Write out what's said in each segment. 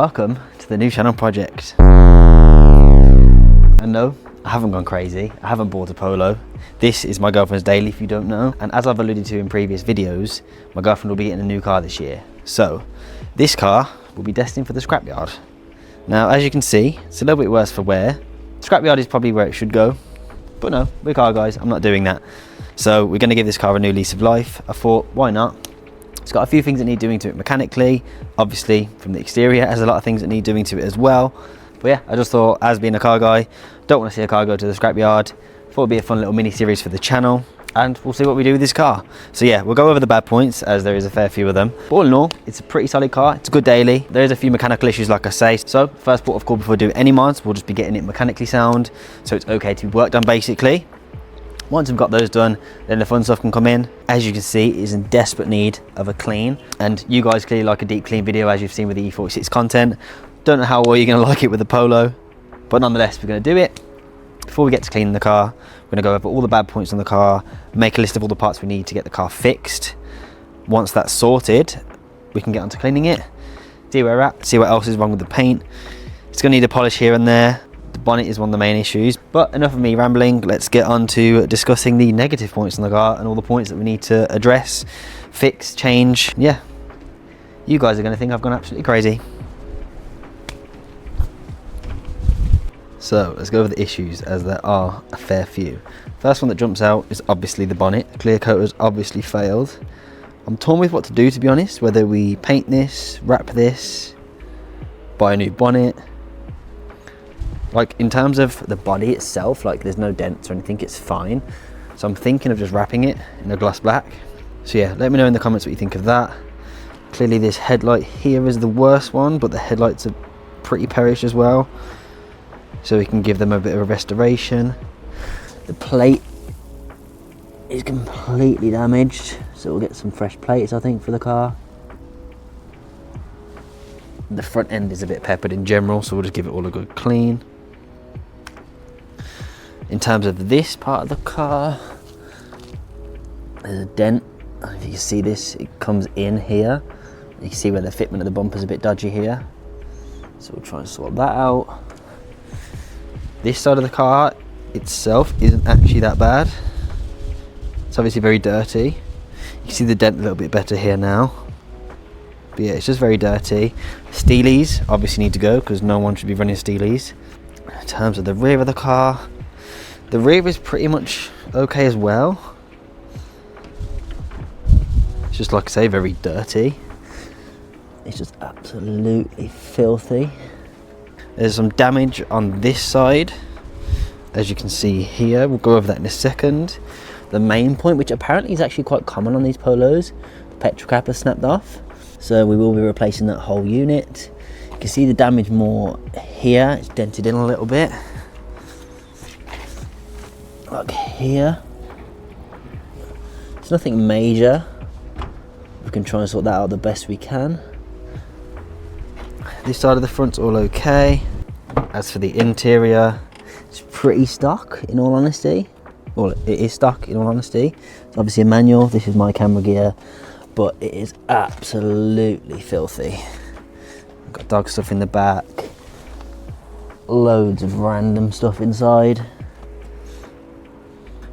Welcome to the new channel project. And no, I haven't gone crazy. I haven't bought a Polo. This is my girlfriend's daily, if you don't know. And as I've alluded to in previous videos, my girlfriend will be getting a new car this year. So this car will be destined for the scrapyard. Now, as you can see, it's a little bit worse for wear. Scrapyard is probably where it should go. But no, we're car guys, I'm not doing that. So we're gonna give this car a new lease of life. I thought, why not? It's got a few things that need doing to it mechanically. Obviously, from the exterior, it has a lot of things that need doing to it as well. But yeah, I just thought, as being a car guy, don't want to see a car go to the scrapyard. Thought it'd be a fun little mini series for the channel, and we'll see what we do with this car. So yeah, we'll go over the bad points, as there is a fair few of them. But all in all, it's a pretty solid car. It's a good daily. There is a few mechanical issues, like I say. So first port of call before doing any mods, we'll just be getting it mechanically sound, so it's okay to be worked on basically. Once we've got those done, then the fun stuff can come in. As you can see, it is in desperate need of a clean. And you guys clearly like a deep clean video, as you've seen with the E46 content. Don't know how well you're gonna like it with the Polo, but nonetheless, we're gonna do it. Before we get to cleaning the car, we're gonna go over all the bad points on the car, make a list of all the parts we need to get the car fixed. Once that's sorted, we can get on to cleaning it, see where we're at, see what else is wrong with the paint. It's gonna need a polish here and there. The bonnet is one of the main issues, but enough of me rambling. Let's get on to discussing the negative points on the car and all the points that we need to address, fix, change. Yeah, you guys are going to think I've gone absolutely crazy. So let's go over the issues, as there are a fair few. First one that jumps out is obviously the bonnet. Clear coat has obviously failed. I'm torn with what to do, to be honest, whether we paint this, wrap this, buy a new bonnet. Like, in terms of the body itself, like, there's no dents or anything, it's fine. So I'm thinking of just wrapping it in a gloss black. So yeah, let me know in the comments what you think of that. Clearly this headlight here is the worst one, but the headlights are pretty perish as well. So we can give them a bit of a restoration. The plate is completely damaged, so we'll get some fresh plates, I think, for the car. The front end is a bit peppered in general, so we'll just give it all a good clean. In terms of this part of the car, there's a dent. I don't know if you can see this, it comes in here. You can see where the fitment of the bumper is a bit dodgy here. So we'll try and sort that out. This side of the car itself isn't actually that bad. It's obviously very dirty. You can see the dent a little bit better here now. But yeah, it's just very dirty. Steelies obviously need to go, because no one should be running steelies. In terms of the rear of the car, the rear is pretty much okay as well. It's just, like I say, very dirty. It's just absolutely filthy. There's some damage on this side, as you can see here. We'll go over that in a second. The main point, which apparently is actually quite common on these Polos, the petrol cap has snapped off. So we will be replacing that whole unit. You can see the damage more here. It's dented in a little bit. Like here. It's nothing major. We can try and sort that out the best we can. This side of the front's all okay. As for the interior, it's pretty stock, in all honesty. Well, it is stock, in all honesty. It's obviously a manual. This is my camera gear, but it is absolutely filthy. I've got dog stuff in the back, loads of random stuff inside.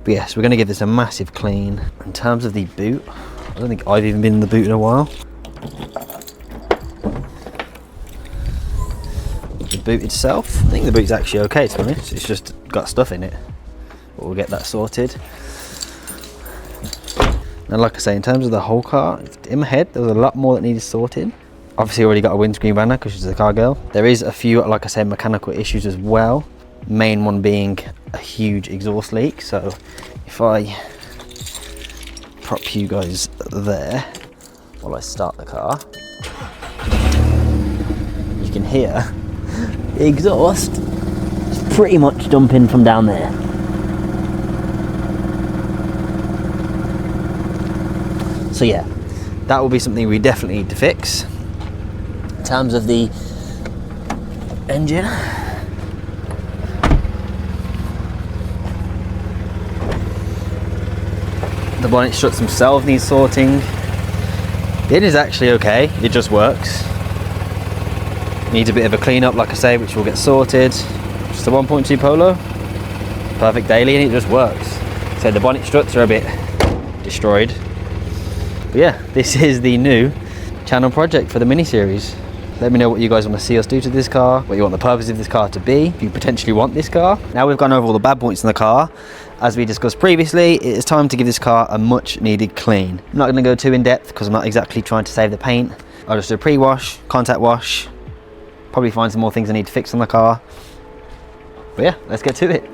But yes, we're going to give this a massive clean. In terms of the boot, I don't think I've even been in the boot in a while. The boot itself, I think the boot's actually okay, to be honest. It's just got stuff in it, but we'll get that sorted. Now, like I say, in terms of the whole car, in my head, there was a lot more that needed sorting. Obviously, already got a windscreen banner because she's a car girl. There is a few, like I say, mechanical issues as well. Main one being a huge exhaust leak. So if I prop you guys there while I start the car, you can hear the exhaust is pretty much dumping from down there. So yeah, that will be something we definitely need to fix. In terms of the engine, the bonnet struts themselves need sorting. It is actually okay, it just works. Needs a bit of a clean up, like I say, which will get sorted. Just a 1.2 Polo, perfect daily, and it just works. So the bonnet struts are a bit destroyed. But yeah, this is the new channel project for the mini series. Let me know what you guys want to see us do to this car, what you want the purpose of this car to be, if you potentially want this car. Now we've gone over all the bad points in the car, as we discussed previously, it is time to give this car a much needed clean. I'm not going to go too in depth because I'm not exactly trying to save the paint. I'll just do a pre-wash, contact wash, probably find some more things I need to fix on the car. But yeah, let's get to it.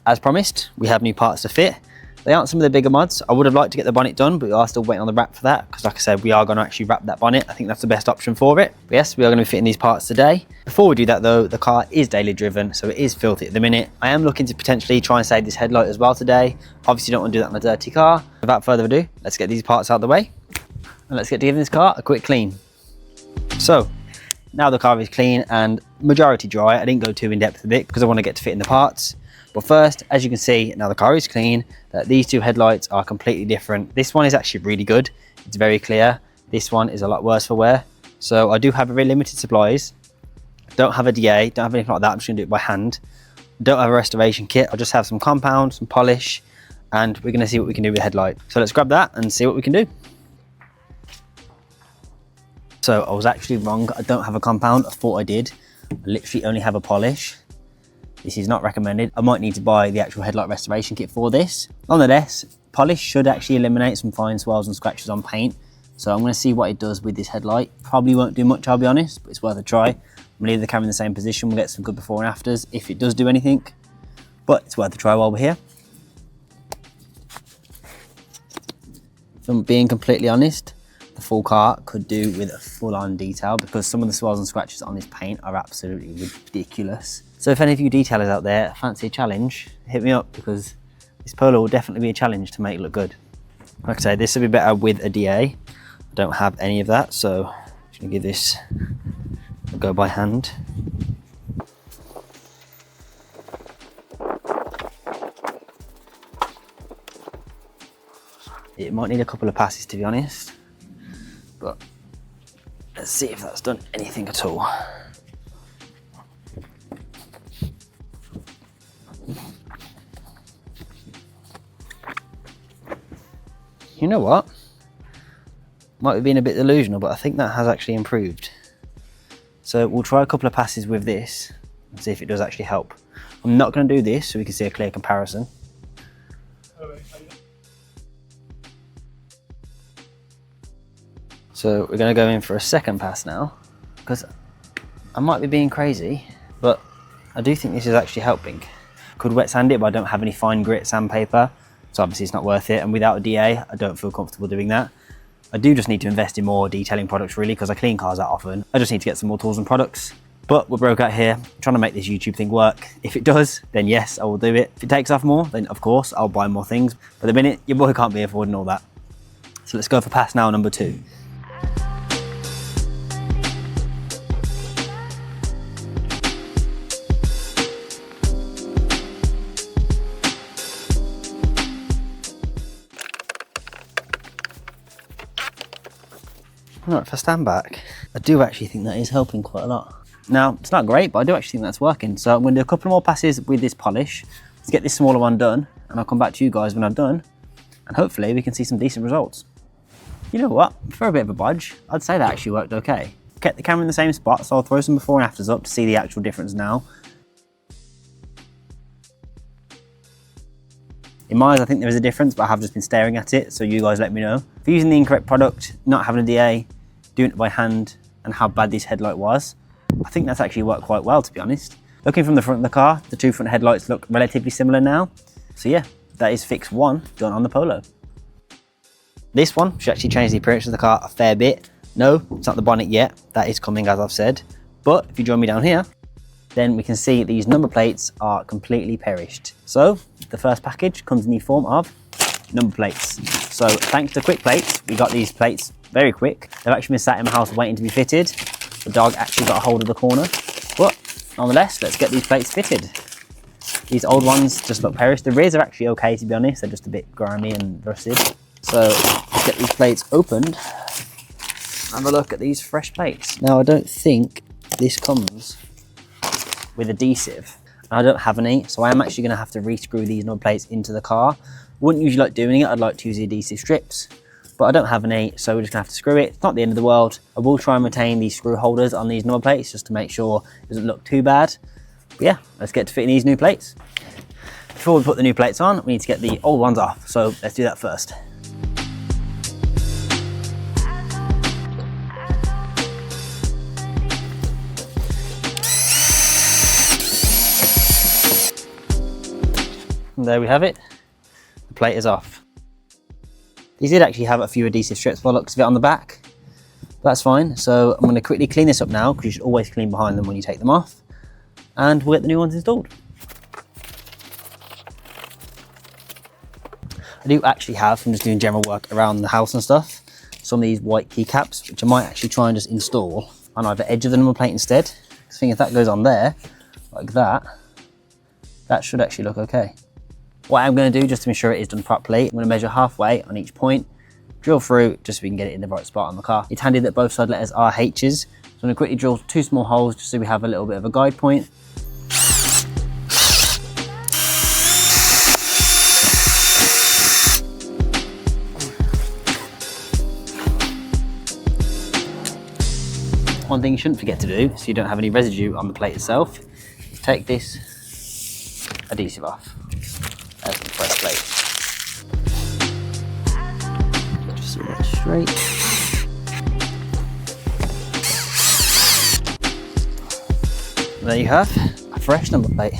As promised, we have new parts to fit. They aren't some of the bigger mods. I would have liked to get the bonnet done, but we are still waiting on the wrap for that, because like I said, we are going to actually wrap that bonnet. I think that's the best option for it. But yes, we are going to be fitting these parts today. Before we do that though, the car is daily driven, so it is filthy at the minute. I am looking to potentially try and save this headlight as well today. Obviously don't want to do that on a dirty car. Without further ado, let's get these parts out of the way and let's get to giving this car a quick clean. So now the car is clean and majority dry. I didn't go too in depth with it because I want to get to fitting the parts. But first, as you can see, now the car is clean, that these two headlights are completely different. This one is actually really good. It's very clear. This one is a lot worse for wear. So I do have a very limited supplies. Don't have a DA, don't have anything like that. I'm just gonna do it by hand. Don't have a restoration kit. I'll just have some compound, some polish, and we're gonna see what we can do with the headlight. So let's grab that and see what we can do. So I was actually wrong. I don't have a compound. I thought I did. I literally only have a polish. This is not recommended. I might need to buy the actual headlight restoration kit for this. Nonetheless, polish should actually eliminate some fine swells and scratches on paint. So I'm gonna see what it does with this headlight. Probably won't do much, I'll be honest, but it's worth a try. I'm gonna leave the camera in the same position. We'll get some good before and afters if it does do anything, but it's worth a try while we're here. If I'm being completely honest, the full car could do with a full-on detail because some of the swells and scratches on this paint are absolutely ridiculous. So if any of you detailers out there fancy a challenge, hit me up because this Polo will definitely be a challenge to make it look good. Like I say, this will be better with a DA. I don't have any of that, so I'm just gonna give this a go by hand. It might need a couple of passes to be honest, but let's see if that's done anything at all. You know what? Might be being a bit delusional, but I think that has actually improved. So we'll try a couple of passes with this and see if it does actually help. I'm not going to do this so we can see a clear comparison. So we're going to go in for a second pass now, because I might be being crazy, but I do think this is actually helping. Could wet sand it, but I don't have any fine grit sandpaper, so obviously it's not worth it. And without a DA, I don't feel comfortable doing that. I do just need to invest in more detailing products really, because I clean cars that often. I just need to get some more tools and products. But we're broke out here, trying to make this YouTube thing work. If it does, then yes, I will do it. If it takes off more, then of course I'll buy more things. But at the minute, your boy can't be affording all that. So let's go for pass now, number 2. Right, if I stand back, I do actually think that is helping quite a lot. Now, it's not great, but I do actually think that's working. So I'm going to do a couple more passes with this polish. Let's get this smaller one done, and I'll come back to you guys when I'm done, and hopefully we can see some decent results. You know what? For a bit of a budge, I'd say that actually worked okay. Kept the camera in the same spot, so I'll throw some before and afters up to see the actual difference now. In my eyes, I think there is a difference, but I have just been staring at it, so you guys let me know. If you're using the incorrect product, not having a DA, doing it by hand, and how bad this headlight was, I think that's actually worked quite well, to be honest. Looking from the front of the car, the two front headlights look relatively similar now. So yeah, that is fix 1 done on the Polo. This one should actually change the appearance of the car a fair bit. No, it's not the bonnet yet. That is coming, as I've said. But if you join me down here, then we can see these number plates are completely perished. So the first package comes in the form of number plates. So thanks to Quick Plates, we got these plates very quick. They've actually been sat in my house waiting to be fitted. The dog actually got a hold of the corner. But nonetheless, let's get these plates fitted. These old ones just look perished. The rears are actually okay, to be honest. They're just a bit grimy and rusted. So let's get these plates opened. Have a look at these fresh plates. Now I don't think this comes with adhesive. I don't have any, so I am actually going to have to re-screw these number plates into the car. Wouldn't usually like doing it. I'd like to use the adhesive strips, but I don't have any, so we're just gonna have to screw it. It's not the end of the world. I will try and retain these screw holders on these number plates just to make sure it doesn't look too bad. But yeah, let's get to fitting these new plates. Before we put the new plates on, we need to get the old ones off, so let's do that first. And there we have it. The plate is off. These did actually have a few adhesive strips by the looks of it on the back. That's fine. So I'm going to quickly clean this up now, because you should always clean behind them when you take them off. And we'll get the new ones installed. I do actually have, from just doing general work around the house and stuff, some of these white keycaps, which I might actually try and just install on either edge of the number plate instead. I think if that goes on there, like that, that should actually look okay. What I'm going to do, just to ensure it is done properly, I'm going to measure halfway on each point, drill through, just so we can get it in the right spot on the car. It's handy that both side letters are H's, so I'm going to quickly drill 2 small holes, just so we have a little bit of a guide point. One thing you shouldn't forget to do, so you don't have any residue on the plate itself, is take this adhesive off. There's the fresh plate. Just so that's straight. And there you have a fresh number plate.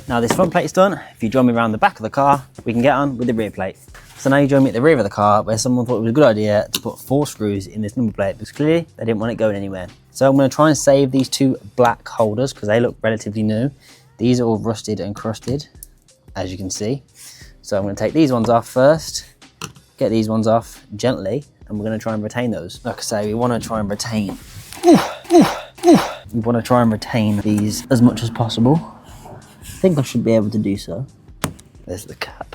Now this front plate is done. If you join me around the back of the car, we can get on with the rear plate. So now you join me at the rear of the car, where someone thought it was a good idea to put 4 screws in this number plate, because clearly they didn't want it going anywhere. So I'm going to try and save these 2 black holders, because they look relatively new. These are all rusted and crusted, as you can see. So I'm going to take these ones off first, get these ones off gently, and we're going to try and retain those. Like I say, we want to try and retain. We want to try and retain these as much as possible. I think I should be able to do so. There's the cap.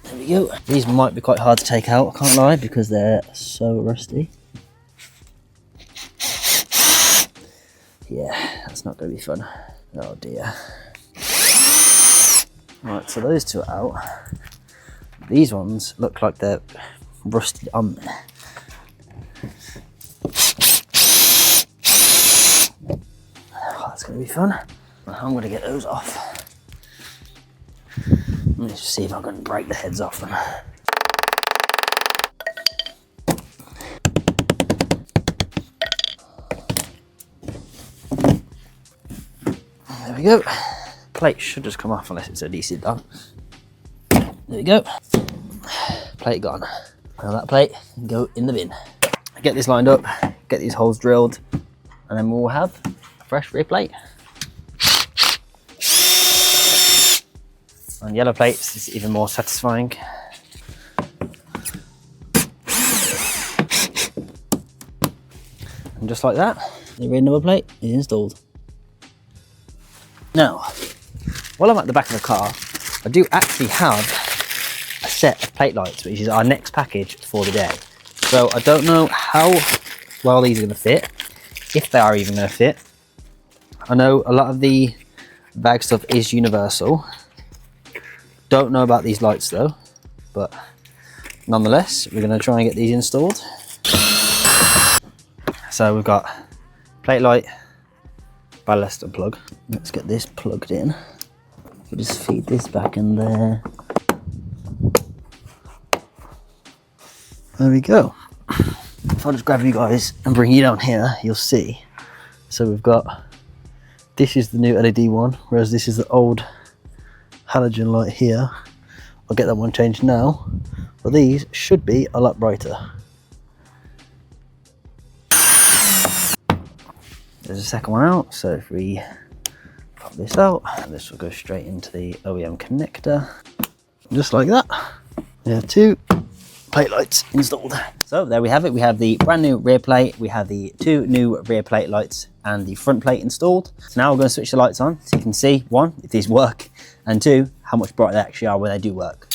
There we go. These might be quite hard to take out, I can't lie, because they're so rusty. Yeah, that's not going to be fun. Oh dear. Right, so those 2 are out. These ones look like they're rusted on there. Oh, that's going to be fun. I'm going to get those off. Let's just see if I can break the heads off them. There we go. Plate should just come off unless it's adhesive done. There we go. Plate gone. Now that plate can go in the bin. Get this lined up, get these holes drilled, and then we'll have a fresh rear plate. On yellow plates, it's even more satisfying. And just like that, the rear number plate is installed. Now, while I'm at the back of the car, I do actually have a set of plate lights, which is our next package for the day. So I don't know how well these are going to fit, if they are even going to fit. I know a lot of the bag stuff is universal. Don't know about these lights though, but nonetheless, we're going to try and get these installed. So we've got plate light, ballast and plug. Let's get this plugged in. We'll just feed this back in there. There we go. If I just grab you guys and bring you down here, you'll see. So we've got, this is the new LED one, whereas this is the old halogen light here. I'll get that one changed now, but these should be a lot brighter. There's a second one out, so if we pop this out, this will go straight into the OEM connector, just like that. We have 2 plate lights installed. So there we have it. We have the brand new rear plate, we have the 2 new rear plate lights and the front plate installed. So now we're going to switch the lights on so you can see, 1, if these work, and 2, how much brighter they actually are when they do work.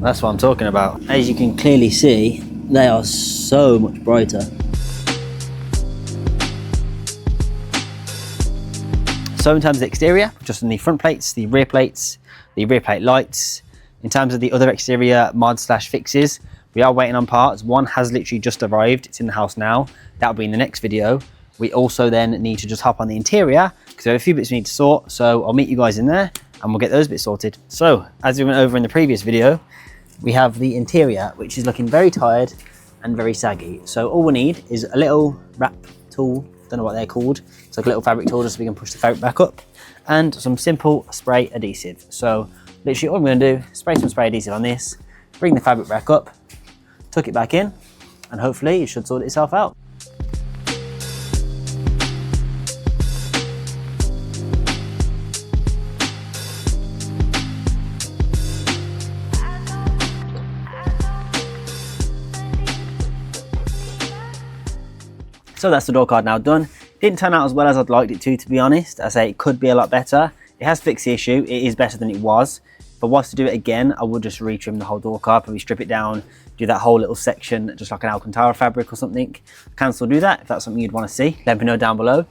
That's what I'm talking about. As you can clearly see, they are so much brighter. So in terms of the exterior, just on the front plates, the rear plate lights. In terms of the other exterior mods / fixes, we are waiting on parts. One has literally just arrived. It's in the house now. That'll be in the next video. We also then need to just hop on the interior because there are a few bits we need to sort. So I'll meet you guys in there and we'll get those bits sorted. So as we went over in the previous video, we have the interior, which is looking very tired and very saggy. So all we need is a little wrap tool, don't know what they're called. It's like a little fabric tool just so we can push the fabric back up, and some simple spray adhesive. So literally all I'm going to do, spray some spray adhesive on this, bring the fabric back up, tuck it back in, and hopefully it should sort itself out. So that's the door card now done. Didn't turn out as well as I'd liked it to be honest. I say it could be a lot better. It has fixed the issue. It is better than it was. If I was to do it again, I would just retrim the whole door card, probably strip it down, do that whole little section, just like an Alcantara fabric or something. I can still do that if that's something you'd want to see. Let me know down below.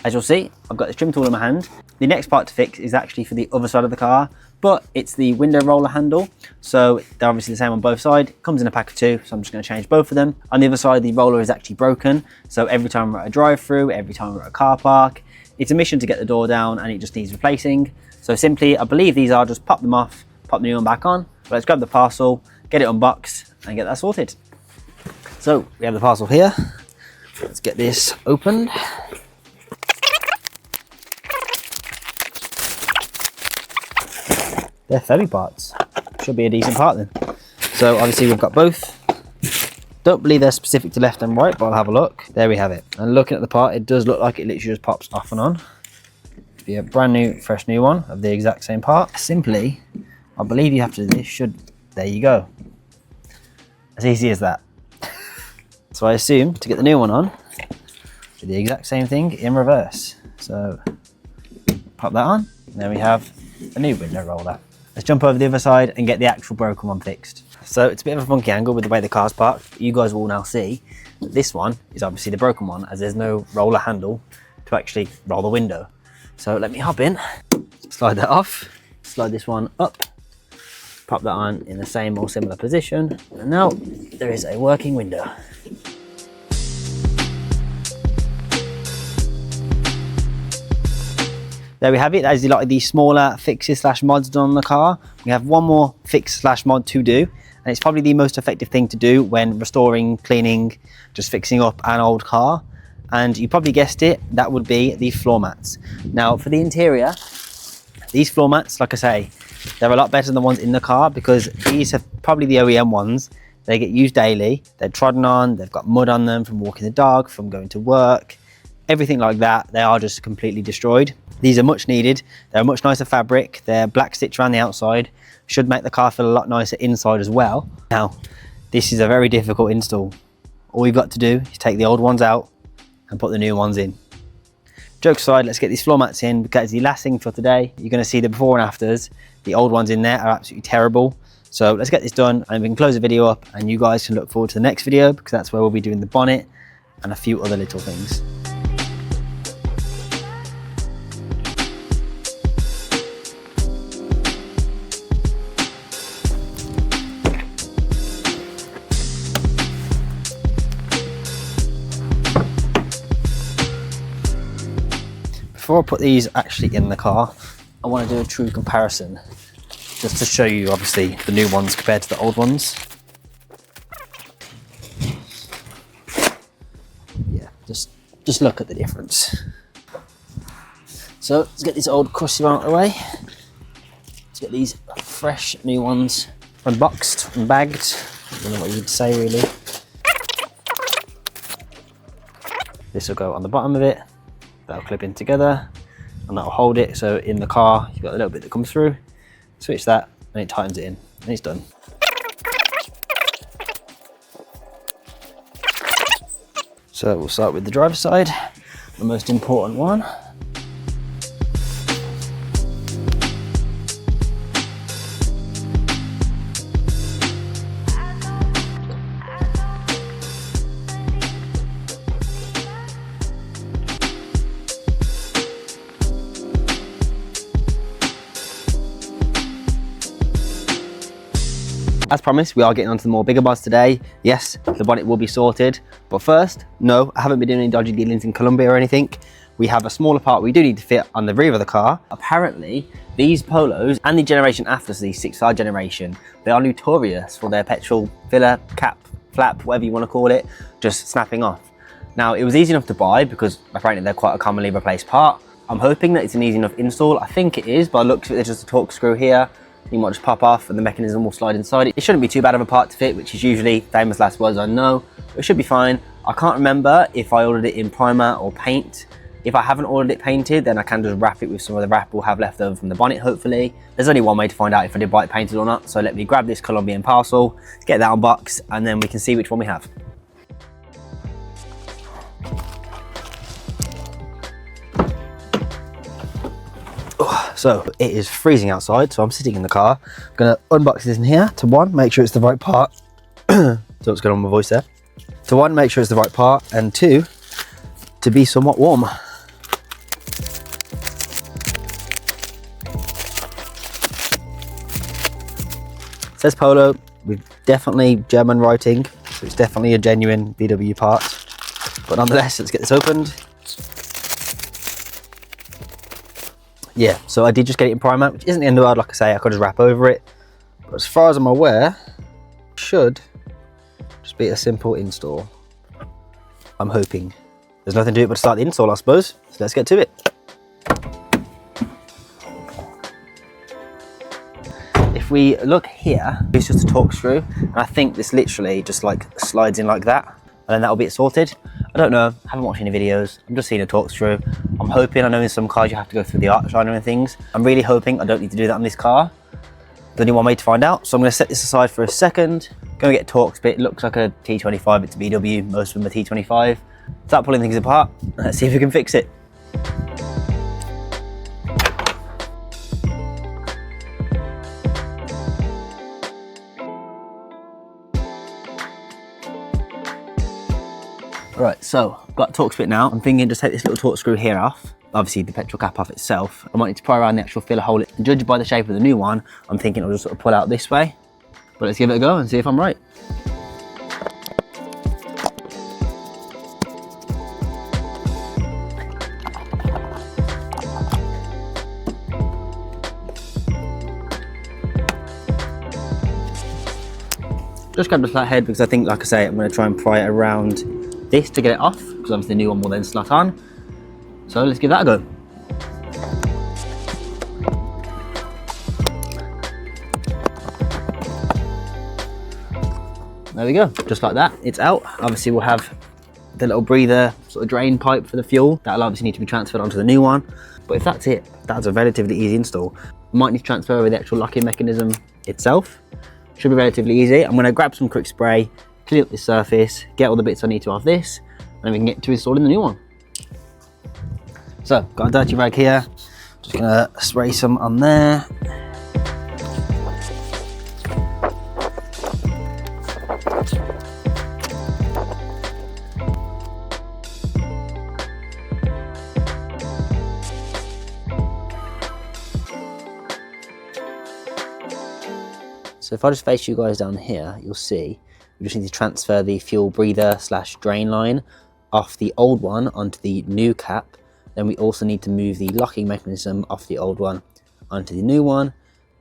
As you'll see, I've got this trim tool in my hand. The next part to fix is actually for the other side of the car, but it's the window roller handle. So they're obviously the same on both sides. It comes in a pack of two, so I'm just going to change both of them. On the other side, the roller is actually broken. So every time we're at a drive-through, every time we're at a car park, it's a mission to get the door down and it just needs replacing. So simply, I believe these are just pop them off, pop the new one back on. But let's grab the parcel, get it unboxed and get that sorted. So we have the parcel here. Let's get this opened. They're Febby parts. Should be a decent part then. So obviously we've got both. Don't believe they're specific to left and right, but I'll have a look. There we have it. And looking at the part, it does look like it literally just pops off and on. Be a brand new, fresh new one of the exact same part. Simply, I believe you have to do this. There you go. As easy as that. So I assume to get the new one on, do the exact same thing in reverse. So pop that on. And then we have a new window roller. Let's jump over the other side and get the actual broken one fixed. So it's a bit of a funky angle with the way the car's parked. You guys will now see that this one is obviously the broken one, as there's no roller handle to actually roll the window. So let me hop in, slide that off, slide this one up, pop that on in the same or similar position, and now there is a working window. There we have it. That is a lot of the smaller fixes slash mods done on the car. We have one more fix slash mod to do, and it's probably the most effective thing to do when restoring, cleaning, just fixing up an old car. And you probably guessed it, that would be the floor mats. Now for the interior, these floor mats, like I say, they're a lot better than the ones in the car because these are probably the OEM ones. They get used daily, they're trodden on, they've got mud on them from walking the dog, from going to work, everything like that. They are just completely destroyed. These are much needed. They're a much nicer fabric. They're black stitch around the outside. Should make the car feel a lot nicer inside as well. Now, this is a very difficult install. All you've got to do is take the old ones out and put the new ones in. Jokes aside, let's get these floor mats in because the last thing for today, you're going to see the before and afters. The old ones in there are absolutely terrible. So let's get this done and we can close the video up and you guys can look forward to the next video because that's where we'll be doing the bonnet and a few other little things. Before I put these actually in the car, I want to do a true comparison, just to show you obviously the new ones compared to the old ones. Yeah, just look at the difference. So let's get this old crusty one out of the way. Let's get these fresh new ones unboxed and bagged. I don't know what you'd say really. This will go on the bottom of it. That'll clip in together and that'll hold it, so in the car you've got a little bit that comes through, switch that and it tightens it in and it's done. So we'll start with the driver's side, the most important one. As promised, we are getting onto the more bigger mods today. Yes, the bonnet will be sorted, but first, no, I haven't been doing any dodgy dealings in Colombia or anything. we have a smaller part we do need to fit on the rear of the car. Apparently, these Polos and the generation after, so the 6R generation, they are notorious for their petrol filler, cap, flap, whatever you want to call it, just snapping off. Now, it was easy enough to buy because apparently they're quite a commonly replaced part. I'm hoping that it's an easy enough install. I think it is, by the looks of it, there's just a torque screw here. You might just pop off and the mechanism will slide inside it. It shouldn't be too bad of a part to fit, which is usually famous last words, I know. It should be fine. I can't remember if I ordered it in primer or paint. If I haven't ordered it painted, then I can just wrap it with some of the wrap we'll have left over from the bonnet, hopefully. There's only one way to find out if I did buy it painted or not, so let me grab this Colombian parcel, get that unboxed, and then we can see which one we have. So it is freezing outside, so I'm sitting in the car. I'm gonna unbox this in here to one, make sure it's the right part. So what's going on with my voice there? To one, make sure it's the right part, and two, to be somewhat warm. It says Polo, with definitely German writing, so it's definitely a genuine VW part. But nonetheless, let's get this opened. Yeah, so I did just get it in primer, which isn't the end of the world, like I say, I could just wrap over it. But as far as I'm aware, it should just be a simple install. I'm hoping. There's nothing to it but to start the install, I suppose. So let's get to it. If we look here, it's just a torque screw. And I think this literally just like slides in like that. And then that'll be it sorted. I don't know, I haven't watched any videos. I'm just seeing a torque screw. I'm hoping, I know in some cars you have to go through the arch liner and things. I'm really hoping I don't need to do that on this car. There's only one way to find out. So I'm gonna set this aside for a second. Go get Torque's bit. It looks like a T25, it's a VW. Most of them are T25. Start pulling things apart. Let's see if we can fix it. Right, so I've got Torque's bit now. I'm thinking just take this little torque screw here off. Obviously the petrol cap off itself. I might need to pry around the actual filler hole. And judging by the shape of the new one, I'm thinking it'll just sort of pull out this way. But let's give it a go and see if I'm right. Just grab the flat head because I think, like I say, I'm going to try and pry it around this to get it off, because obviously the new one will then slot on. So let's give that a go. There we go, just like that, it's out. Obviously we'll have the little breather sort of drain pipe for the fuel. That'll obviously need to be transferred onto the new one. But if that's it, that's a relatively easy install. Might need to transfer over the actual locking mechanism itself. Should be relatively easy. I'm gonna grab some quick spray, clean up this surface, get all the bits I need to off this, and then we can get to installing the new one. So, got a dirty rag here. Just gonna spray some on there. So if I just face you guys down here, you'll see we just need to transfer the fuel breather / drain line off the old one onto the new cap. Then we also need to move the locking mechanism off the old one onto the new one.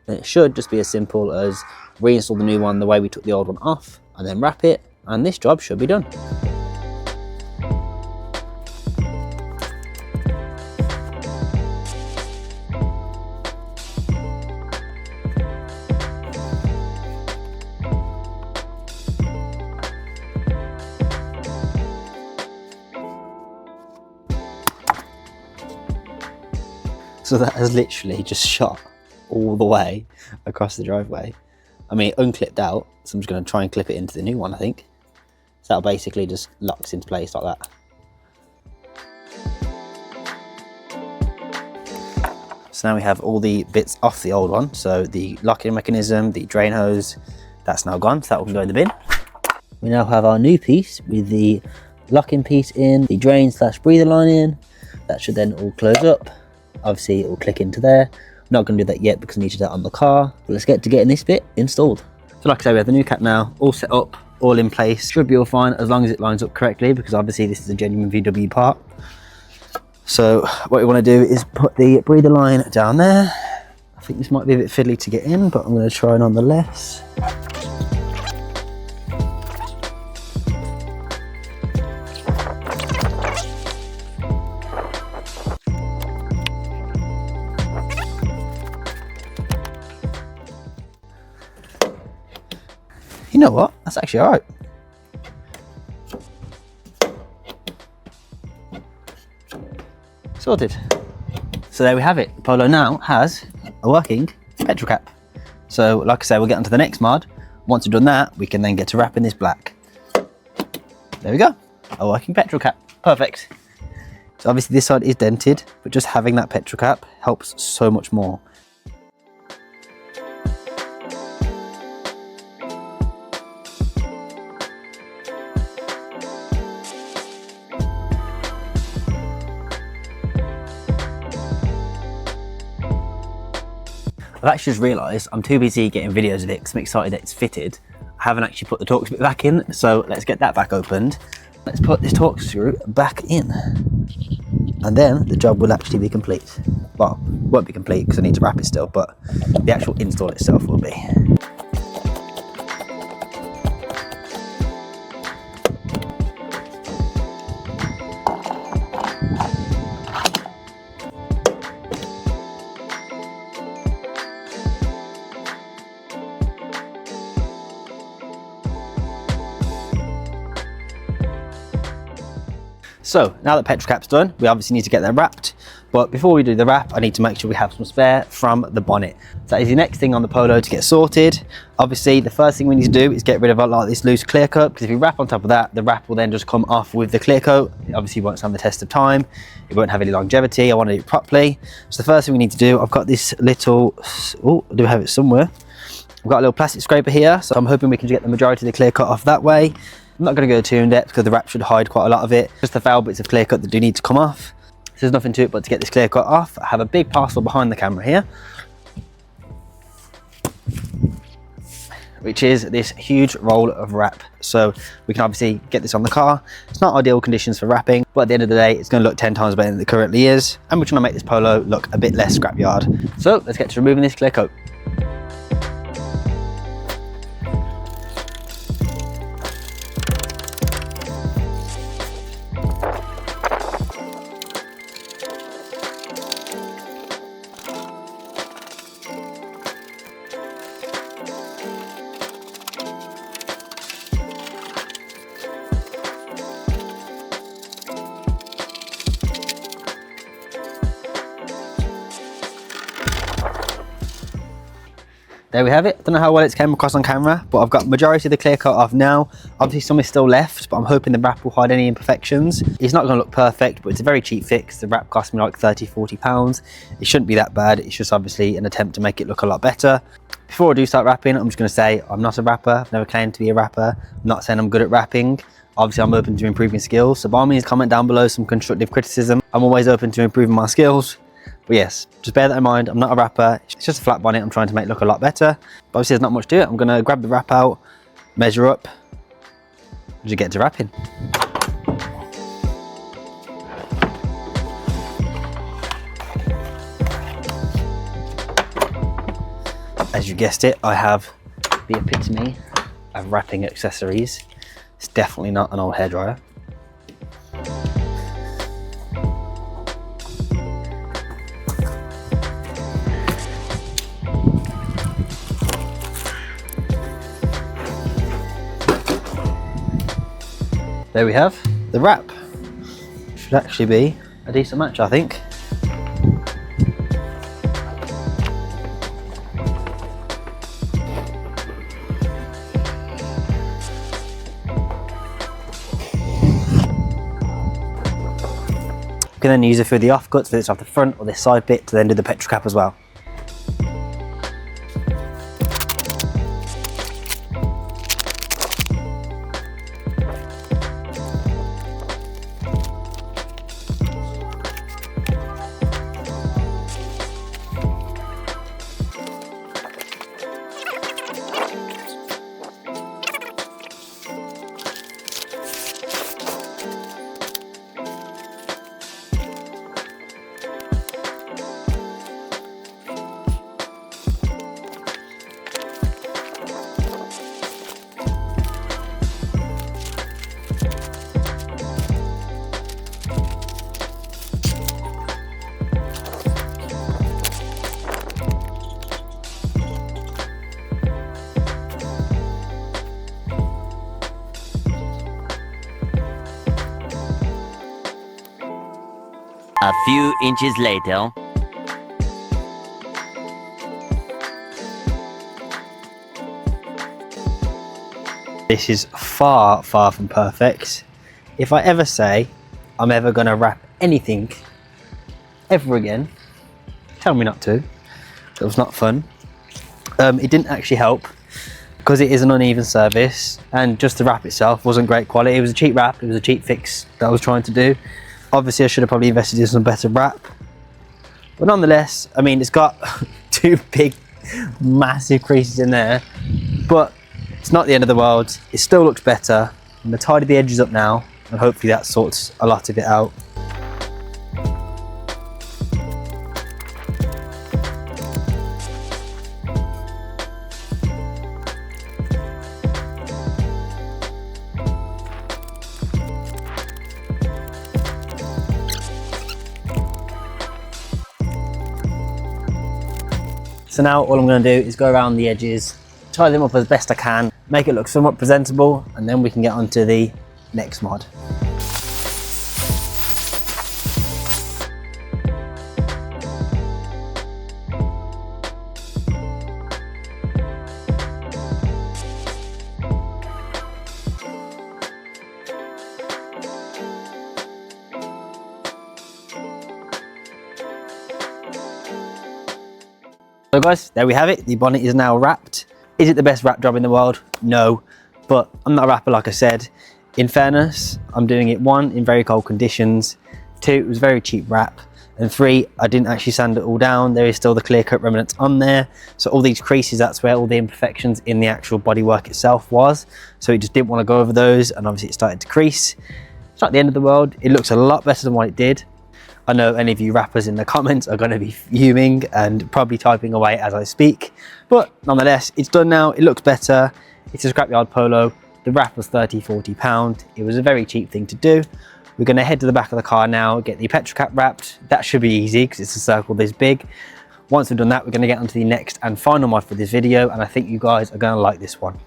Then it should just be as simple as reinstall the new one the way we took the old one off and then wrap it, and this job should be done. So that has literally just shot all the way across the driveway. I mean, unclipped out, so I'm just going to try and clip it into the new one, I think. So that basically just locks into place like that. So now we have all the bits off the old one. So the locking mechanism, the drain hose, that's now gone, so that will go in the bin. We now have our new piece with the locking piece in, the drain / breather line in. That should then all close up. Obviously it will click into there. I'm not going to do that yet because I need to do that on the car. But let's get to getting this bit installed. So like I say, we have the new cap now, all set up, all in place. Should be all fine as long as it lines up correctly, because obviously this is a genuine VW part. So what we want to do is put the breather line down there. I think this might be a bit fiddly to get in, but I'm going to try nonetheless. You know what? That's actually all right. Sorted. So there we have it. The Polo now has a working petrol cap. So like I said, we'll get onto the next mod. Once we've done that, we can then get to wrapping this black. There we go. A working petrol cap. Perfect. So obviously this side is dented, but just having that petrol cap helps so much more. I've actually just realised I'm too busy getting videos of it because I'm excited that it's fitted. I haven't actually put the Torx bit back in, so let's get that back opened. Let's put this Torx screw back in. And then the job will actually be complete. Well, it won't be complete because I need to wrap it still, but the actual install itself will be. So now that petrol cap's done, we obviously need to get them wrapped. But before we do the wrap, I need to make sure we have some spare from the bonnet. So that is the next thing on the Polo to get sorted. Obviously, the first thing we need to do is get rid of like this loose clear coat, because if you wrap on top of that, the wrap will then just come off with the clear coat. It obviously won't stand the test of time. It won't have any longevity. I want to do it properly. So the first thing we need to do, I've got this little, oh, I do have it somewhere. I've got a little plastic scraper here, so I'm hoping we can get the majority of the clear coat off that way. I'm not going to go too in depth because the wrap should hide quite a lot of it. Just the foul bits of clear cut that do need to come off. So there's nothing to it but to get this clear cut off. I have a big parcel behind the camera here, which is this huge roll of wrap. So we can obviously get this on the car. It's not ideal conditions for wrapping, but at the end of the day, it's going to look 10 times better than it currently is. And we're trying to make this Polo look a bit less scrapyard. So let's get to removing this clear coat. There we have it. I don't know how well it's came across on camera, but I've got majority of the clear coat off now. Obviously some is still left, but I'm hoping the wrap will hide any imperfections. It's not going to look perfect, but it's a very cheap fix. The wrap cost me like £30–40. It shouldn't be that bad. It's just obviously an attempt to make it look a lot better. Before I do start wrapping, I'm just going to say I'm not a rapper. I've never claimed to be a rapper. I'm not saying I'm good at wrapping. Obviously I'm open to improving skills, so by all means comment down below some constructive criticism. I'm always open to improving my skills. But yes, just bear that in mind. I'm not a rapper. It's just a flat bonnet I'm trying to make look a lot better. But obviously there's not much to it. I'm going to grab the wrap out, measure up, and just get to wrapping. As you guessed it, I have the epitome of wrapping accessories. It's definitely not an old hairdryer. There we have the wrap. Should actually be a decent match, I think. You can then use it for the offcuts, whether it's off the front or this side bit, to then do the petrol cap as well. A few inches later. This is far, far from perfect. If I ever say I'm ever gonna wrap anything ever again, tell me not to. It was not fun. It didn't actually help because it is an uneven surface, and just the wrap itself wasn't great quality. It was a cheap wrap, it was a cheap fix that I was trying to do. Obviously I should have probably invested in some better wrap, but nonetheless, I mean, it's got two big massive creases in there, but it's not the end of the world. It still looks better. I'm gonna tidy the edges up now, and hopefully that sorts a lot of it out. So now all I'm going to do is go around the edges, tie them up as best I can, make it look somewhat presentable, and then we can get on to the next mod. So guys, there we have it. The bonnet is now wrapped. Is it the best wrap job in the world? No, but I'm not a rapper, like I said. In fairness, I'm doing it, 1, in very cold conditions, 2, it was very cheap wrap, and 3, I didn't actually sand it all down. There is still the clear coat remnants on there. So all these creases, that's where all the imperfections in the actual bodywork itself was. So it just didn't want to go over those, and obviously it started to crease. It's not the end of the world. It looks a lot better than what it did. I know any of you rappers in the comments are going to be fuming and probably typing away as I speak, but nonetheless, it's done now. It looks better. It's a Scrapyard Polo. The wrap was £30–40. It was a very cheap thing to do. We're going to head to the back of the car now, get the petrol cap wrapped. That should be easy because it's a circle this big. Once we've done that, we're going to get onto the next and final mod for this video, and I think you guys are going to like this one.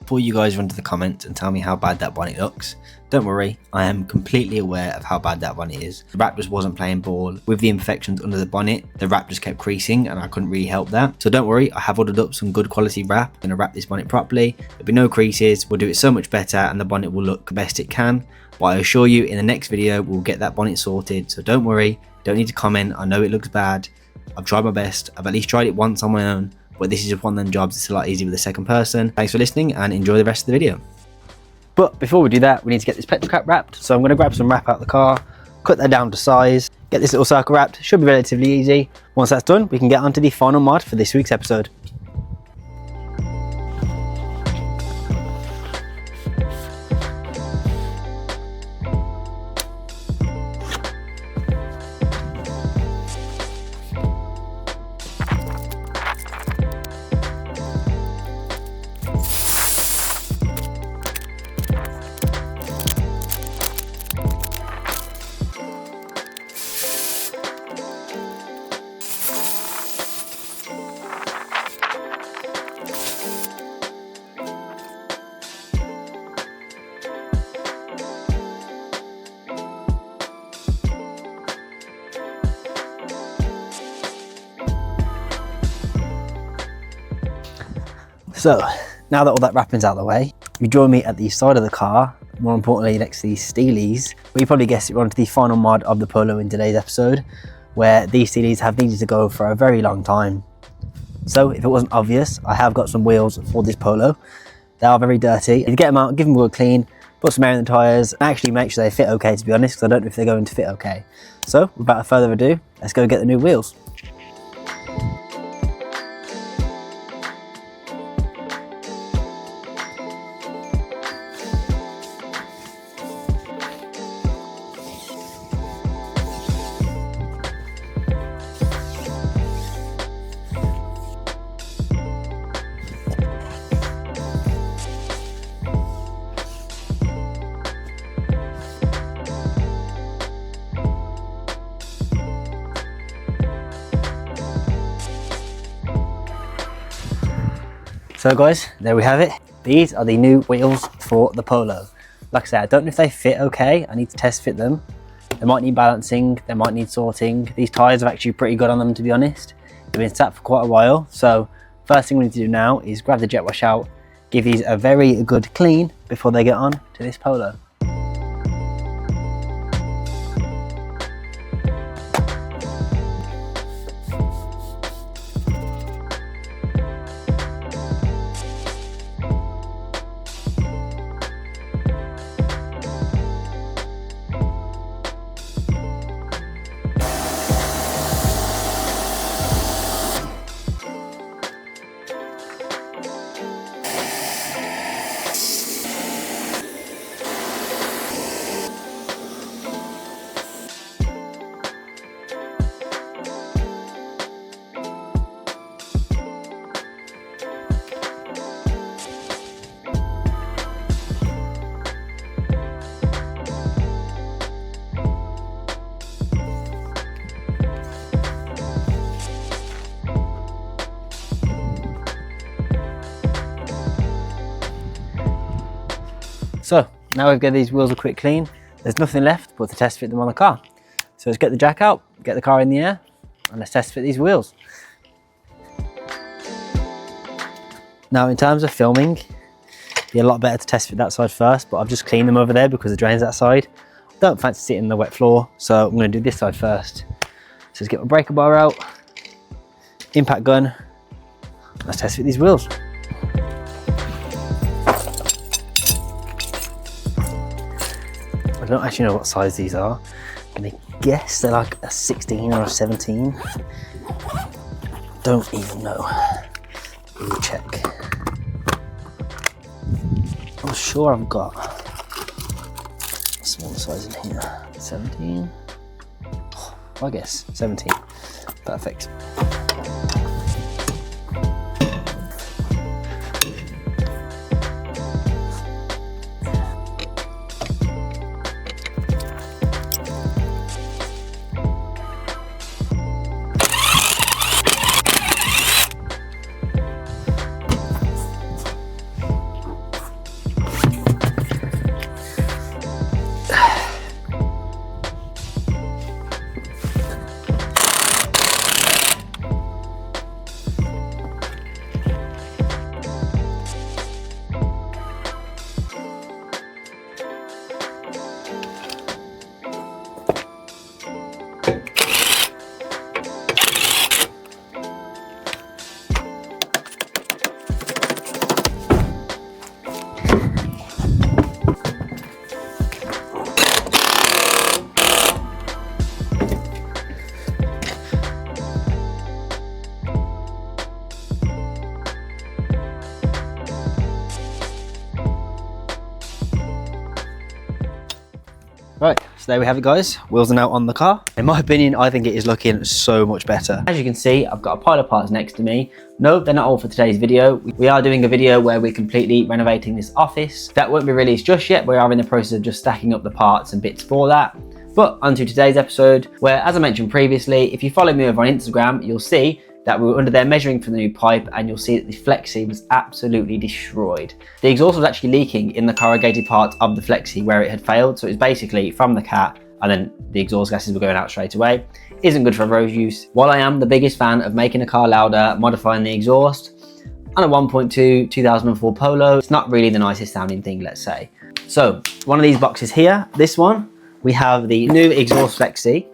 Before you guys run to the comments and tell me how bad that bonnet looks, don't worry, I am completely aware of how bad that bonnet is. The wrap just wasn't playing ball. With the imperfections under the bonnet, the wrap just kept creasing and I couldn't really help that. So don't worry, I have ordered up some good quality wrap. I'm going to wrap this bonnet properly. There'll be no creases, we'll do it so much better, and the bonnet will look the best it can. But I assure you, in the next video, we'll get that bonnet sorted. So don't worry, don't need to comment. I know it looks bad. I've tried my best. I've at least tried it once on my own. But this is just one of them jobs, it's a lot easier with a second person. Thanks for listening and enjoy the rest of the video. But before we do that, we need to get this petrol cap wrapped. So I'm going to grab some wrap out of the car, cut that down to size, get this little circle wrapped. Should be relatively easy. Once that's done, we can get on to the final mod for this week's episode. So now that all that wrapping's out of the way, you join me at the side of the car, more importantly next to these steelies. But you probably guessed it, we're on to the final mod of the Polo in today's episode, where these steelies have needed to go for a very long time. So if it wasn't obvious, I have got some wheels for this Polo. They are very dirty. If you get them out, give them a good clean, put some air in the tyres, and actually make sure they fit okay, to be honest, because I don't know if they're going to fit okay. So without further ado, let's go get the new wheels. So guys, there we have it. These are the new wheels for the Polo. Like I said, I don't know if they fit okay. I need to test fit them. They might need balancing, they might need sorting. These tyres are actually pretty good on them, to be honest. They've been sat for quite a while, so first thing we need to do now is grab the jet wash out, give these a very good clean before they get on to this Polo. So now we've got these wheels a quick clean, there's nothing left but to test fit them on the car. So let's get the jack out, get the car in the air, and let's test fit these wheels. Now in terms of filming, it'd be a lot better to test fit that side first, but I've just cleaned them over there because the drain's that side. I don't fancy sitting in the wet floor, so I'm going to do this side first. So let's get my breaker bar out, impact gun, let's test fit these wheels. I don't actually know what size these are. I guess they're like a 16 or a 17. Don't even know. We'll check. I'm sure I've got a smaller size in here. 17. Oh, I guess 17. Perfect. Right, so there we have it guys, wheels are now on the car. In my opinion, I think it is looking so much better. As you can see, I've got a pile of parts next to me. No, they're not all for today's video. We are doing a video where we're completely renovating this office. That won't be released just yet, we are in the process of just stacking up the parts and bits for that. But onto today's episode, where as I mentioned previously, if you follow me over on Instagram, you'll see that we were under there measuring for the new pipe, and you'll see that the flexi was absolutely destroyed. The exhaust was actually leaking in the corrugated part of the flexi where it had failed, so it was basically from the cat and then the exhaust gases were going out straight away. Isn't good for road use. While I am the biggest fan of making a car louder, modifying the exhaust, on a 1.2 2004 Polo, it's not really the nicest sounding thing, let's say. So one of these boxes here, this one, we have the new exhaust flexi.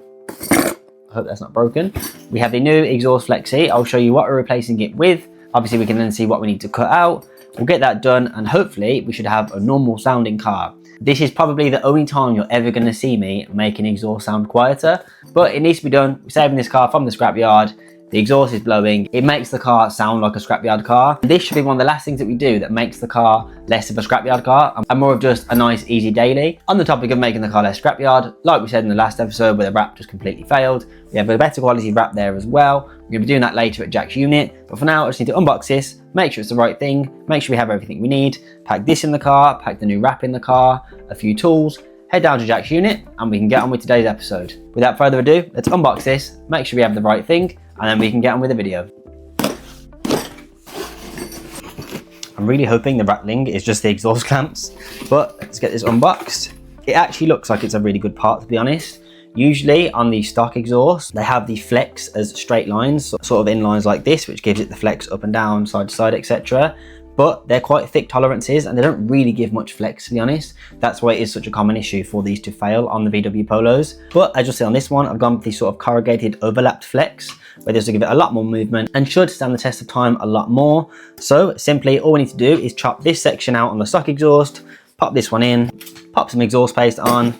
I hope that's not broken. We have the new exhaust flexi. I'll show you what we're replacing it with. Obviously we can then see what we need to cut out. We'll get that done and hopefully we should have a normal sounding car. This is probably the only time you're ever going to see me make an exhaust sound quieter, but it needs to be done. We're saving this car from the scrapyard. The exhaust is blowing. It makes the car sound like a scrapyard car. This should be one of the last things that we do that makes the car less of a scrapyard car and more of just a nice, easy daily. On the topic of making the car less scrapyard, like we said in the last episode where the wrap just completely failed, we have a better quality wrap there as well. We're going to be doing that later at Jack's unit, but for now I just need to unbox this, make sure it's the right thing, make sure we have everything we need, pack this in the car, pack the new wrap in the car, a few tools, head down to Jack's unit and we can get on with today's episode. Without further ado, let's unbox this, make sure we have the right thing, and then we can get on with the video. I'm really hoping the rattling is just the exhaust clamps, but let's get this unboxed. It actually looks like it's a really good part, to be honest. Usually on the stock exhaust, they have the flex as straight lines, sort of in lines like this, which gives it the flex up and down, side to side, etc. But they're quite thick tolerances and they don't really give much flex, to be honest. That's why it is such a common issue for these to fail on the VW Polos. But as you'll see on this one, I've gone with the sort of corrugated overlapped flex, where this will give it a lot more movement and should stand the test of time a lot more. So simply all we need to do is chop this section out on the stock exhaust, pop this one in, pop some exhaust paste on,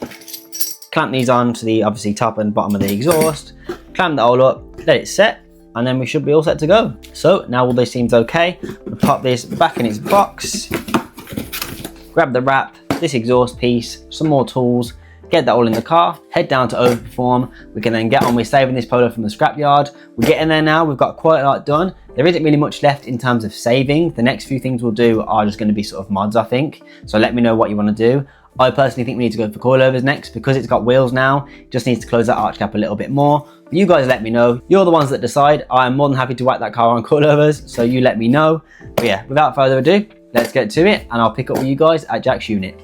clamp these on to the obviously top and bottom of the exhaust, clamp that all up, let it set, and then we should be all set to go. So now all this seems okay. We'll pop this back in its box, grab the wrap, this exhaust piece, some more tools, get that all in the car, head down to Overperform. We can then get on with saving this Polo from the scrapyard. We're getting there now, we've got quite a lot done. There isn't really much left in terms of saving. The next few things we'll do are just going to be sort of mods, I think. So let me know what you want to do. I personally think we need to go for coilovers next because it's got wheels now. It just needs to close that arch cap a little bit more. But you guys let me know. You're the ones that decide. I'm more than happy to whack that car on coilovers, so you let me know. But yeah, without further ado, let's get to it and I'll pick up with you guys at Jack's unit.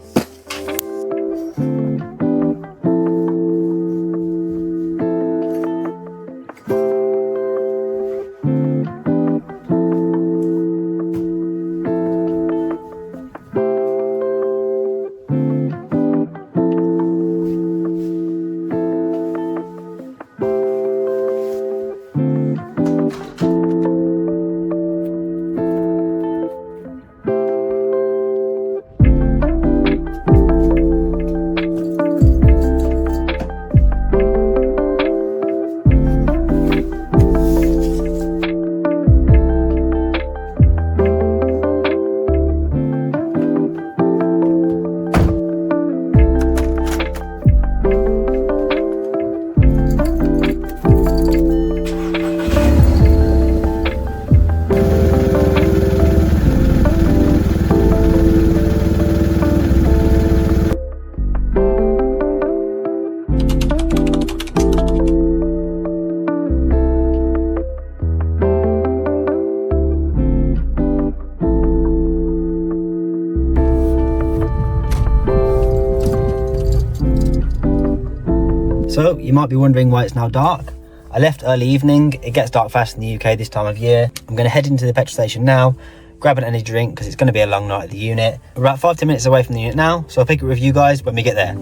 So you might be wondering why it's now dark. I left early evening. It gets dark fast in the UK this time of year. I'm going to head into the petrol station now, grab an energy drink because it's going to be a long night at the unit. We're about 5-10 minutes away from the unit now, so I'll pick it with you guys when we get there.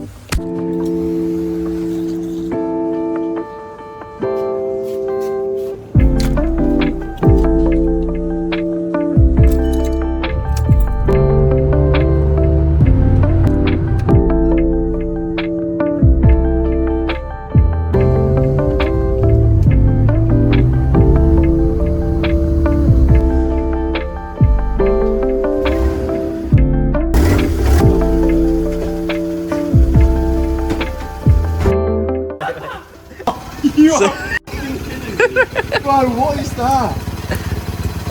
Bro, what is that?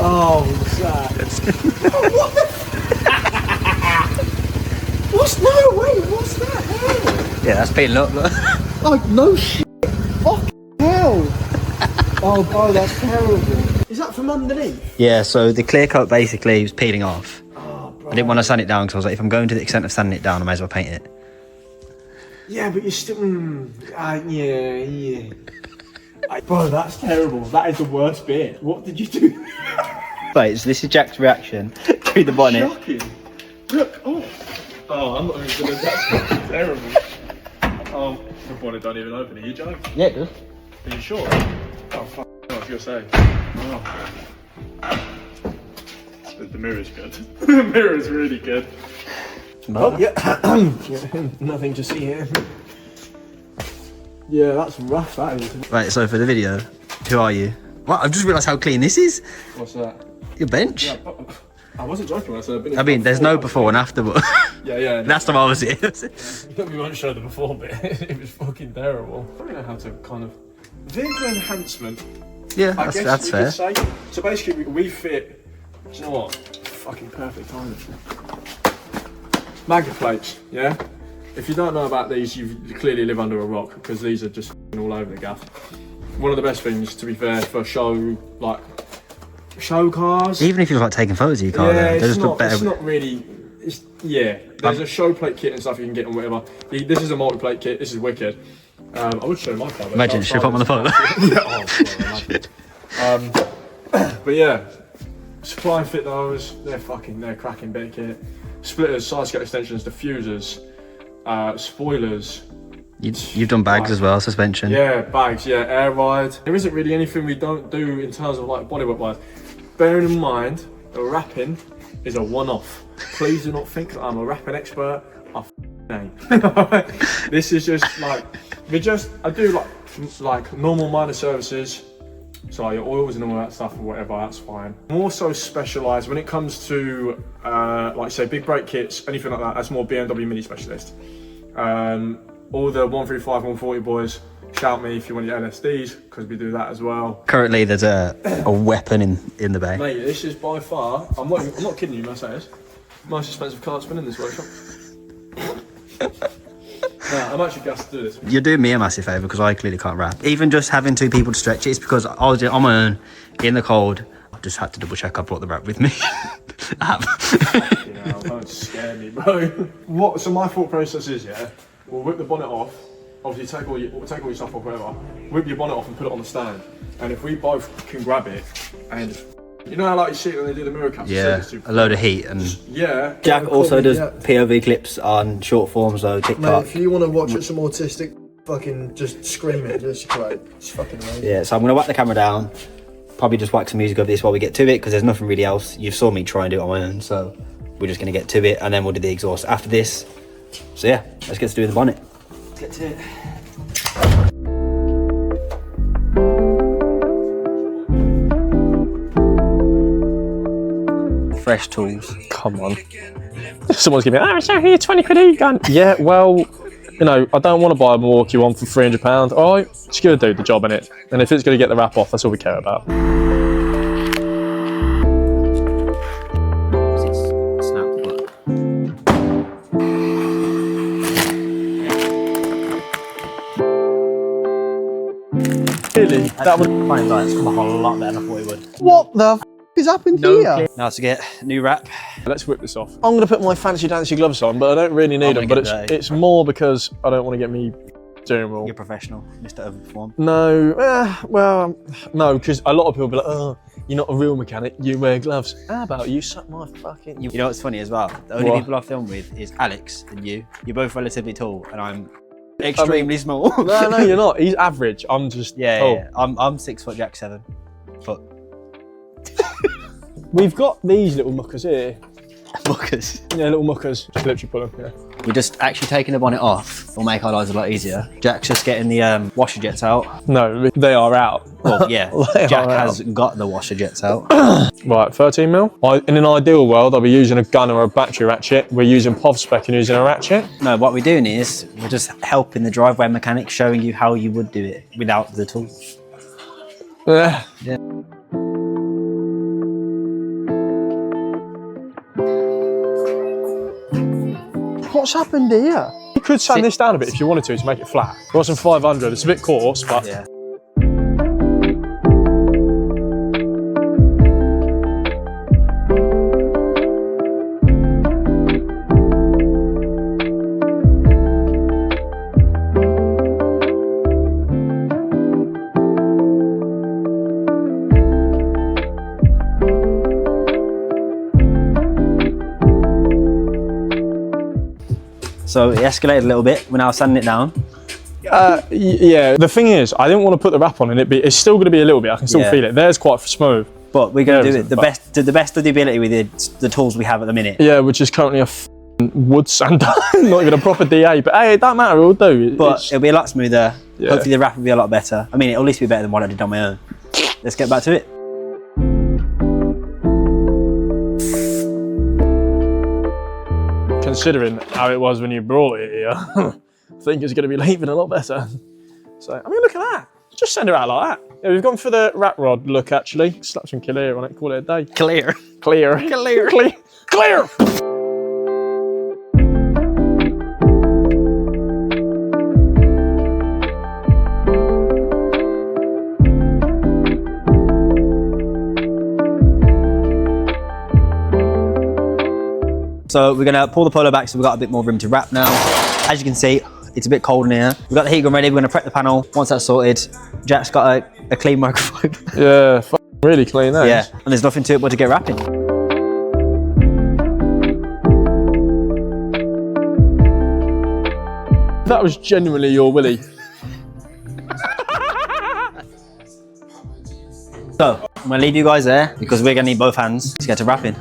Oh, what's that? What the What's no wait, what's that? Hell? Yeah, that's peeling up, look. Like no shit. Fucking hell. Oh bro, that's terrible. Is that from underneath? Yeah, so the clear coat basically was peeling off. Oh bro. I didn't want to sand it down because I was like, if I'm going to the extent of sanding it down, I may as well paint it. Yeah, but you're still yeah. Bro, that's terrible. That is the worst bit. What did you do? Wait, so this is Jack's reaction to the bonnet. Shocking. Look, oh, I'm not even gonna. That's terrible. Oh, the bonnet don't even open. Are you joking? Yeah, it does. Are you sure? Oh, fuck. If you're safe. Oh. The mirror's good. The mirror's really good. Oh, yeah. Yeah. Nothing to see here. Yeah, that's rough, that is. Right, so for the video, who are you? Well, I've just realised how clean this is. What's that? Your bench. Yeah, I wasn't joking when I said I've been. I mean, there's no before and after, but yeah. last time I was here. We won't show the before bit. It was fucking terrible. I don't know how to kind of vehicle enhancement. Yeah, I guess that's you fair. could say. So basically, we fit. Do you know what? Fucking perfect timing. Magnet plates, yeah. If you don't know about these, you clearly live under a rock because these are just all over the gaff. One of the best things, to be fair, for show cars. Even if you're like taking photos of your car, yeah, they just look better. It's not really. Yeah, there's a show plate kit and stuff you can get and whatever. This is a multi-plate kit. This is wicked. I would show my car. But Imagine, should we put them on the polo? Yeah, oh, imagine. But yeah, supply and fit those. They're cracking bit kit. Splitters, side skirt extensions, diffusers, spoilers. You've done bags as well, suspension. Yeah, bags, yeah, air ride. There isn't really anything we don't do in terms of like bodywork wise. Bearing in mind, the wrapping is a one-off. Please do not think that I'm a wrapping expert. I ain't. This is just like, I do like normal minor services. So your oils and all that stuff or whatever, that's fine. More so specialised when it comes to like say big brake kits, anything like that, that's more BMW Mini specialist. All the 135, 140 boys, shout me if you want your LSDs, because we do that as well. Currently there's a weapon in the bay. Mate, this is by far, I'm not kidding you, Mercedes, most expensive car spin in this workshop. Nah, I'm actually gassed to do this. You're doing me a massive favour because I clearly can't wrap. Even just having 2 people to stretch it, it's because I was on my own, in the cold. I just had to double check I brought the wrap with me. Don't scare me, bro. So my thought process is, yeah, we'll whip the bonnet off, obviously take all your stuff off, whatever, whip your bonnet off and put it on the stand. And if we both can grab it and you know how like you see it when they do the mirror caps? Yeah, a load of heat and... Yeah. Jack also does POV clips on short forms though, TikTok. Mate, if you want to watch it some autistic, fucking just scream it, just great. It's fucking amazing. Yeah, so I'm going to whack the camera down, probably just whack some music over this while we get to it, because there's nothing really else. You saw me try and do it on my own, so we're just going to get to it and then we'll do the exhaust after this. So yeah, let's get to doing the bonnet. Let's get to it. Fresh tools. Come on. Someone's giving me, so here, 20 quid each gun. Yeah, well, you know, I don't want to buy a Milwaukee one for £300. All right, it's going to do the job in it. And if it's going to get the wrap off, that's all we care about. Really? That would Fine, it's come off a lot better than I thought it would. What the f is happened here? Now to get new wrap. Let's whip this off. I'm going to put my fancy dancy gloves on, but I don't really need them. But it's more because I don't want to get me steering wheel. You're professional, Mr. Overperform. No, well, no, because a lot of people be like, oh, you're not a real mechanic, you wear gloves. How about you suck my fucking... You know what's funny as well? The only people I film with is Alex and you. You're both relatively tall and I'm extremely small. No, you're not. He's average. I'm just tall. Yeah. I'm 6 foot, Jack 7 foot. We've got these little muckers here. Muckers? Yeah, little muckers. Just literally pull them, yeah. We're just actually taking the bonnet off. Will make our lives a lot easier. Jack's just getting the washer jets out. No, they are out. Well, yeah. Jack has got the washer jets out. Right, 13 mil. In an ideal world, I'll be using a gun or a battery ratchet. We're using POV spec and using a ratchet. No, what we're doing is we're just helping the driveway mechanic, showing you how you would do it without the tools. Yeah. What's happened here? You could sand this down a bit if you wanted to make it flat. It wasn't 500, it's a bit coarse, but... Yeah. So it escalated a little bit. We're now sanding it down. Yeah, the thing is, I didn't want to put the wrap on and it's still going to be a little bit, I can still feel it. There's quite smooth. But we're going to do it the best of the ability with the tools we have at the minute. Yeah, which is currently a wood sander, not even a proper DA, but hey, it don't matter, it'll do. But it'll be a lot smoother. Yeah. Hopefully the wrap will be a lot better. I mean, it'll at least be better than what I did on my own. Let's get back to it. Considering how it was when you brought it here, I think it's going to be leaving a lot better. So, I mean, look at that. Just send it out like that. Yeah, we've gone for the rat rod look, actually. Slap some clear on it, call it a day. Clear. Clear. Clear. Clear. Clear. So we're gonna pull the Polo back so we've got a bit more room to wrap now. As you can see, It's a bit cold in here. We've got the heat gun ready. We're gonna prep the panel. Once that's sorted, Jack's got a clean microfiber. Yeah, really clean, eh? Yeah, and there's nothing to it but to get wrapping. That was genuinely your willy. So, I'm gonna leave you guys there because we're gonna need both hands to get to wrapping.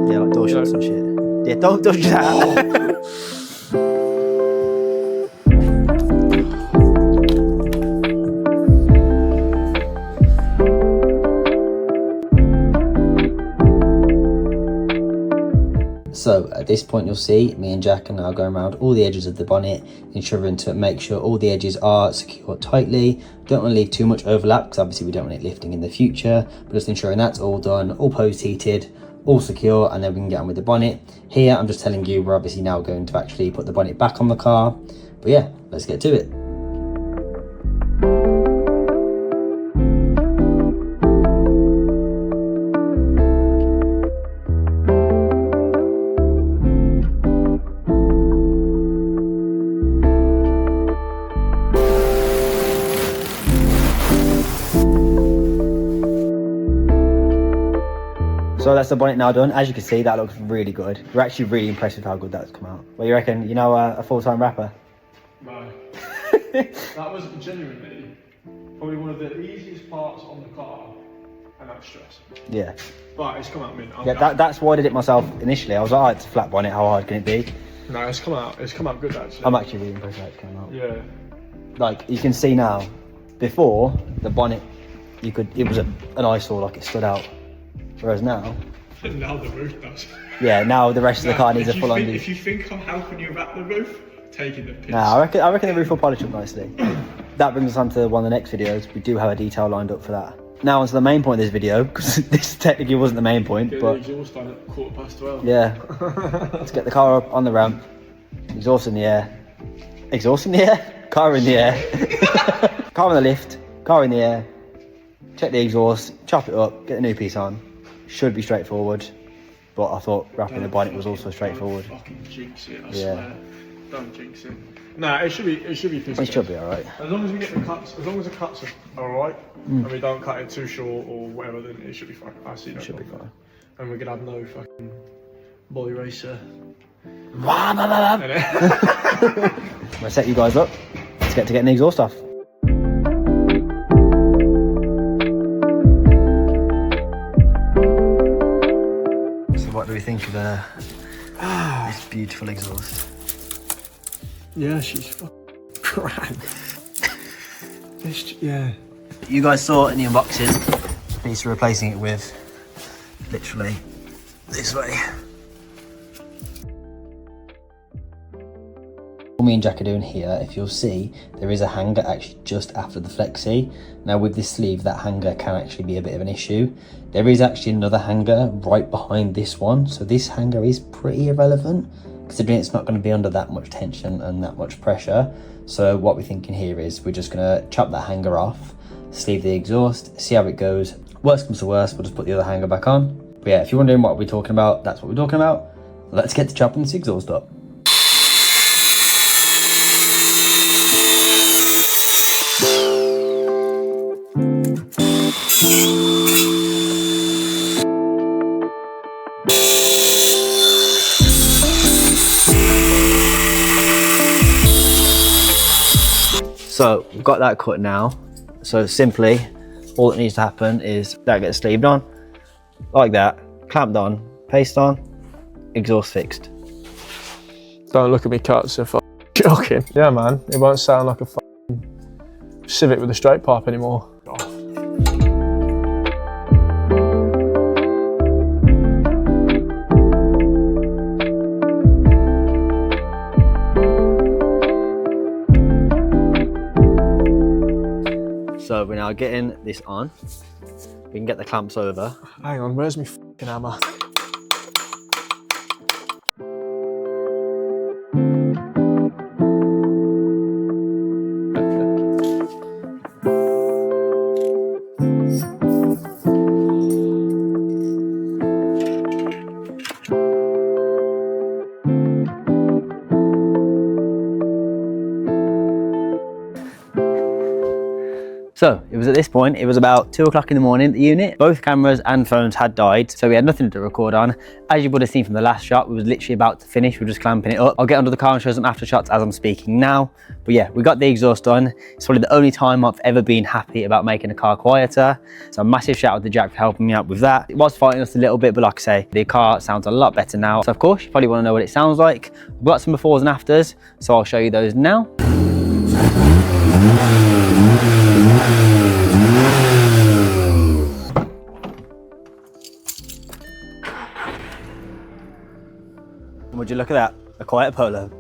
Yeah, like door shots and shit. Yeah, don't touch that. So at this point you'll see me and Jack are now going around all the edges of the bonnet, ensuring to make sure all the edges are secured tightly. Don't want to leave too much overlap because obviously we don't want it lifting in the future, but just ensuring that's all done, all post heated, all secure, and then we can get on with the bonnet. Here I'm just telling you we're obviously now going to actually put the bonnet back on the car, but yeah, let's get to it. So that's the bonnet now done. As you can see, that looks really good. We're actually really impressed with how good that's come out. What do you reckon? You know, a full-time rapper? No. That was genuinely probably one of the easiest parts on the car, and that's stress. Yeah. But it's come out mint. Yeah, that's why I did it myself initially. I was like, oh, it's a flat bonnet, how hard can it be? No, it's come out good actually. I'm actually really impressed how it came out. Yeah. Like, you can see now, before, the bonnet, it was an eyesore, like it stood out. Whereas now... Now the roof does. Yeah, now the rest of the car needs a full undo. If you think on how can you wrap the roof, taking the piss. Nah, I reckon the roof will polish up nicely. That brings us on to one of the next videos. We do have a detail lined up for that. Now onto the main point of this video, because this technically wasn't the main point, Get but... the exhaust on at 12:15. Yeah. Let's get the car up on the ramp. Exhaust in the air. Exhaust in the air? Car in the air. Car on the lift. Car in the air. Check the exhaust. Chop it up. Get the new piece on. Should be straightforward. But I thought wrapping the bonnet was also straightforward. Don't fucking jinx it, I Yeah. swear. Don't jinx it. Nah, it should be piece It should be alright. As long as we get the cuts, as long as the cuts are alright, and we don't cut it too short or whatever, then it should be fine. I see no Should be problem. fine. And we're gonna have no fucking boy racer. I'm gonna set you guys up. Let's get to getting the exhaust off. So what do we think of this beautiful exhaust? Yeah, she's fucking grand. Yeah. You guys saw in the unboxing, piece we're replacing it with, literally this way. What me and Jack are doing here, if you'll see, there is a hanger actually just after the flexi. Now with this sleeve, that hanger can actually be a bit of an issue. There is actually another hanger right behind this one, so this hanger is pretty irrelevant, considering it's not going to be under that much tension and that much pressure. So what we're thinking here is we're just going to chop that hanger off, sleeve the exhaust, see how it goes. Worst comes to worst, we'll just put the other hanger back on. But yeah, if you're wondering what we're talking about, that's what we're talking about. Let's get to chopping this exhaust up. So we've got that cut now. So simply, all that needs to happen is that gets sleeved on, like that, clamped on, paste on, exhaust fixed. Don't look at me cuts, they're fucking shocking. Yeah man, it won't sound like a fucking Civic with a straight pipe anymore. So we're now getting this on. We can get the clamps over. Hang on, where's my fucking hammer? was at this point, it was about 2 o'clock in the morning at the unit. Both cameras and phones had died, so we had nothing to record on. As you would have seen from the last shot, we was literally about to finish. We were just clamping it up. I'll get under the car and show some after shots as I'm speaking now. But yeah, we got the exhaust done. It's probably the only time I've ever been happy about making a car quieter. So a massive shout out to Jack for helping me out with that. It was fighting us a little bit, but like I say, the car sounds a lot better now. So of course, you probably want to know what it sounds like. We've got some befores and afters, so I'll show you those now. Would you look at that? A quiet Polo.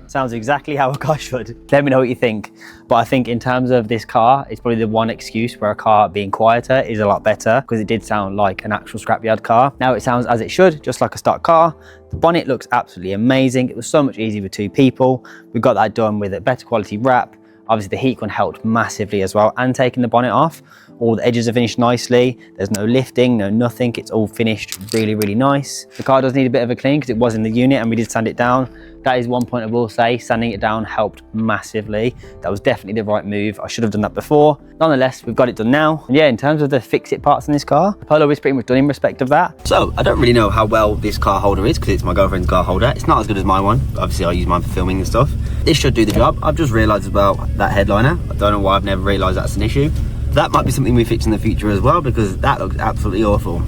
Sounds exactly how a car should. Let me know what you think. But I think in terms of this car, it's probably the one excuse where a car being quieter is a lot better, because it did sound like an actual scrapyard car. Now it sounds as it should, just like a stock car. The bonnet looks absolutely amazing. It was so much easier with 2 people. We got that done with a better quality wrap. Obviously the heat gun helped massively as well, and taking the bonnet off. All the edges are finished nicely. There's no lifting, no nothing. It's all finished really, really nice. The car does need a bit of a clean because it was in the unit and we did sand it down. That is one point I will say, sanding it down helped massively. That was definitely the right move. I should have done that before. Nonetheless, we've got it done now. And yeah, in terms of the fix-it parts in this car, the Polo is pretty much done in respect of that. So I don't really know how well this car holder is because it's my girlfriend's car holder. It's not as good as my one. Obviously, I use mine for filming and stuff. This should do the job. I've just realised about that headliner. I don't know why I've never realised that's an issue. That might be something we fix in the future as well, because that looks absolutely awful.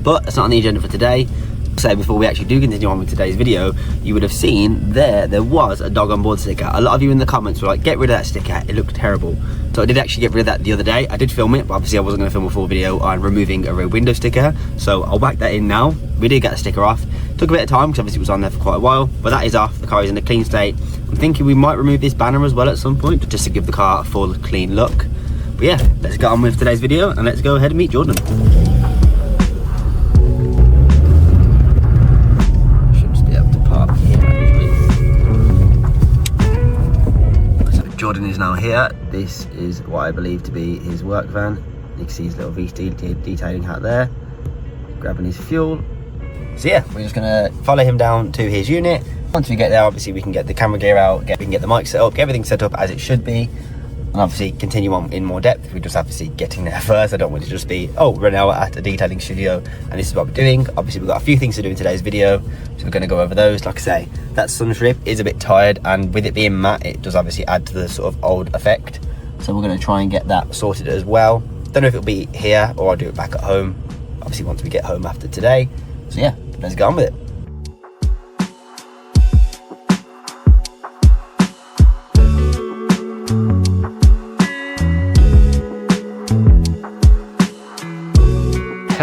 But that's not on the agenda for today. So before we actually do continue on with today's video, you would have seen there was a dog on board sticker. A lot of you in the comments were like, get rid of that sticker, it looked terrible. So I did actually get rid of that the other day. I did film it, but obviously I wasn't going to film a full video on removing a rear window sticker. So I'll whack that in now. We did get the sticker off. Took a bit of time because obviously it was on there for quite a while, but that is off. The car is in a clean state. I'm thinking we might remove this banner as well at some point, just to give the car a full clean look. But yeah, let's get on with today's video and let's go ahead and meet Jordan. Should just be able to park here. So Jordan is now here. This is what I believe to be his work van. You can see his little VT detailing hat there. Grabbing his fuel. So yeah, we're just gonna follow him down to his unit. Once we get there, obviously we can get the camera gear out, we can get the mic set up, get everything set up as it should be. And obviously continue on in more depth. We just obviously getting there first. I don't want it to just be, oh, we're now at a detailing studio and this is what we're doing. Obviously we've got a few things to do in today's video, so we're going to go over those. Like I say, that sun strip is a bit tired, and with it being matte, it does obviously add to the sort of old effect. So we're going to try and get that sorted as well. Don't know if it'll be here or I'll do it back at home, obviously once we get home after today. So yeah, let's get on with it.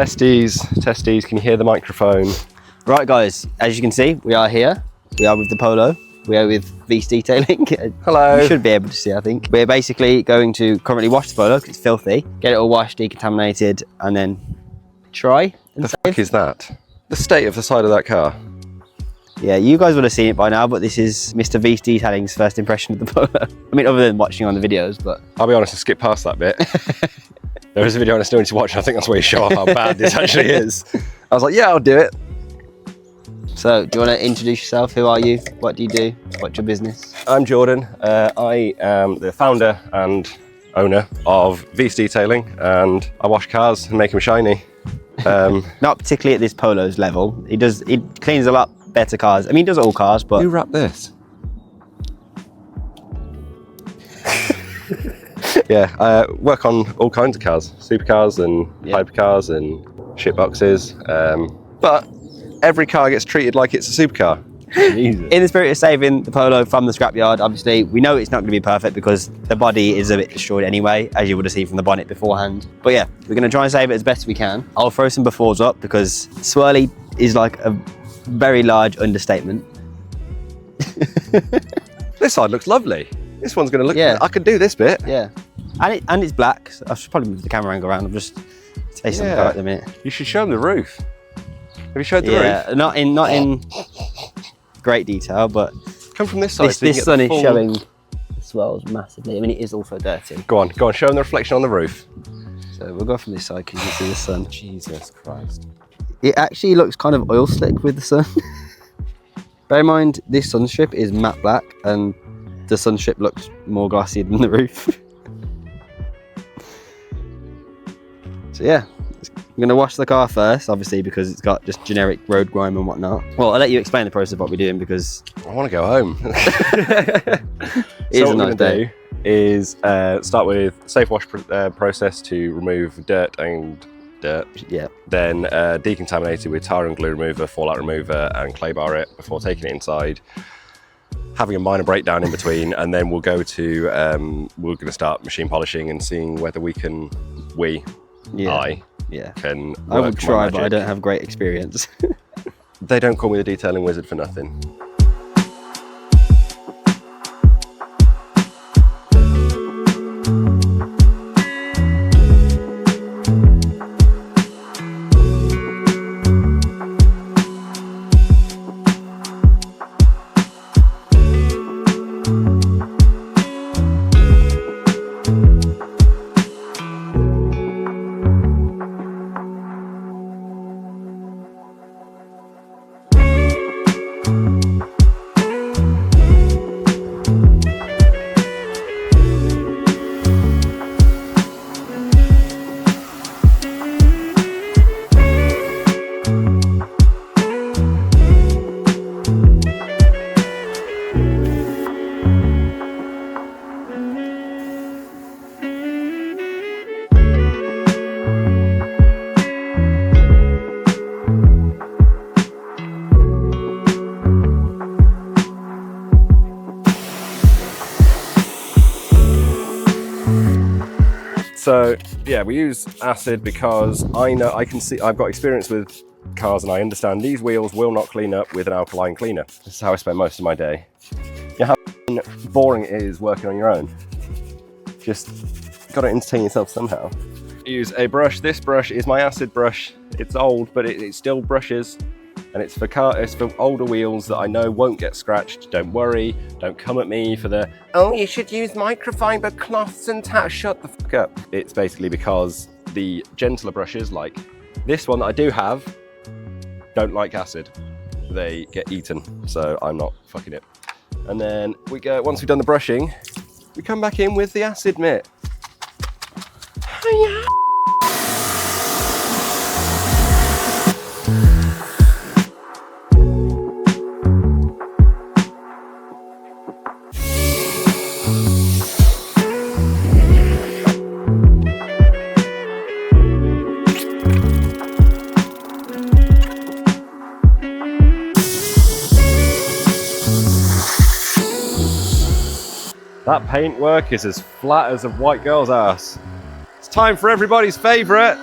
Testes, can you hear the microphone? Right guys, as you can see, we are here. We are with the Polo. We are with V's Detailing. Hello. You should be able to see, I think. We're basically going to currently wash the Polo because it's filthy. Get it all washed, decontaminated, and then try and The save. fuck is that? The state of the side of that car. Yeah, you guys would have seen it by now, but this is Mr. V's Detailing's first impression of the Polo. I mean, other than watching on the videos, but... I'll be honest, I skipped past that bit. There is a video I still need to watch, and I think that's where you show off how bad this actually is. I was like, yeah, I'll do it. So, do you want to introduce yourself? Who are you? What do you do? What's your business? I'm Jordan. I am the founder and owner of V's Detailing, and I wash cars and make them shiny. Not particularly at this Polo's level. He cleans a lot better cars. I mean, he does all cars, but... Who wrapped this? Yeah, I work on all kinds of cars, supercars and hypercars and shitboxes. But every car gets treated like it's a supercar. In the spirit of saving the Polo from the scrapyard, obviously, we know it's not going to be perfect because the body is a bit destroyed anyway, as you would have seen from the bonnet beforehand. But yeah, we're going to try and save it as best we can. I'll throw some befores up because swirly is like a very large understatement. This side looks lovely. This one's going to look... Yeah. I could do this bit. Yeah. And it's black. So I should probably move the camera angle around. I'm just tasting the car at the minute. You should show them the roof. Have you showed the roof? Yeah, not in great detail, but Come from this side. this sun is showing the swells massively. I mean, it is also dirty. Go on, show them the reflection on the roof. So we'll go from this side because you can see the sun. Jesus Christ. It actually looks kind of oil slick with the sun. Bear in mind, this sun strip is matte black and the sun strip looks more glassy than the roof. So yeah, I'm gonna wash the car first, obviously, because it's got just generic road grime and whatnot. Well, I'll let you explain the process of what we're doing because I want to go home. it is So a what nice we're day. gonna do is start with safe wash process to remove dirt and dirt. Yeah. Then decontaminate it with tar and glue remover, fallout remover, and clay bar it before taking it inside. Having a minor breakdown in between, and then we'll go to we're going to start machine polishing and seeing whether we can I can I would work my try, but I magic. don't have great experience. They don't call me the detailing wizard for nothing. So yeah, we use acid because I've got experience with cars and I understand these wheels will not clean up with an alkaline cleaner. This is how I spend most of my day. You know how boring it is working on your own? Just got to entertain yourself somehow. Use a brush. This brush is my acid brush. It's old, but it still brushes. And it's for older wheels that I know won't get scratched. Don't worry, don't come at me for the, oh, you should use microfiber cloths and shut the fuck up. It's basically because the gentler brushes, like this one that I do have, don't like acid. They get eaten, so I'm not fucking it. And then we go, once we've done the brushing, we come back in with the acid mitt. That paintwork is as flat as a white girl's ass. It's time for everybody's favourite.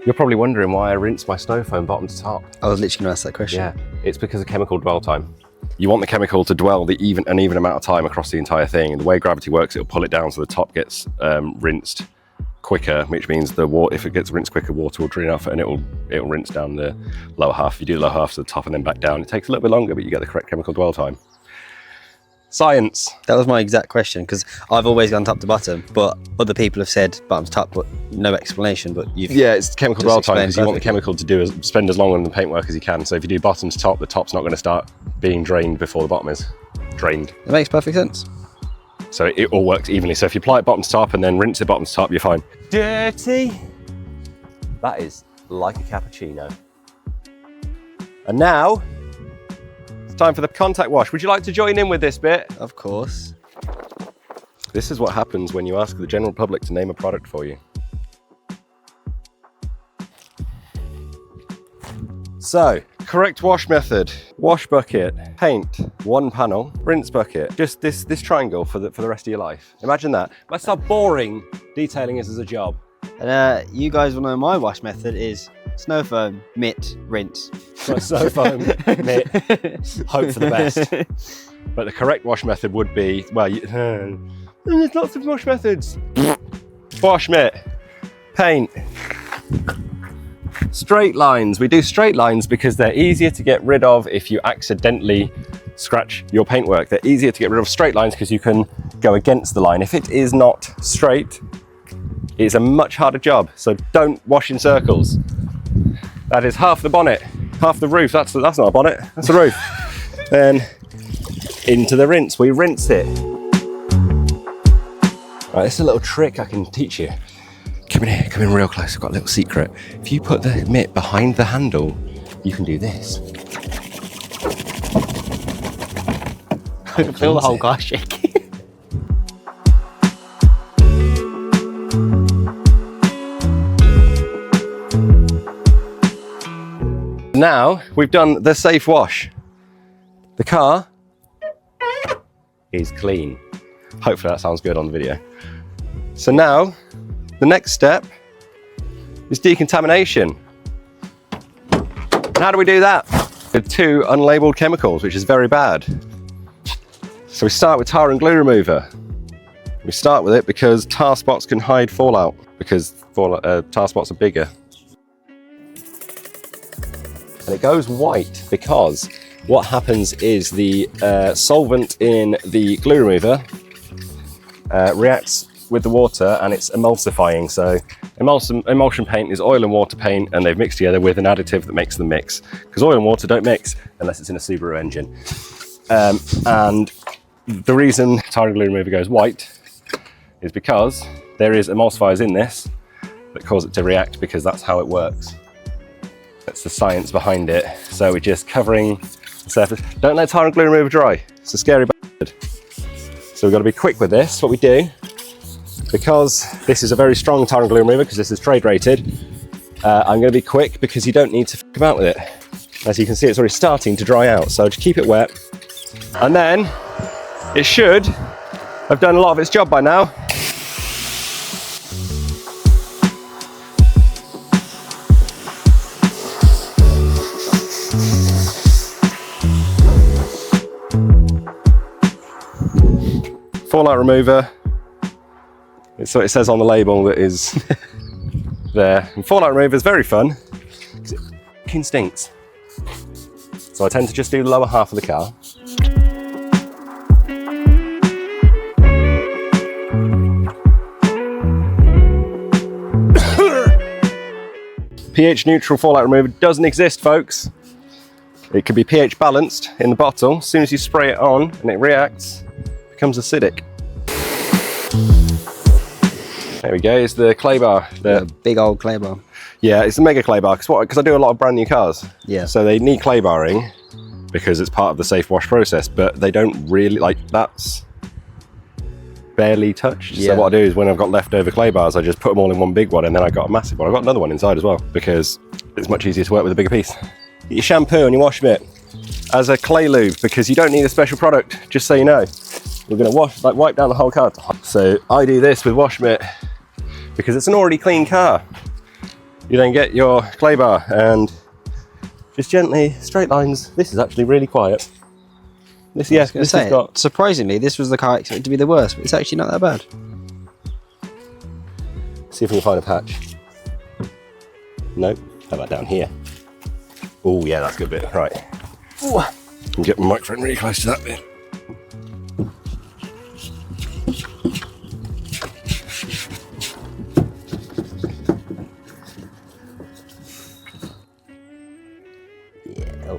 You're probably wondering why I rinse my snow foam bottom to top. I was literally going to ask that question. Yeah, it's because of chemical dwell time. You want the chemical to dwell an even amount of time across the entire thing, and the way gravity works, it'll pull it down so the top gets rinsed quicker, which means the water, if it gets rinsed quicker, water will drain off and it'll rinse down the lower half. You do the lower half to the top and then back down. It takes a little bit longer, but you get the correct chemical dwell time. Science. That was my exact question, because I've always gone top to bottom, but other people have said bottom to top, but no explanation. But you've it's chemical dwell time because you want the perfectly. chemical to spend as long on the paintwork as you can. So if you do bottom to top, the top's not going to start being drained before the bottom is drained. It makes perfect sense. So it all works evenly. So if you apply it bottom to top and then rinse it bottom to top, you're fine. Dirty. That is like a cappuccino. And now, it's time for the contact wash. Would you like to join in with this bit? Of course. This is what happens when you ask the general public to name a product for you. So, correct wash method: wash bucket, paint, one panel, rinse bucket. Just this triangle for the rest of your life. Imagine that. That's how boring detailing is as a job. And you guys will know my wash method is snow foam, mitt, rinse. So snow foam, mitt, hope for the best. But the correct wash method would be, well, there's lots of wash methods. Wash mitt, paint, straight lines. We do straight lines because they're easier to get rid of if you accidentally scratch your paintwork. They're easier to get rid of straight lines because you can go against the line. If it is not straight, it's a much harder job. So don't wash in circles. That is half the bonnet, half the roof. That's not a bonnet, that's a roof. Then into the rinse, we rinse it. Right, this is a little trick I can teach you. Come in here, come in real close, I've got a little secret. If you put the mitt behind the handle, you can do this. I can feel the whole car shaking. Now we've done the safe wash. The car is clean. Hopefully that sounds good on the video. So now the next step is decontamination. And how do we do that? With 2 unlabeled chemicals, which is very bad. So we start with tar and glue remover. We start with it because tar spots can hide fallout, because tar spots are bigger. And it goes white because what happens is the solvent in the glue remover reacts with the water and it's emulsifying. So emulsion paint is oil and water paint, and they've mixed together with an additive that makes them mix. Because oil and water don't mix unless it's in a Subaru engine. And the reason tar and glue remover goes white is because there is emulsifiers in this that cause it to react, because that's how it works. That's the science behind it. So we're just covering the surface. Don't let tar and glue remover dry. It's a scary bastard. So we've got to be quick with this. What we do, because this is a very strong tar and glue remover, because this is trade rated, I'm going to be quick because you don't need to come out with it. As you can see, it's already starting to dry out. So just keep it wet. And then it should have done a lot of its job by now. Fallout remover. It's what it says on the label that is there. And fallout remover is very fun because it fucking stinks. So I tend to just do the lower half of the car. pH neutral fallout remover doesn't exist, folks. It can be pH balanced in the bottle. As soon as you spray it on and it reacts, it becomes acidic. There we go, it's the clay bar. The big old clay bar. Yeah, it's a mega clay bar, because I do a lot of brand new cars. Yeah. So they need clay barring because it's part of the safe wash process, but they don't really, that's barely touched. Yeah. So what I do is when I've got leftover clay bars, I just put them all in one big one, and then I got a massive one. I've got another one inside as well, because it's much easier to work with a bigger piece. Get your shampoo and your wash mitt as a clay lube, because you don't need a special product, just so you know. We're gonna wipe down the whole car. So I do this with wash mitt because it's an already clean car. You then get your clay bar and just gently, straight lines. This is actually really quiet. This has got... Surprisingly, this was the car I expected to be the worst, but it's actually not that bad. See if we can find a patch. Nope. How about down here? Oh yeah, that's a good bit. Right. Ooh. Can get my microphone really close to that bit.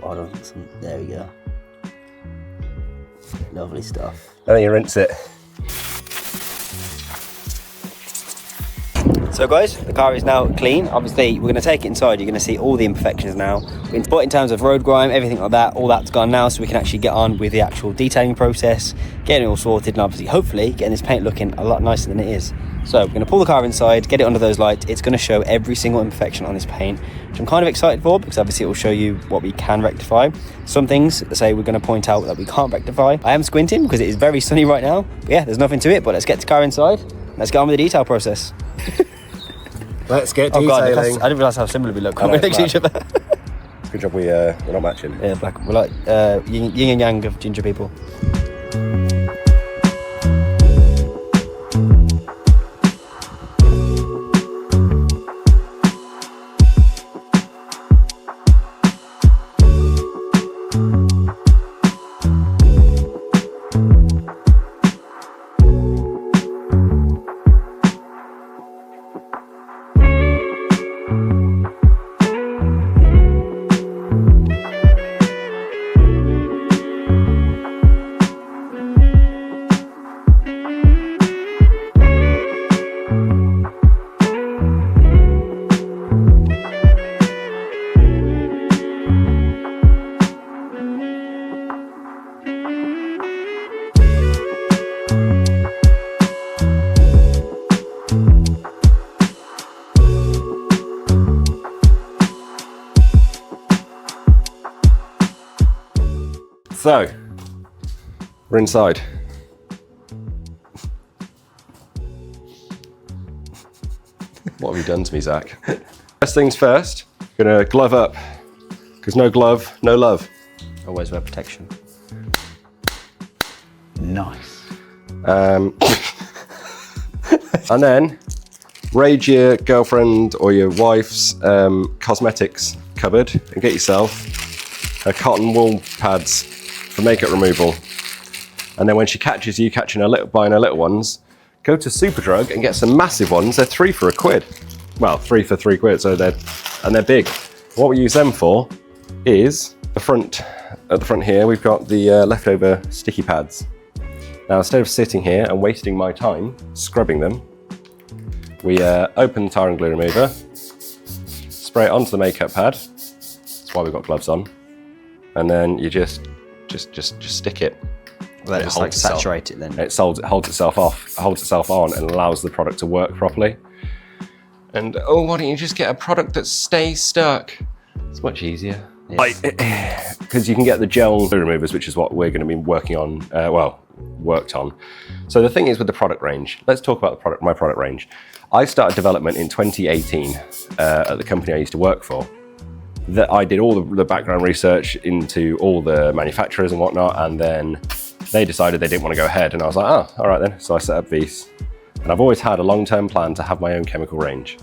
Hold on, there we go. Lovely stuff. And then you rinse it. So guys, the car is now clean. Obviously, we're going to take it inside. You're going to see all the imperfections now. But in terms of road grime, everything like that, all that's gone now, so we can actually get on with the actual detailing process, getting it all sorted, and obviously, hopefully, getting this paint looking a lot nicer than it is. So we're going to pull the car inside, get it under those lights. It's going to show every single imperfection on this paint, which I'm kind of excited for, because obviously it will show you what we can rectify. Some things that say we're going to point out that we can't rectify. I am squinting because it is very sunny right now. But yeah, there's nothing to it, but let's get the car inside. Let's get on with the detail process. Let's get Oh god, detailing. I didn't realise how similar we look I know, next to each other. Good job we're not matching. Yeah, black. We're like yin and yang of ginger people. So, we're inside. What have you done to me, Zach? First things first, gonna glove up, because no glove, no love. Always wear protection. Nice. And then raid your girlfriend or your wife's cosmetics cupboard and get yourself her cotton wool pads for makeup removal. And then when she catches you buying her little ones, go to Superdrug and get some massive ones. They're 3 for £1. Well, 3 for £3, so they're big. What we use them for is at the front here, we've got the leftover sticky pads. Now, instead of sitting here and wasting my time scrubbing them, we open the tyre and glue remover, spray it onto the makeup pad. That's why we've got gloves on. And then you just stick it. Let it like saturate it then. It holds itself on and allows the product to work properly. And oh, why don't you just get a product that stays stuck? It's much easier. Because you can get the gel removers, which is what we're going to be working on, worked on. So the thing is with the product range, let's talk about my product range. I started development in 2018 at the company I used to work for. That I did all the background research into all the manufacturers and whatnot, and then they decided they didn't want to go ahead, and I was like, oh, all right then. So I set up these, and I've always had a long-term plan to have my own chemical range.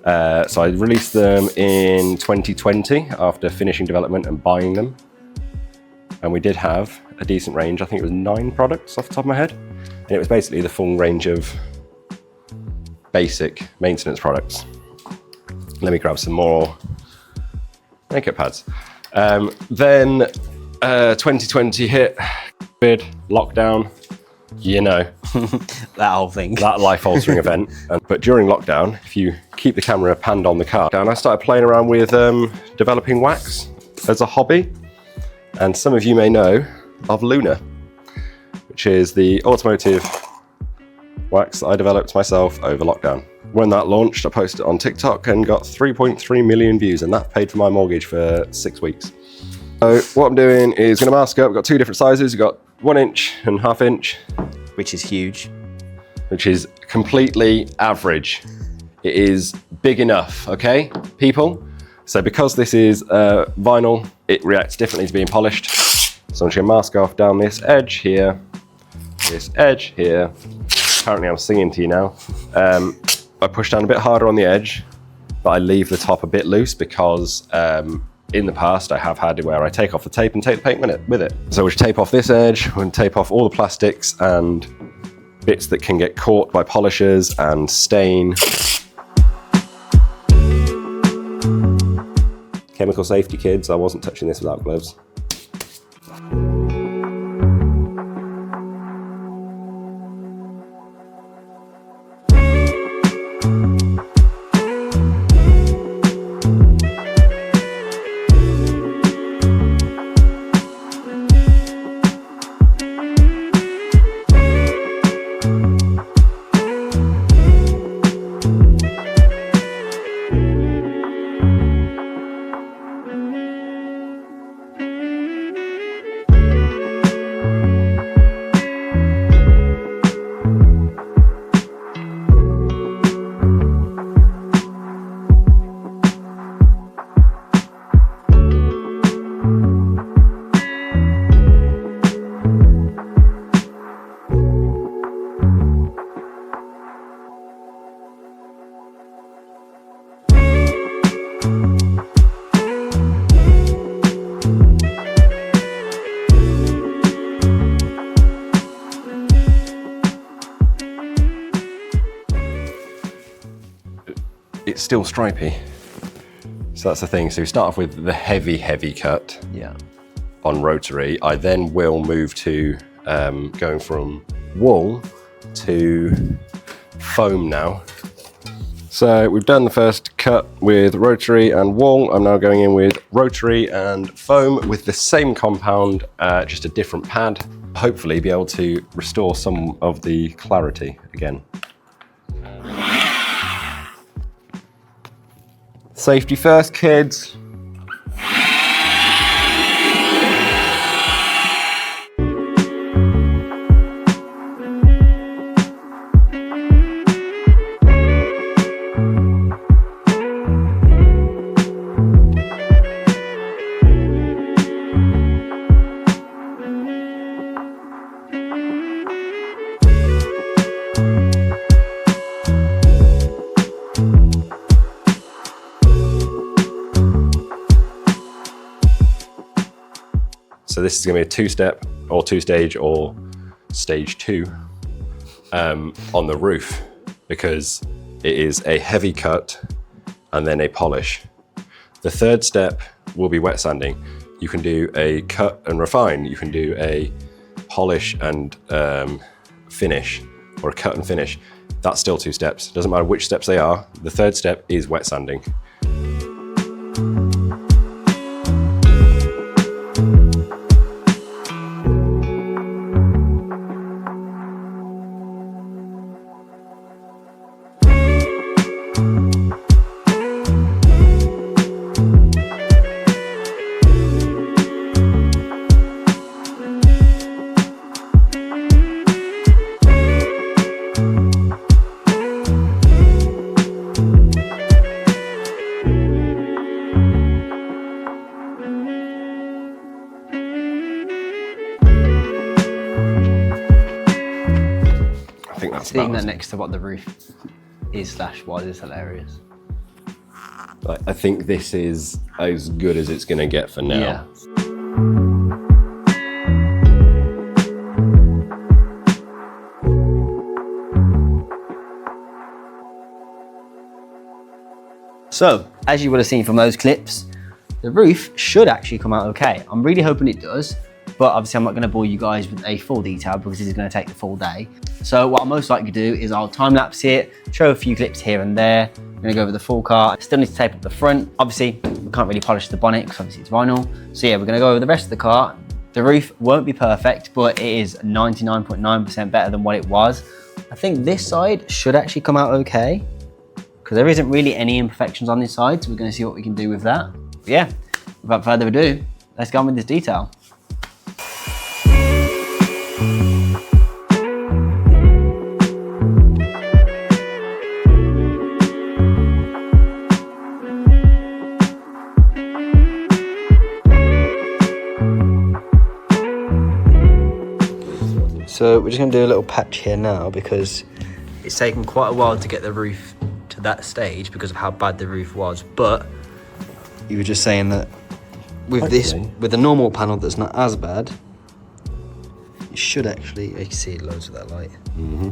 So I released them in 2020 after finishing development and buying them, and we did have a decent range. I think it was 9 products off the top of my head, and it was basically the full range of basic maintenance products. Let me grab some more makeup pads. Then 2020 hit, COVID, lockdown, you know. That whole thing. That life-altering event. But during lockdown, if you keep the camera panned on the car, I started playing around with developing wax as a hobby. And some of you may know of Luna, which is the automotive wax that I developed myself over lockdown. When that launched, I posted it on TikTok and got 3.3 million views, and that paid for my mortgage for 6 weeks. So what I'm doing is going to mask up. We've got 2 different sizes. We've got 1 inch and ½ inch. Which is huge. Which is completely average. It is big enough, okay, people? So because this is vinyl, it reacts differently to being polished. So I'm just going to mask off down this edge here, this edge here. Apparently I'm singing to you now. I push down a bit harder on the edge, but I leave the top a bit loose because in the past I have had it where I take off the tape and take the paint with it. So we should tape off this edge, we're going to tape off all the plastics and bits that can get caught by polishers and stain. Chemical safety, kids, I wasn't touching this without gloves. still stripy. So that's the thing. So we start off with the heavy cut Yeah. on rotary. I then will move to going from wool to foam now. So we've done the first cut with rotary and wool. I'm now going in with rotary and foam with the same compound, just a different pad. Hopefully be able to restore some of the clarity again. Safety first, kids. So this is going to be a two-step or two-stage or stage 2 on the roof, because it is a heavy cut and then a polish. The third step will be wet sanding. You can do a cut and refine. You can do a polish and finish, or a cut and finish. That's still 2 steps. Doesn't matter which steps they are. The third step is wet sanding. Seeing that next to what the roof is / was is hilarious. I think this is as good as it's going to get for now. Yeah. So, as you would have seen from those clips, the roof should actually come out okay. I'm really hoping it does, but obviously I'm not going to bore you guys with a full detail because this is going to take the full day. So what I'll most likely do is I'll time lapse it, show a few clips here and there. I'm going to go over the full car. I still need to tape up the front. Obviously, we can't really polish the bonnet because obviously it's vinyl. So yeah, we're going to go over the rest of the car. The roof won't be perfect, but it is 99.9% better than what it was. I think this side should actually come out okay, because there isn't really any imperfections on this side, so we're going to see what we can do with that. But yeah, without further ado, let's go on with this detail. So we're just going to do a little patch here now because it's taken quite a while to get the roof to that stage because of how bad the roof was. But you were just saying that with this, with the normal panel that's not as bad, you should actually, you can see loads of that light. Mm-hmm.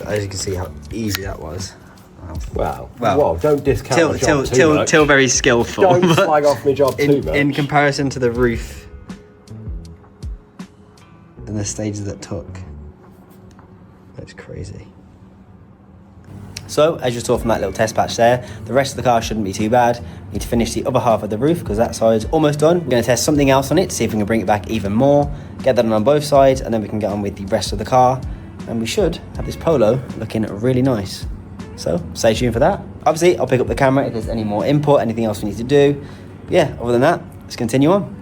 As you can see how easy that was. Wow. Well, whoa, don't discount my job too much. Till very skillful. Don't slag off my job too much. In comparison to the roof and the stages that took, that's crazy. So, as you saw from that little test patch there, the rest of the car shouldn't be too bad. We need to finish the other half of the roof because that side's almost done. We're going to test something else on it to see if we can bring it back even more, get that on both sides, and then we can get on with the rest of the car. And we should have this Polo looking really nice. So stay tuned for that. Obviously, I'll pick up the camera if there's any more input, anything else we need to do. But yeah, other than that, let's continue on.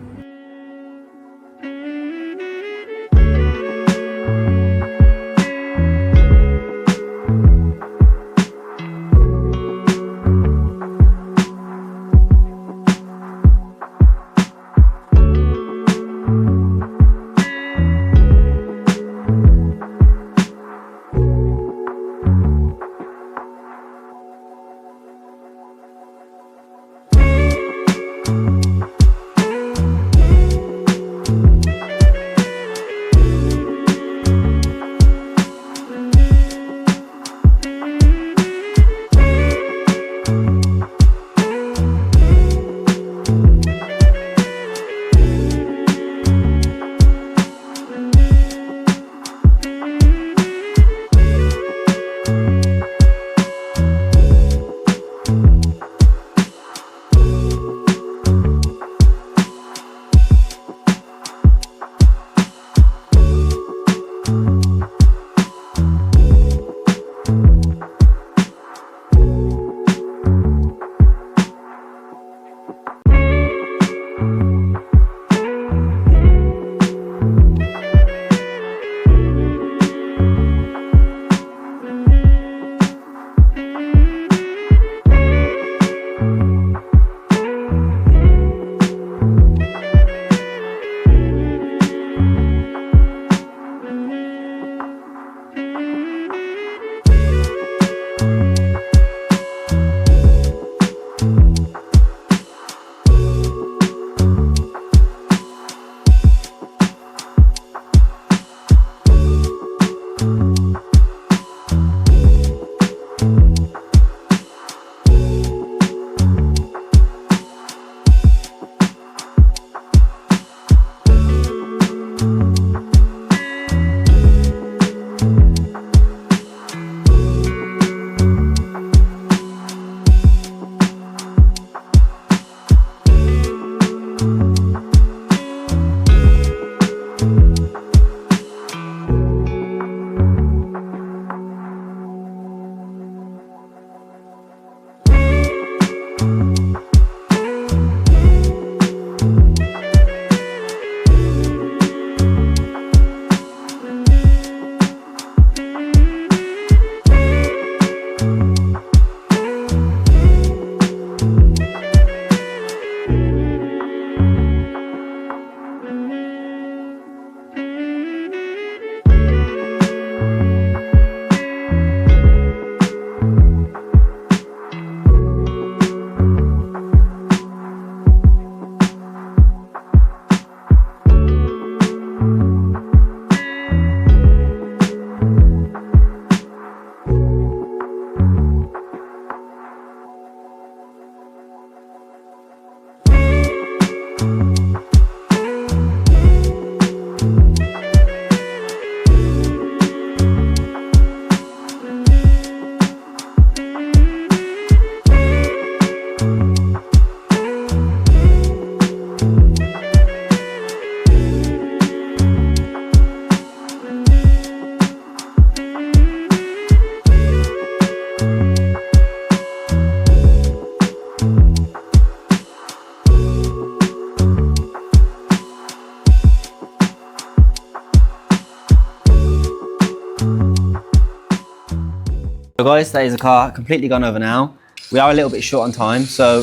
So guys, that is the car completely gone over now. We are a little bit short on time, so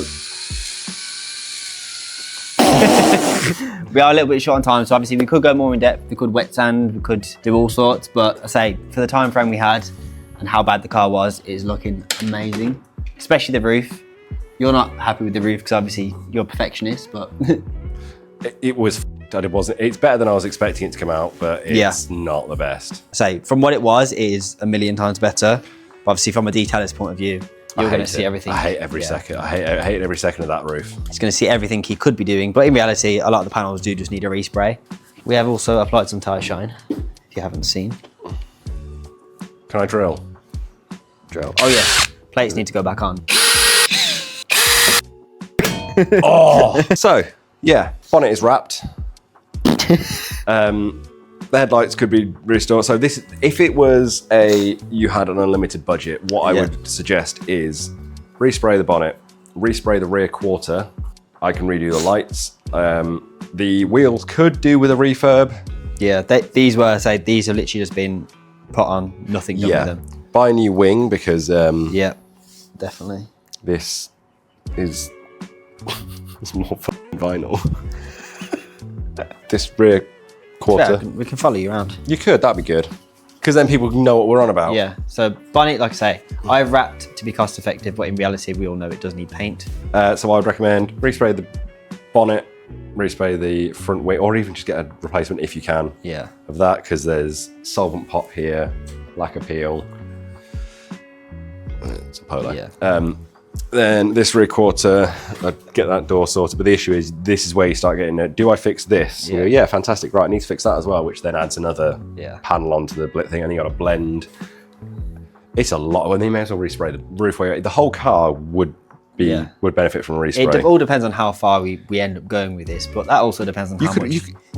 we are a little bit short on time, so obviously we could go more in depth, we could wet sand, we could do all sorts, but I say, for the time frame we had and how bad the car was, it is looking amazing. Especially the roof. You're not happy with the roof because obviously you're a perfectionist, but it was it wasn't. It's better than I was expecting it to come out, but it's not the best. Say, from what it was, it is a million times better. But obviously from a detailer's point of view, you're going to see everything. I hate every second. I hate every second of that roof. It's going to see everything he could be doing, but in reality, a lot of the panels do just need a respray. We have also applied some tyre shine, if you haven't seen. Can I drill? Drill. Oh yeah, plates need to go back on. Oh! So, yeah, bonnet is wrapped. The headlights could be restored. So this, if it was you had an unlimited budget, what I would suggest is respray the bonnet, respray the rear quarter. I can redo the lights. The wheels could do with a refurb. Yeah, these have literally just been put on, nothing done with them. Buy a new wing because yeah, definitely. This is it's more fucking vinyl. This rear quarter. Yeah, we can follow you around. You could, that'd be good. Because then people can know what we're on about. Yeah, so bonnet, like I say, I've wrapped to be cost effective, but in reality, we all know it does need paint. So I would recommend respray the bonnet, respray the front wing, or even just get a replacement if you can. Yeah. Of that, because there's solvent pop here, lack of peel. It's a Polo. Yeah. Then this rear quarter, I'd get that door sorted. But the issue is, this is where you start getting it. Do I fix this? Yeah. You go, yeah, fantastic. Right, I need to fix that as well, which then adds another panel onto the blit thing, and you got to blend. It's a lot. Well, you may as well respray the roof. The whole car would benefit from a respray. It all depends on how far we end up going with this, but that also depends on how much.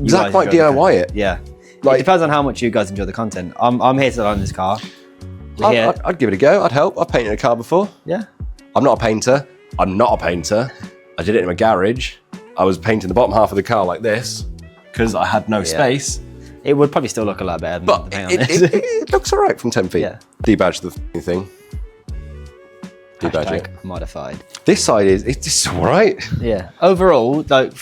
Zach might DIY it. Yeah. It depends on how much you guys enjoy the content. I'm here to learn this car. I'd give it a go. I'd help. I've painted a car before. Yeah. I'm not a painter. I'm not a painter. I did it in my garage. I was painting the bottom half of the car like this because I had no space. It would probably still look a lot better than But the paint on this. it looks all right from 10 feet. Yeah. Debadge the thing. Debadge it. Modified. This side it's all right. Yeah. Overall, like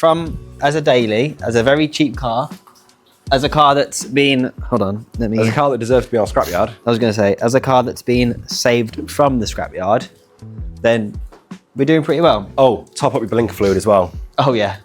as a daily, as a very cheap car, as a car that's been, hold on, let me. As a car that deserves to be on a scrapyard. I was going to say, as a car that's been saved from the scrapyard, then we're doing pretty well. Oh, top up your blinker fluid as well. Oh yeah.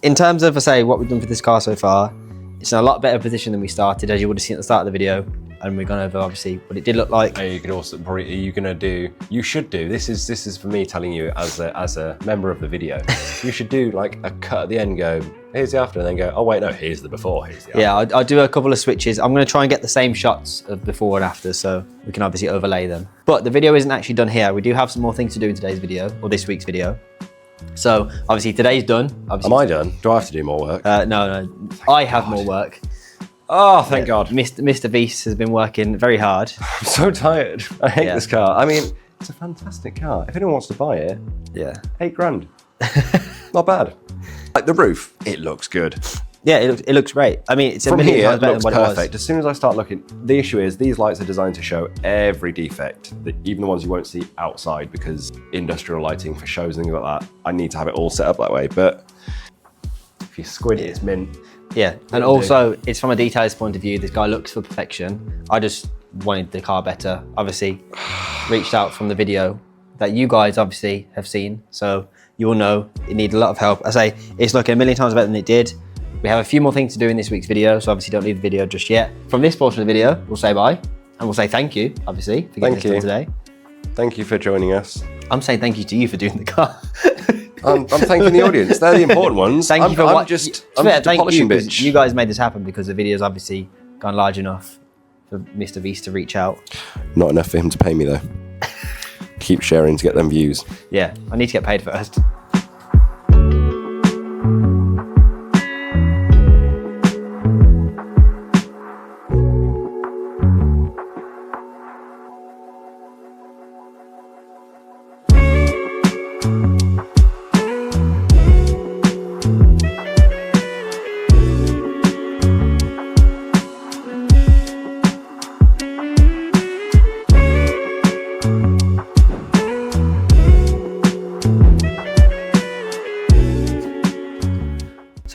In terms of, what we've done for this car so far, it's in a lot better position than we started, as you would have seen at the start of the video. And we've gone over, obviously, what it did look like. You could also probably, you should do, this is for me telling you as a member of the video, you should do like a cut at the end, go, here's the after, and then go, oh wait, no, here's the before, here's the after. Yeah, I'll do a couple of switches. I'm going to try and get the same shots of before and after, so we can obviously overlay them. But the video isn't actually done here. We do have some more things to do in today's video, or this week's video. So obviously today's done. Obviously, am I done? Do I have to do more work? No, I have more work. Oh, thank God. Mr. Beast has been working very hard. I'm so tired. I hate this car. I mean, it's a fantastic car. If anyone wants to buy it, $8 grand. Not bad. Like the roof, it looks good. Yeah, it looks great. I mean, it's a From million here, times better than what perfect. it was. As soon as I start looking, the issue is these lights are designed to show every defect, even the ones you won't see outside, because industrial lighting for shows and things like that, I need to have it all set up that way. But if you squint it, it's mint. Yeah, and also it's from a detailer's point of view. This guy looks for perfection. I just wanted the car better. Obviously, reached out from the video that you guys obviously have seen, so you will know it needs a lot of help. I say it's looking a million times better than it did. We have a few more things to do in this week's video, so obviously don't leave the video just yet. From this portion of the video, we'll say bye, and we'll say thank you, obviously, for getting this done today. Thank you for joining us. I'm saying thank you to you for doing the car. I'm thanking the audience. They're the important ones. Thank you for I'm what. just a polishing bitch. You guys made this happen because the video's obviously gone large enough for Mr. Beast to reach out. Not enough for him to pay me though. Keep sharing to get them views. Yeah, I need to get paid first.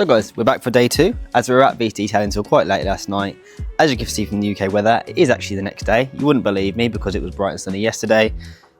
guys, we're back for day 2. As we were at VT Town until quite late last night. As you can see from the UK weather, it is actually the next day. You wouldn't believe me because it was bright and sunny yesterday.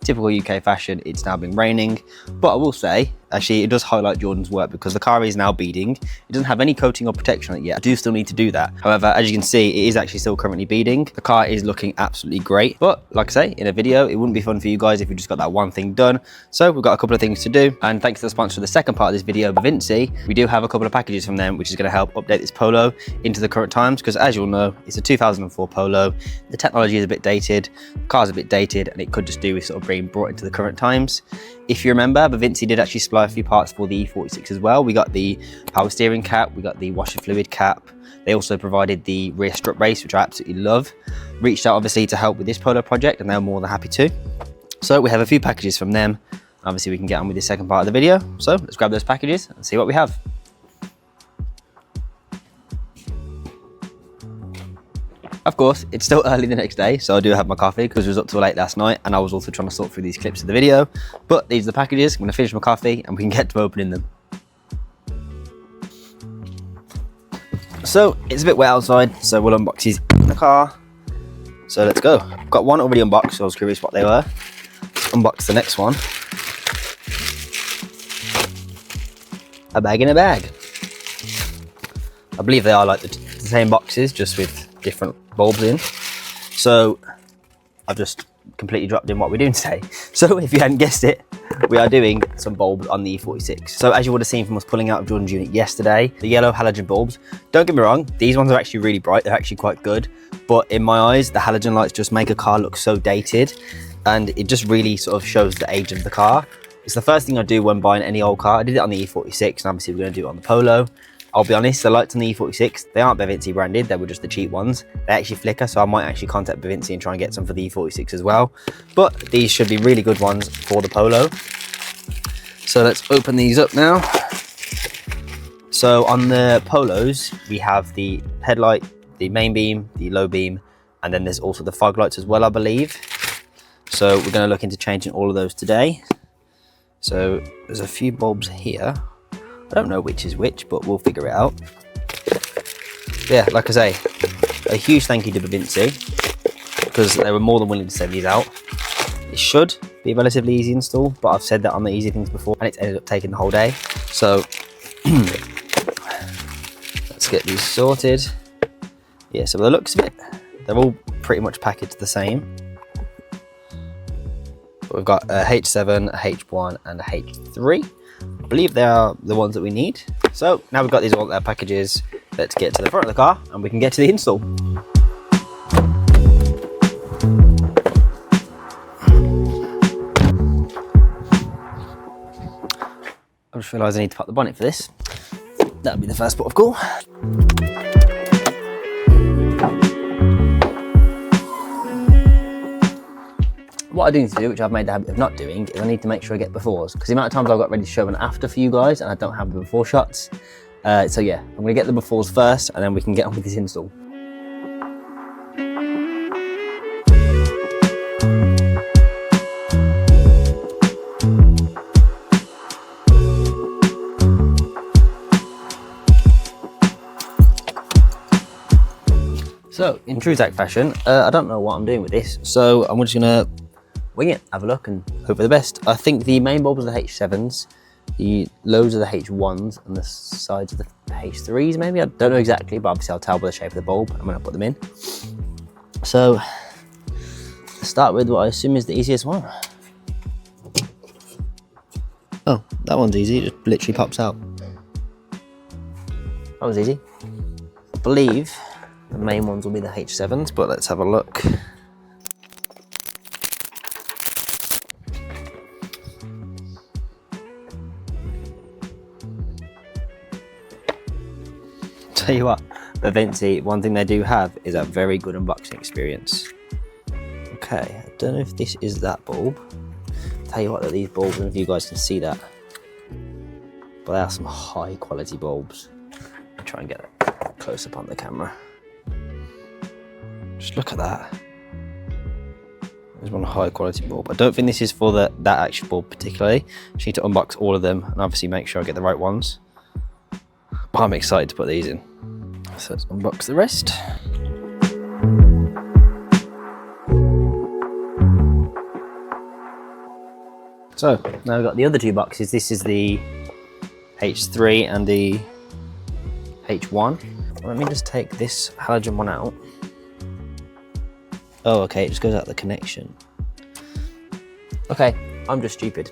Typical UK fashion, it's now been raining. But I will say, actually, it does highlight Jordan's work because the car is now beading. It doesn't have any coating or protection on it yet. I do still need to do that. However, as you can see, it is actually still currently beading. The car is looking absolutely great. But like I say, in a video, it wouldn't be fun for you guys if you just got that one thing done. So we've got a couple of things to do. And thanks to the sponsor of the second part of this video, Vinci, we do have a couple of packages from them, which is going to help update this Polo into the current times. Because as you'll know, it's a 2004 Polo. The technology is a bit dated, the car's a bit dated, and it could just do with sort of being brought into the current times. If you remember, Vinci did actually supply a few parts for the E46 as well. We got the power steering cap, we got the washer fluid cap. They also provided the rear strut brace, which I absolutely love. Reached out obviously to help with this Polo project, and they're more than happy to. So we have a few packages from them. Obviously we can get on with the second part of the video. So let's grab those packages and see what we have. Of course, it's still early the next day, so I do have my coffee because it was up till late last night, and I was also trying to sort through these clips of the video. But these are the packages. I'm going to finish my coffee and we can get to opening them. So it's a bit wet outside, so we'll unbox these in the car. So let's go. I've got one already unboxed, so I was curious what they were. Let's unbox the next one. A bag in a bag. I believe they are like the same boxes, just with different bulbs in. So I've just completely dropped in what we're doing today. So if you hadn't guessed it, we are doing some bulbs on the E46. So as you would have seen from us pulling out of Jordan's unit yesterday, the yellow halogen bulbs, don't get me wrong, these ones are actually really bright, they're actually quite good, but in my eyes the halogen lights just make a car look so dated, and it just really sort of shows the age of the car. It's the first thing I do when buying any old car. I did it on the E46, and obviously we're going to do it on the Polo. I'll be honest, the lights on the E46, they aren't Vinci branded, they were just the cheap ones. They actually flicker, so I might actually contact Vinci and try and get some for the E46 as well. But these should be really good ones for the Polo. So let's open these up now. So on the Polos, we have the headlight, the main beam, the low beam, and then there's also the fog lights as well, I believe. So we're going to look into changing all of those today. So there's a few bulbs here. I don't know which is which, but we'll figure it out. Yeah, like I say, a huge thank you to Vinci because they were more than willing to send these out. It should be a relatively easy install, but I've said that on the easy things before and it's ended up taking the whole day. So let's get these sorted. Yeah, so by the looks of it, they're all pretty much packaged the same. But we've got a H7, a H1 and a H3. I believe they are the ones that we need. So now we've got these all packages, let's get to the front of the car and we can get to the install. I just realised I need to pop the bonnet for this. That'll be the first port of call. What I do need to do, which I've made the habit of not doing, is I need to make sure I get befores, because the amount of times I've got ready to show an after for you guys and I don't have the before shots. So yeah, I'm going to get the befores first and then we can get on with this install. So in true Zach fashion, I don't know what I'm doing with this, so I'm just going to wing it, have a look and hope for the best. I think the main bulbs are the H7s, the lows are the H1s, and the sides are the H3s maybe. I don't know exactly, but obviously I'll tell by the shape of the bulb and when I put them in. So let's start with what I assume is the easiest one. Oh, that one's easy, it just literally pops out. That was easy. I believe the main ones will be the H7s, but let's have a look. Tell you what, but Vinci, one thing they do have is a very good unboxing experience. Okay, I don't know if this is that bulb. Tell you what, that these bulbs, I don't know if you guys can see that, but they are some high quality bulbs. I'll try and get it close up on the camera. Just look at that. There's one high quality bulb. I don't think this is for that actual bulb particularly. Just need to unbox all of them and obviously make sure I get the right ones. But I'm excited to put these in. So let's unbox the rest. So now we've got the other two boxes. This is the H3 and the H1. Let me just take this halogen one out. Oh, okay, it just goes out the connection. Okay, I'm just stupid.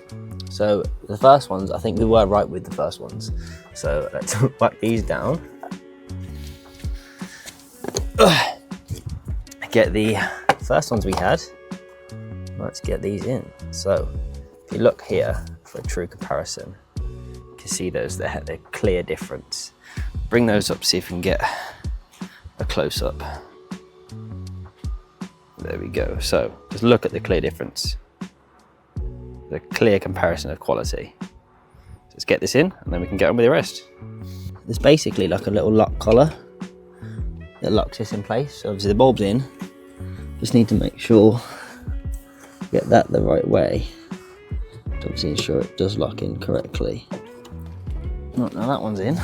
So the first ones, I think we were right with the first ones. So let's whack these down. Get the first ones we had. Let's get these in. So if you look here for a true comparison, you can see those, they're clear difference. Bring those up, see if we can get a close up. There we go. So just look at the clear difference. The clear comparison of quality. So let's get this in and then we can get on with the rest. There's basically like a little lock collar that locks this in place. So obviously the bulb's in. Just need to make sure get that the right way. To obviously ensure it does lock in correctly. Oh, now that one's in.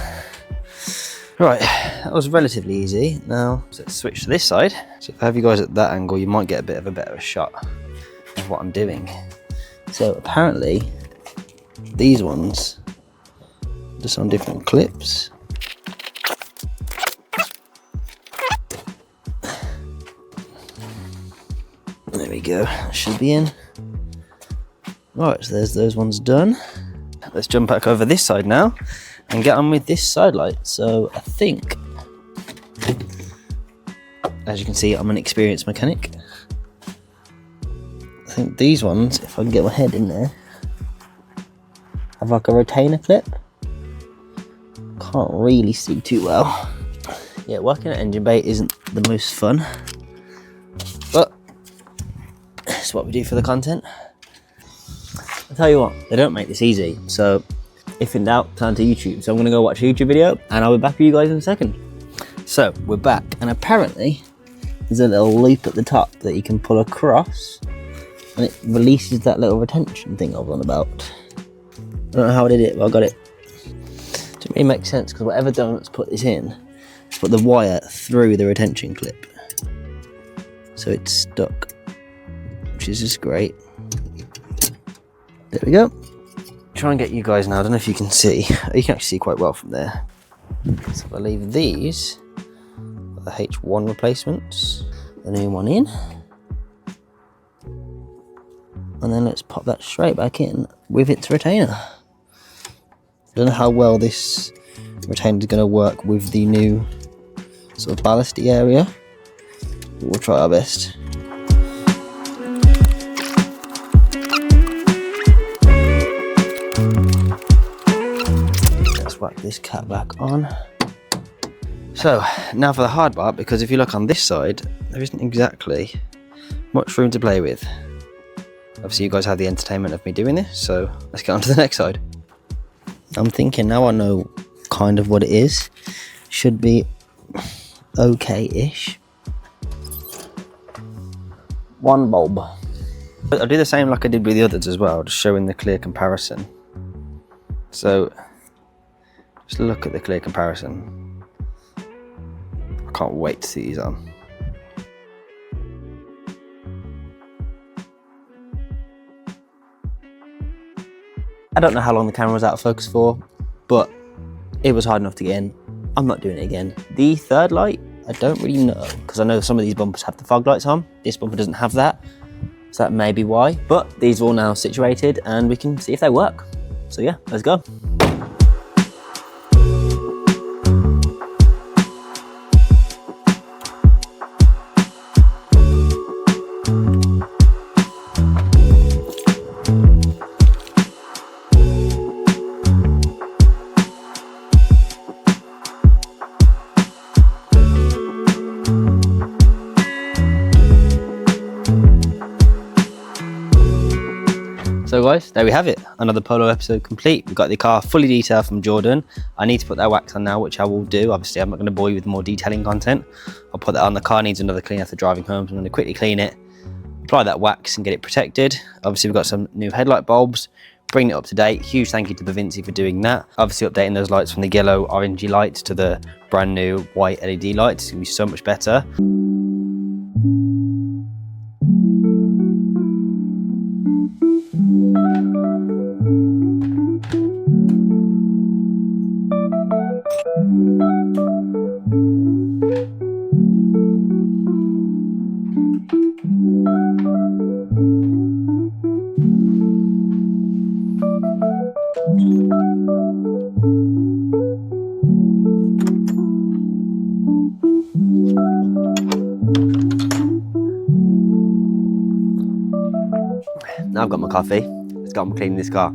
Right, that was relatively easy. Now let's switch to this side. So if I have you guys at that angle, you might get a bit of a better shot of what I'm doing. So apparently these ones are just on different clips. There we go, that should be in. Right, so there's those ones done. Let's jump back over this side now and get on with this side light. So I think, as you can see, I'm an experienced mechanic. I think these ones, if I can get my head in there, have like a retainer clip. Can't really see too well. Yeah, working at engine bay isn't the most fun, but it's what we do for the content. I'll tell you what, they don't make this easy. So if in doubt, turn to YouTube. So I'm gonna go watch a YouTube video and I'll be back with you guys in a second. So we're back, and apparently there's a little loop at the top that you can pull across and it releases that little retention thing I was on about. I don't know how I did it, but I got it. Didn't really make sense because whatever donuts put this in, put the wire through the retention clip. So it's stuck, which is just great. There we go. Try and get you guys now, I don't know if you can see. You can actually see quite well from there. So I'll leave these, the H1 replacements, the new one in. And then let's pop that straight back in with its retainer. I don't know how well this retainer is going to work with the new sort of ballasty area. But we'll try our best. Let's whack this cap back on. So now for the hard part, because if you look on this side, there isn't exactly much room to play with. Obviously you guys have the entertainment of me doing this, so let's get on to the next side. I'm thinking now I know kind of what it is. Should be okay-ish. One bulb. I'll do the same like I did with the others as well, just showing the clear comparison. So just look at the clear comparison. I can't wait to see these on. I don't know how long the camera was out of focus for, but it was hard enough to get in. I'm not doing it again. The third light, I don't really know, because I know some of these bumpers have the fog lights on. This bumper doesn't have that, so that may be why. But these are all now situated and we can see if they work. So yeah, let's go. So guys, there we have it. Another Polo episode complete. We've got the car fully detailed from Jordan. I need to put that wax on now, which I will do. Obviously, I'm not going to bore you with more detailing content. I'll put that on. The car needs another clean after driving home, so I'm going to quickly clean it, apply that wax and get it protected. Obviously, we've got some new headlight bulbs, bringing it up to date. Huge thank you to Bavinci for doing that. Obviously updating those lights from the yellow orangey lights to the brand new white LED lights. It's gonna be so much better. Now I've got my coffee, let's get on with cleaning this car.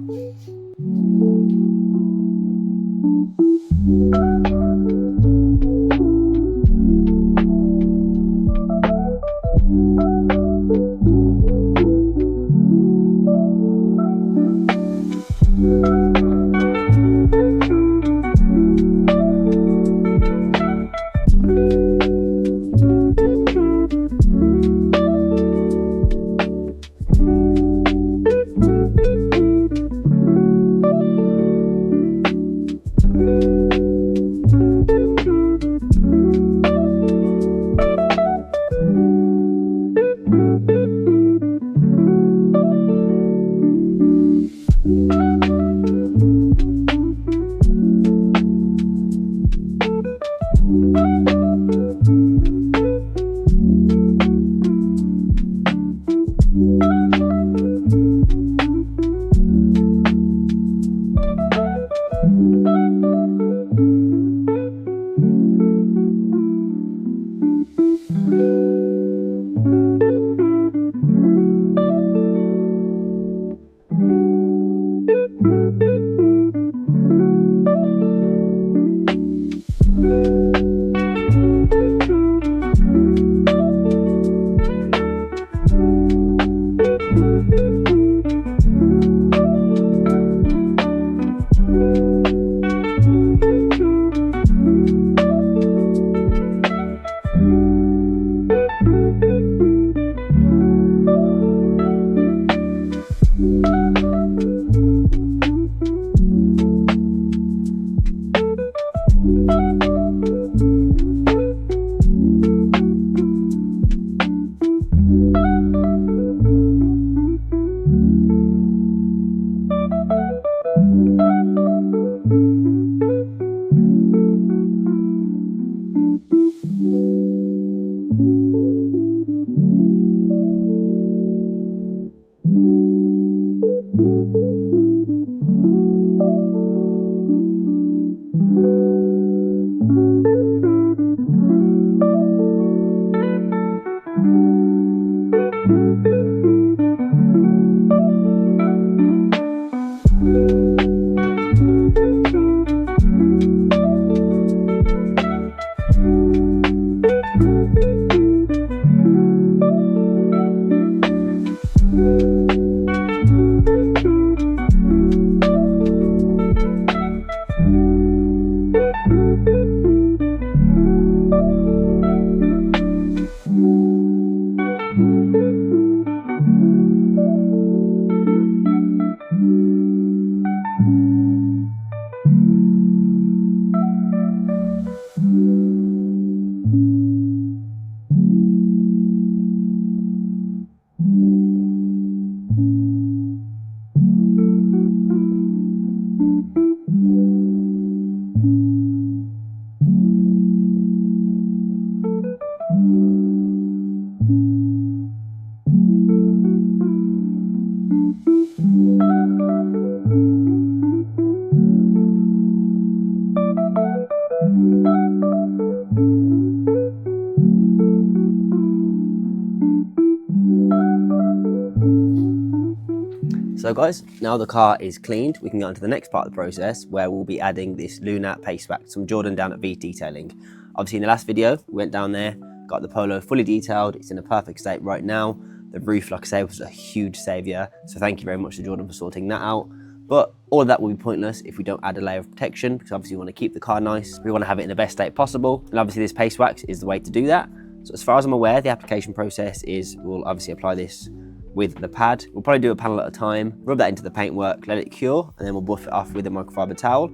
So guys, now the car is cleaned, we can go on to the next part of the process where we'll be adding this Luna paste back, some Jordan down at V Detailing. Obviously in the last video, we went down there, got the Polo fully detailed, it's in a perfect state right now. The roof, like I say, was a huge saviour, so thank you very much to Jordan for sorting that out. But all of that will be pointless if we don't add a layer of protection, because obviously we want to keep the car nice, we want to have it in the best state possible, and obviously this paste wax is the way to do that. So as far as I'm aware, the application process is we'll obviously apply this with the pad. We'll probably do a panel at a time, rub that into the paintwork, let it cure, and then we'll buff it off with a microfiber towel.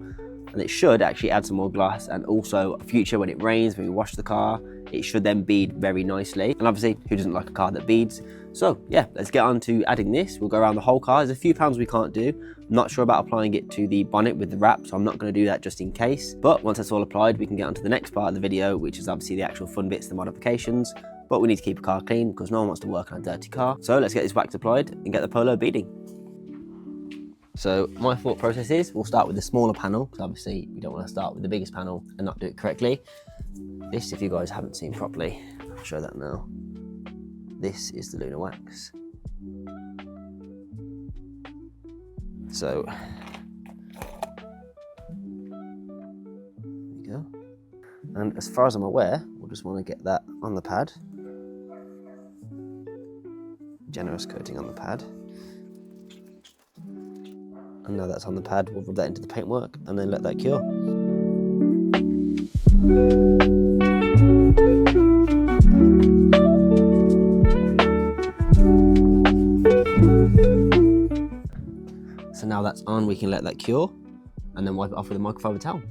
And it should actually add some more gloss, and also in future when it rains, when we wash the car, it should then bead very nicely. And obviously, who doesn't like a car that beads? So yeah, let's get on to adding this. We'll go around the whole car. There's a few panels we can't do. I'm not sure about applying it to the bonnet with the wrap, so I'm not going to do that just in case. But once that's all applied, we can get on to the next part of the video, which is obviously the actual fun bits, the modifications. But we need to keep a car clean because no one wants to work on a dirty car. So let's get this wax applied and get the Polo beading. So my thought process is we'll start with the smaller panel, because obviously we don't want to start with the biggest panel and not do it correctly. This, if you guys haven't seen properly, I'll show that now. This is the lunar wax. So, there we go. And as far as I'm aware, we'll just want to get that on the pad. Generous coating on the pad. And now that's on the pad, we'll rub that into the paintwork and then let that cure. So now that's on, we can let that cure and then wipe it off with a microfiber towel.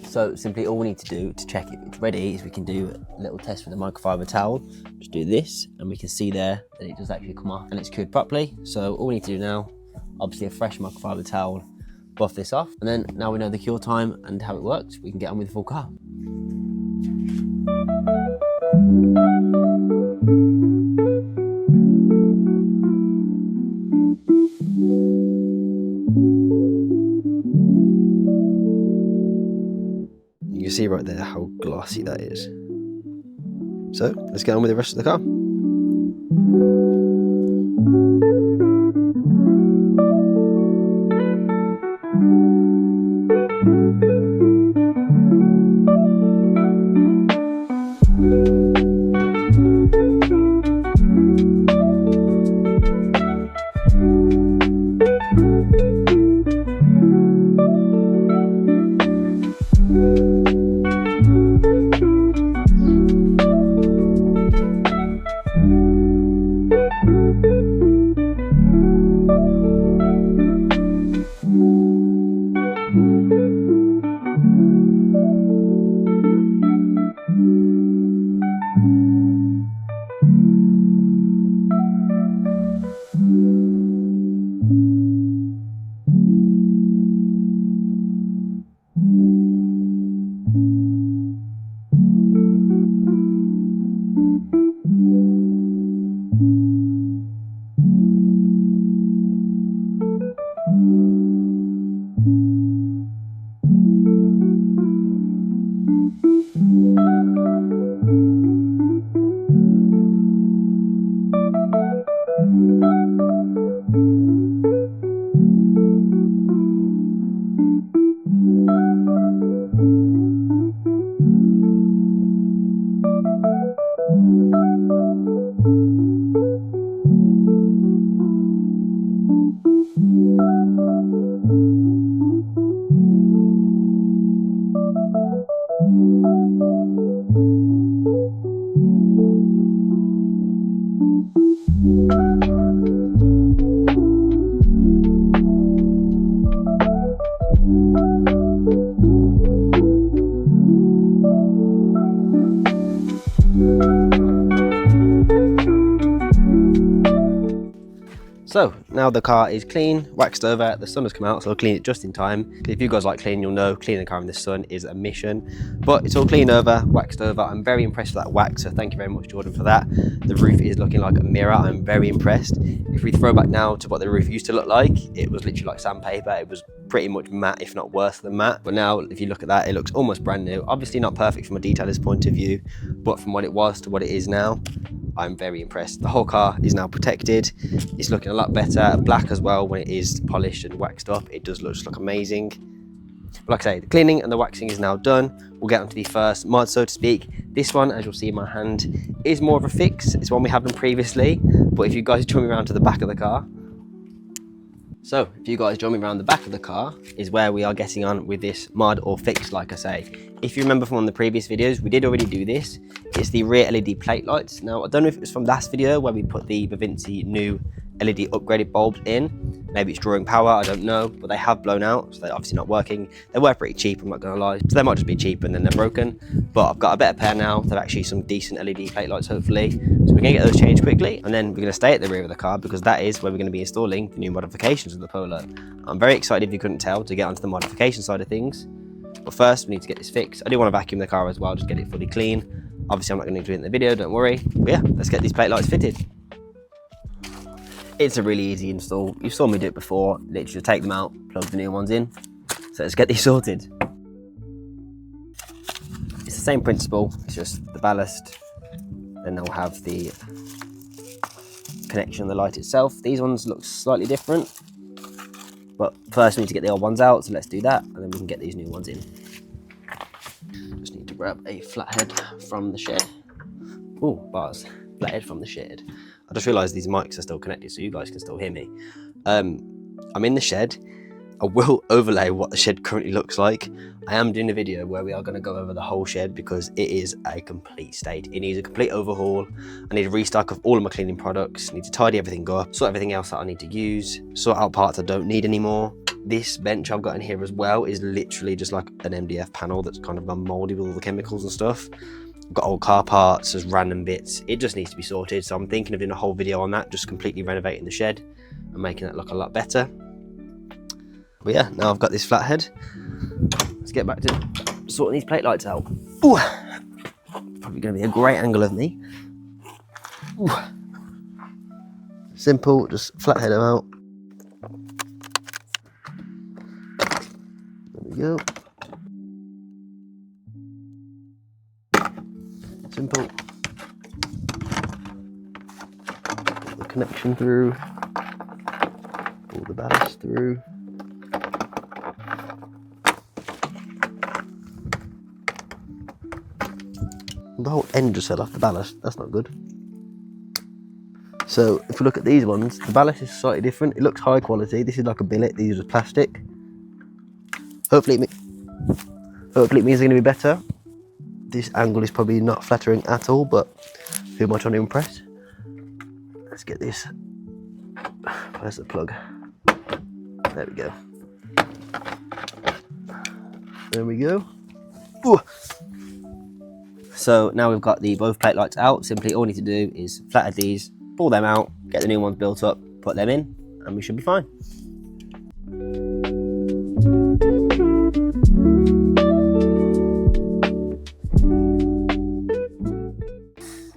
So simply all we need to do to check if it's ready is we can do a little test with a microfiber towel. Just do this and we can see there that it does actually come off and it's cured properly. So all we need to do now, obviously a fresh microfiber towel, buff this off, and then now we know the cure time and how it works, we can get on with the full car. You can see right there how glossy that is. So let's get on with the rest of the car. So now the car is clean, waxed over, the sun has come out, so I'll clean it just in time. If you guys like cleaning, you'll know cleaning a car in the sun is a mission. But it's all cleaned over, waxed over. I'm very impressed with that wax, so thank you very much, Jordan, for that. The roof is looking like a mirror. I'm very impressed. If we throw back now to what the roof used to look like, it was literally like sandpaper. It was pretty much matte, if not worse than matte. But now, if you look at that, it looks almost brand new. Obviously not perfect from a detailer's point of view, but from what it was to what it is now, I'm very impressed. The whole car is now protected. It's looking a lot better. Black as well, when it is polished and waxed up, it does just look amazing. But like I say, the cleaning and the waxing is now done. We'll get onto the first mod, so to speak. This one, as you'll see in my hand, is more of a fix. It's one we have done previously, but if you guys join me around to the back of the car, So if you guys join me around the back of the car is where we are getting on with this mod or fix, like I say. If you remember from one of the previous videos, we did already do this. It's the rear LED plate lights. Now, I don't know if it was from last video where we put the Vinci new LED upgraded bulbs in. Maybe it's drawing power, I don't know, but they have blown out, so they're obviously not working. They were pretty cheap, I'm not gonna lie. So they might just be cheap and then they're broken. But I've got a better pair now. They're actually some decent LED plate lights, hopefully. So we're gonna get those changed quickly, and then we're gonna stay at the rear of the car because that is where we're gonna be installing the new modifications of the Polo. I'm very excited, if you couldn't tell, to get onto the modification side of things. But first, we need to get this fixed. I do want to vacuum the car as well, just get it fully clean. Obviously, I'm not gonna do it in the video, don't worry. But yeah, let's get these plate lights fitted. It's a really easy install. You saw me do it before. Literally just take them out, plug the new ones in. So let's get these sorted. It's the same principle, it's just the ballast. Then they'll have the connection of the light itself. These ones look slightly different. But first we need to get the old ones out, so let's do that, and then we can get these new ones in. Just need to grab a flathead from the shed. Oh, bars. Flathead from the shed. I just realised these mics are still connected, so you guys can still hear me. I'm in the shed. I will overlay what the shed currently looks like. I am doing a video where we are going to go over the whole shed because it is a complete state. It needs a complete overhaul. I need a restock of all of my cleaning products. I need to tidy everything up, sort everything else that I need to use, sort out parts I don't need anymore. This bench I've got in here as well is literally just like an MDF panel that's kind of gone mouldy with all the chemicals and stuff. I've got old car parts, there's random bits. It just needs to be sorted. So I'm thinking of doing a whole video on that, just completely renovating the shed and making it look a lot better. But yeah, now I've got this flathead. Let's get back to sorting these plate lights out. Ooh. Probably going to be a great angle of me. Ooh. Simple, just flathead them out. There we go. Simple. Put the connection through. Pull the ballast through. The whole end just fell off the ballast. That's not good. So if we look at these ones, the ballast is slightly different. It looks high quality. This is like a billet. These are just plastic. Hopefully it means they're going to be better. This angle is probably not flattering at all, but who am I trying to impress? Let's get this. Where's the plug? There we go. There we go. Ooh. So now we've got the both plate lights out. Simply all we need to do is flatten these, pull them out, get the new ones built up, put them in, and we should be fine.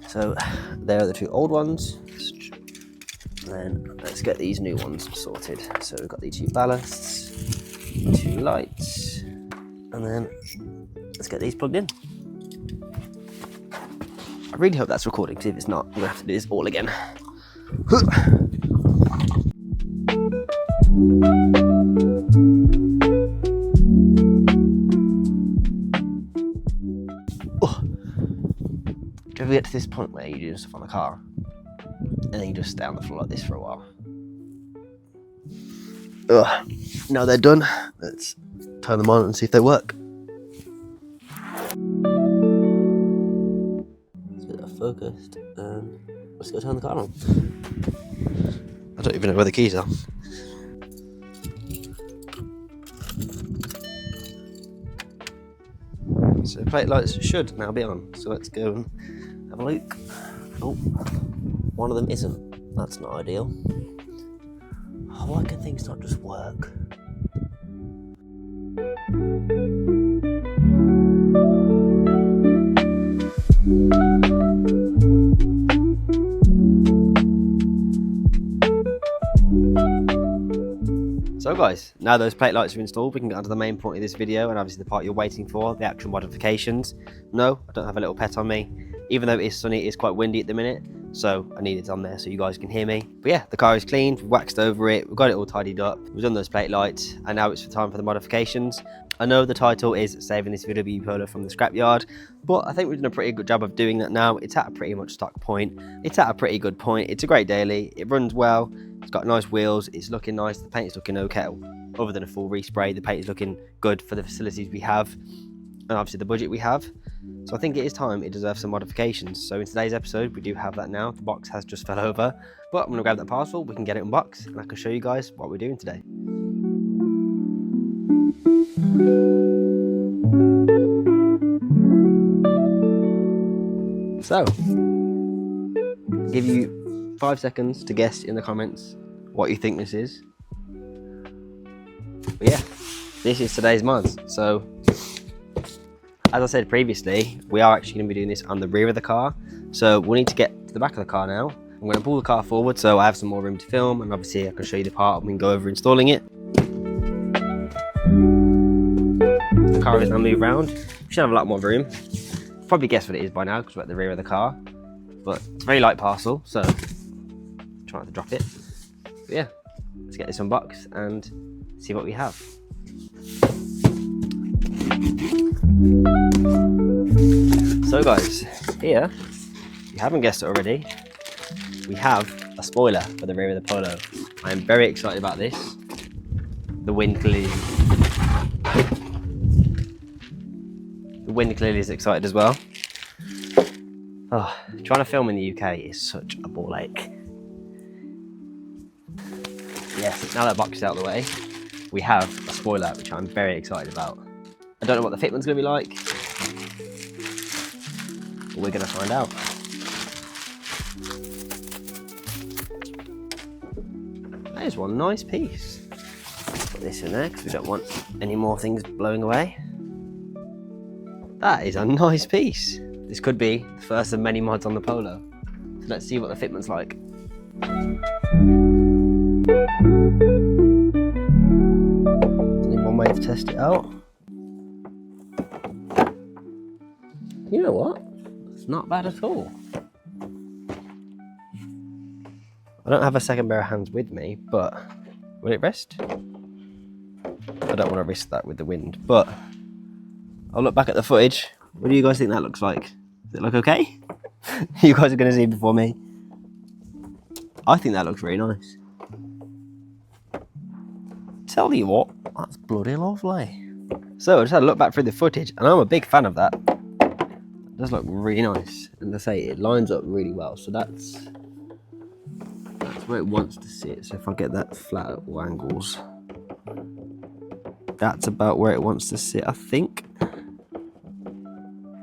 So there are the two old ones. And then let's get these new ones sorted. So we've got the two ballasts, two lights, and then let's get these plugged in. I really hope that's recording, because if it's not, I'm going to have to do this all again. Oh. Do you ever get to this point where you're doing stuff on the car, and then you just stay on the floor like this for a while? Ugh. Now they're done, let's turn them on and see if they work. Focused, and let's go turn the car on. I don't even know where the keys are. So plate lights should now be on, so let's go and have a look. Oh, one of them isn't. That's not ideal. Why can things not just work? So guys, now those plate lights are installed, we can get onto the main point of this video, and obviously the part you're waiting for, the actual modifications. No, I don't have a little pet on me. Even though it is sunny, it is quite windy at the minute, so I need it on there so you guys can hear me. But yeah, the car is clean, we've waxed over it, we've got it all tidied up, we've done those plate lights, and now it's time for the modifications. I know the title is Saving This VW Polo from the Scrapyard, but I think we've done a pretty good job of doing that now. It's at a pretty much stock point. It's at a pretty good point. It's a great daily. It runs well. It's got nice wheels. It's looking nice. The paint is looking okay. Other than a full respray, the paint is looking good for the facilities we have, and obviously the budget we have. So I think it is time it deserves some modifications. So in today's episode, we do have that now. The box has just fell over, but I'm gonna grab that parcel, we can get it unboxed, and I can show you guys what we're doing today. So, I'll give you 5 seconds to guess in the comments what you think this is. But yeah, this is today's mods. So, as I said previously, we are actually going to be doing this on the rear of the car. So we'll need to get to the back of the car now. I'm going to pull the car forward so I have some more room to film, and obviously I can show you the part and we can go over installing it. The car is now moved around. We should have a lot more room. Probably guess what it is by now because we're at the rear of the car. But it's a very light parcel, so try not to drop it. But yeah, let's get this unboxed and see what we have. So guys, here, if you haven't guessed it already, we have a spoiler for the rear of the Polo. I am very excited about this. The wind clearly is excited as well. Oh, trying to film in the UK is such a ball ache. Yes, now that box is out of the way, we have a spoiler which I'm very excited about. I don't know what the fitment's going to be like, but we're going to find out. That is one nice piece. Put this in there because we don't want any more things blowing away. That is a nice piece. This could be the first of many mods on the Polo. So let's see what the fitment's like. Only one way to test it out. You know what? It's not bad at all. I don't have a second pair of hands with me, but will it rest? I don't want to risk that with the wind, but I'll look back at the footage. What do you guys think that looks like? Does it look okay? You guys are going to see it before me. I think that looks very nice. Tell you what, that's bloody lovely. So I just had a look back through the footage, and I'm a big fan of that. It does look really nice, and as I say, it lines up really well. So that's where it wants to sit. So if I get that flat at all angles, that's about where it wants to sit, I think. I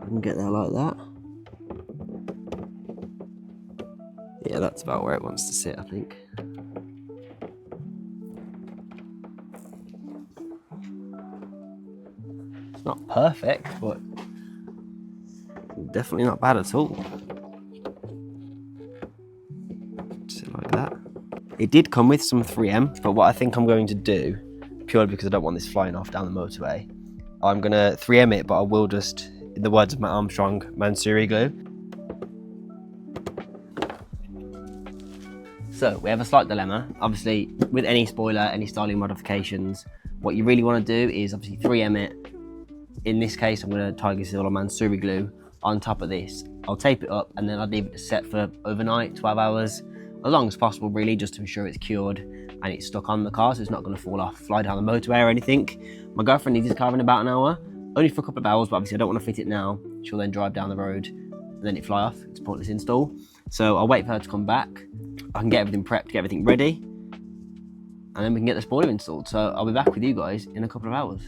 can get there like that. Yeah, that's about where it wants to sit, I think. It's not perfect, but definitely not bad at all. Sit like that. It did come with some 3M, but what I think I'm going to do, purely because I don't want this flying off down the motorway, I'm going to 3M it, but I will just, in the words of Matt Armstrong, Mansuri glue. So we have a slight dilemma. Obviously, with any spoiler, any styling modifications, what you really want to do is obviously 3M it. In this case, I'm going to Tiger Seal or Mansuri glue on top of this. I'll tape it up and then I'll leave it to set for overnight, 12 hours, as long as possible really, just to ensure it's cured and it's stuck on the car so it's not going to fall off, fly down the motorway or anything. My girlfriend needs this car in about an hour, only for a couple of hours, but obviously I don't want to fit it now. She'll then drive down the road and then it fly off. It's a pointless install. So I'll wait for her to come back. I can get everything prepped, get everything ready, and then we can get the spoiler installed. So I'll be back with you guys in a couple of hours.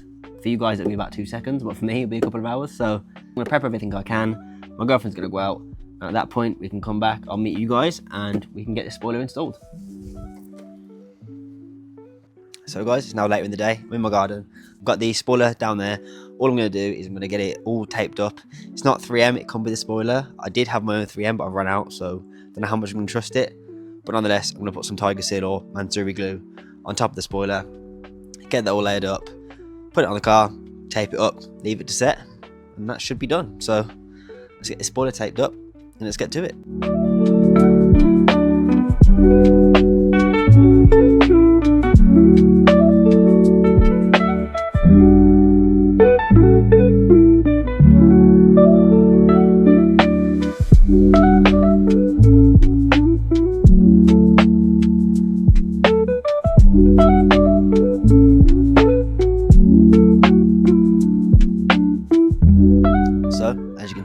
For you guys it'll be about 2 seconds, but for me it'll be a couple of hours. So I'm gonna prep everything I can. My girlfriend's gonna go out, and at that point we can come back, I'll meet you guys, and we can get the spoiler installed. So guys, it's now later in the day. I'm in my garden. I've got the spoiler down there. All I'm gonna do is I'm gonna get it all taped up. It's not 3M, it comes with a spoiler. I did have my own 3M, but I've run out, so I don't know how much I'm gonna trust it. But nonetheless, I'm gonna put some Tiger Seal or Mansuri glue on top of the spoiler, get that all layered up, put it on the car, tape it up, leave it to set, and that should be done. So let's get the spoiler taped up and let's get to it.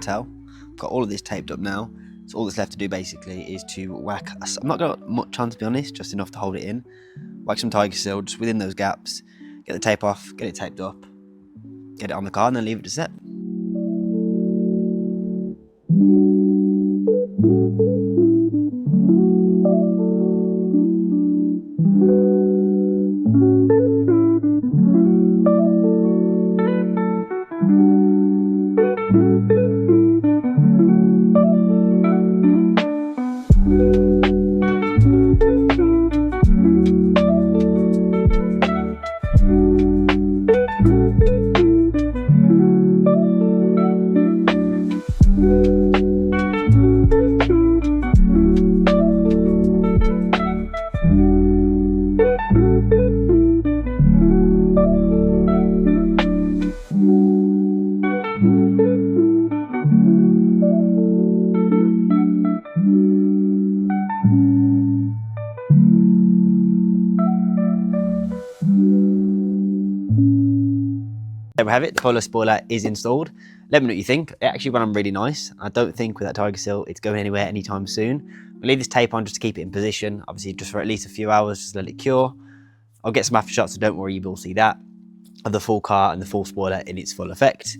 Tell, got all of this taped up now, so all that's left to do basically is to whack I'm not got much on, to be honest, just enough to hold it in, whack some tiger seal just within those gaps, get the tape off, get it taped up, get it on the car, and then leave it to set. There we have it, the Polo spoiler is installed. Let me know what you think. It actually ran on really nice. I don't think with that tiger seal it's going anywhere anytime soon. We'll leave this tape on just to keep it in position, obviously just for at least a few hours, just let it cure. I'll get some after shots, so don't worry, you will see that, of the full car and the full spoiler in its full effect.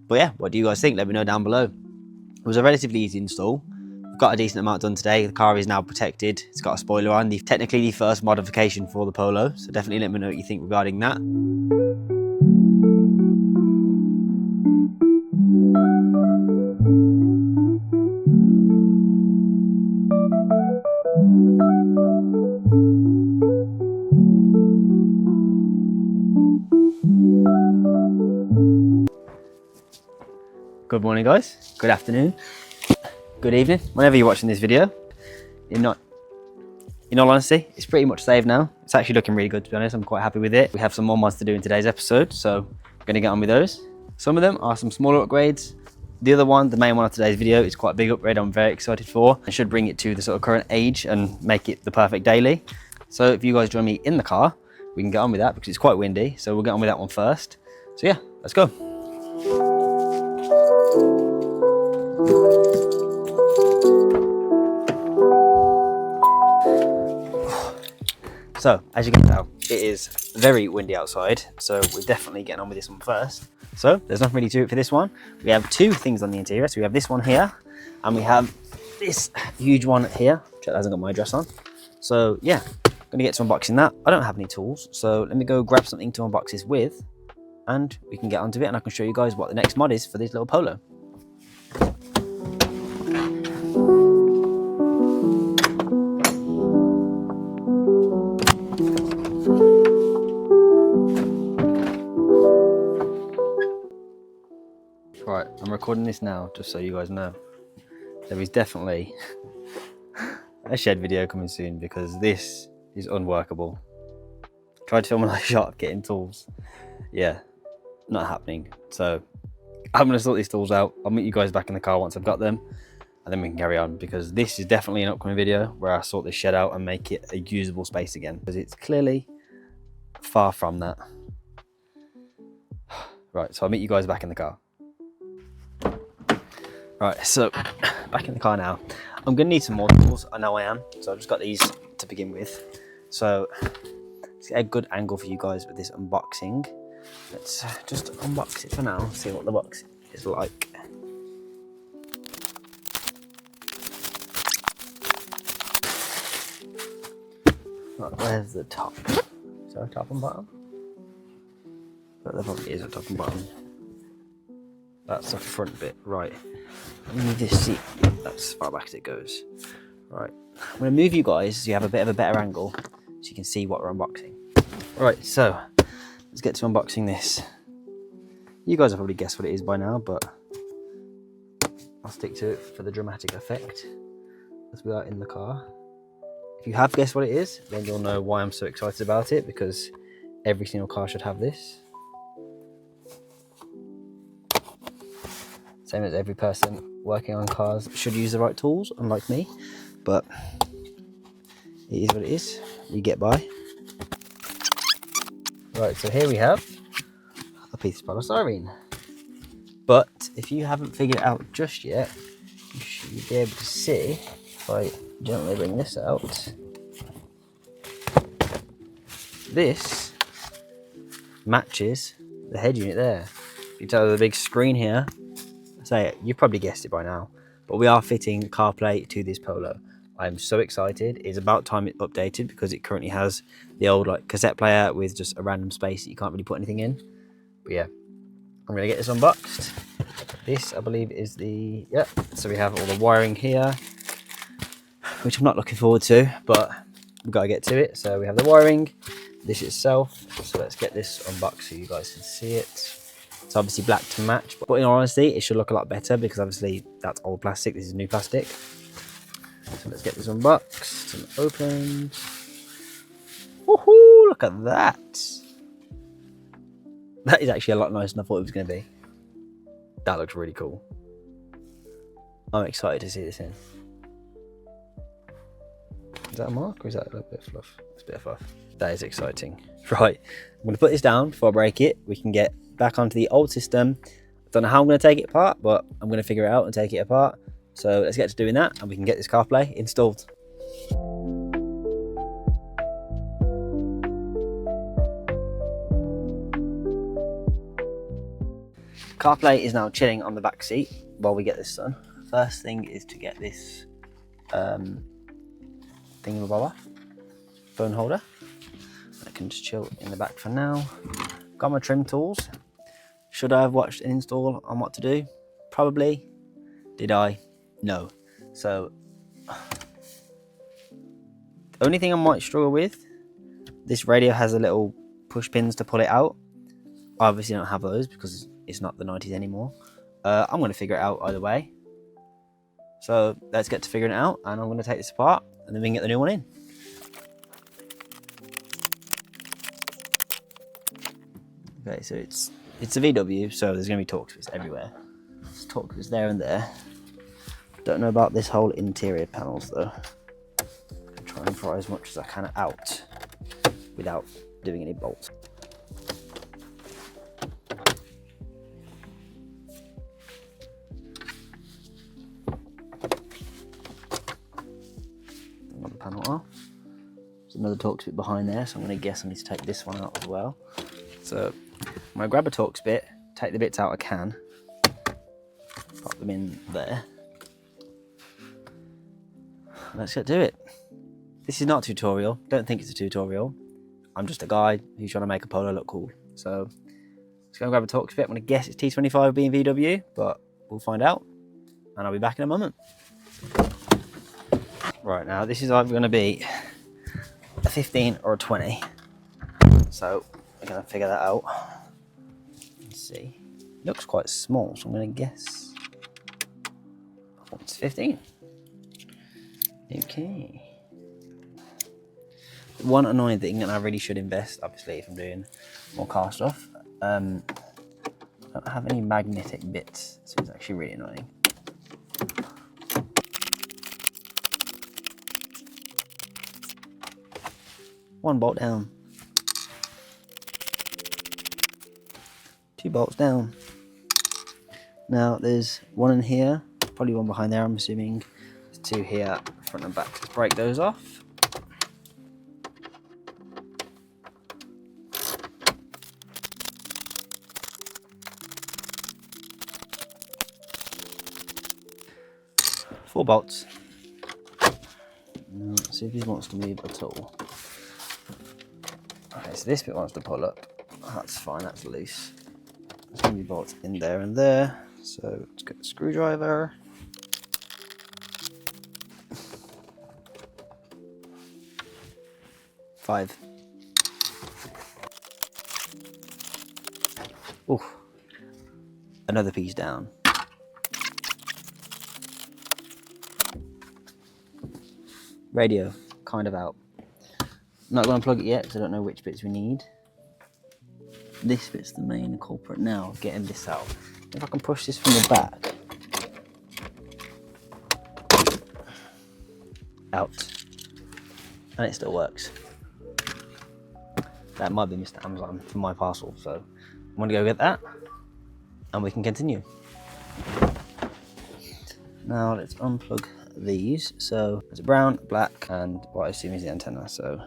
But yeah, what do you guys think? Let me know down below. It was a relatively easy install. We've got a decent amount done today. The car is now protected. It's got a spoiler on. Technically the first modification for the Polo, so definitely let me know what you think regarding that. Good morning, guys. Good afternoon. Good evening. Whenever you're watching this video, in all honesty, it's pretty much saved now. It's actually looking really good, to be honest. I'm quite happy with it. We have some more mods to do in today's episode, so I'm going to get on with those. Some of them are some smaller upgrades. The other one, the main one of today's video, is quite a big upgrade I'm very excited for. I should bring it to the sort of current age and make it the perfect daily. So if you guys join me in the car, we can get on with that because it's quite windy. So we'll get on with that one first. So yeah, let's go. So, as you can tell, it is very windy outside, so we're definitely getting on with this one first. So, there's nothing really to it for this one. We have two things on the interior. So we have this one here, and we have this huge one here, which hasn't got my address on. So yeah, I'm gonna get to unboxing that. I don't have any tools, so let me go grab something to unbox this with, and we can get onto it, and I can show you guys what the next mod is for this little Polo. Right, I'm recording this now just so you guys know. There is definitely a shed video coming soon because this is unworkable. Tried to film a nice shot of getting tools. Yeah, not happening. So I'm gonna sort these tools out. I'll meet you guys back in the car once I've got them, and then we can carry on because this is definitely an upcoming video where I sort this shed out and make it a usable space again because it's clearly far from that. Right, so I'll meet you guys back in the car. Right, so back in the car now. I'm gonna need some more tools, I know I am. So I've just got these to begin with. So let's get a good angle for you guys with this unboxing. Let's just unbox it for now, see what the box is like. Right, where's the top? Is there a top and bottom? But there probably is a top and bottom. That's the front bit, right. Let me move this seat, that's as far back as it goes. Right, I'm gonna move you guys so you have a bit of a better angle so you can see what we're unboxing. Right, so let's get to unboxing this. You guys have probably guessed what it is by now, but I'll stick to it for the dramatic effect as we are in the car. If you have guessed what it is, then you'll know why I'm so excited about it, because every single car should have this. Same as every person working on cars should use the right tools, unlike me, but it is what it is. You get by. Right, so here we have a piece of polystyrene. But if you haven't figured it out just yet, you should be able to see, if I gently bring this out, this matches the head unit there. You can tell the big screen here. Say, you probably guessed it by now, but we are fitting CarPlay to this Polo. I'm so excited. It's about time it updated, because it currently has the old like cassette player with just a random space that you can't really put anything in. But yeah, I'm gonna get this unboxed. This, I believe, is the, yeah, so we have all the wiring here, which I'm not looking forward to, but we've got to get to it. So we have the wiring, this itself. So let's get this unboxed so you guys can see it. It's obviously black to match, but in all honesty, it should look a lot better, because obviously that's old plastic, this is new plastic. So let's get this unboxed and opened. Woohoo, look at that. That is actually a lot nicer than I thought it was going to be. That looks really cool. I'm excited to see this in. Is that a mark, or is that a little bit of fluff? It's a bit of fluff. That is exciting. Right, I'm going to put this down before I break it. We can get back onto the old system. Don't know how I'm going to take it apart, but I'm going to figure it out and take it apart. So let's get to doing that, and we can get this CarPlay installed. CarPlay is now chilling on the back seat while we get this done. First thing is to get this thingamabobber phone holder. I can just chill in the back for now. Got my trim tools. Should I have watched an install on what to do? Probably. Did I? No. So, the only thing I might struggle with, this radio has a little push pins to pull it out. I obviously don't have those because it's not the 90s anymore. I'm going to figure it out either way. So let's get to figuring it out, and I'm going to take this apart and then we can get the new one in. Okay, so it's a VW, so there's going to be torque twists everywhere. There's torque twists there and there. Don't know about this whole interior panels though. I'm trying to pry as much as I can out without doing any bolts. Another panel off. There's another torque bit behind there, so I'm going to guess I need to take this one out as well. So I'm going to grab a Torx bit, take the bits out I can, pop them in there. Let's get to it. This is not a tutorial. Don't think it's a tutorial. I'm just a guy who's trying to make a Polo look cool. So let's go and grab a Torx bit. I'm going to guess it's T25 being VW, but we'll find out. And I'll be back in a moment. Right, now this is either going to be a 15 or a 20. So we're going to figure that out. Let's see. It looks quite small, so I'm going to guess. Oh, it's 15. Okay. One annoying thing, and I really should invest, obviously, if I'm doing more car stuff. I don't have any magnetic bits, so it's actually really annoying. One bolt down. 2 bolts down. Now there's one in here, probably one behind there, I'm assuming. There's 2 here, front and back. Let's break those off. Four bolts. Now, let's see if he wants to move at all. Okay, so this bit wants to pull up. That's fine, that's loose. There's going to be bolts in there and there. So let's get the screwdriver. Five. Ooh. Another piece down. Radio, kind of out. I'm not going to plug it yet because I don't know which bits we need. This bit's the main culprit now, getting this out. If I can push this from the back. Out. And it still works. That might be Mr. Amazon for my parcel, so I'm going to go get that and we can continue. Now let's unplug these. So there's a brown, black, and what I assume is the antenna. So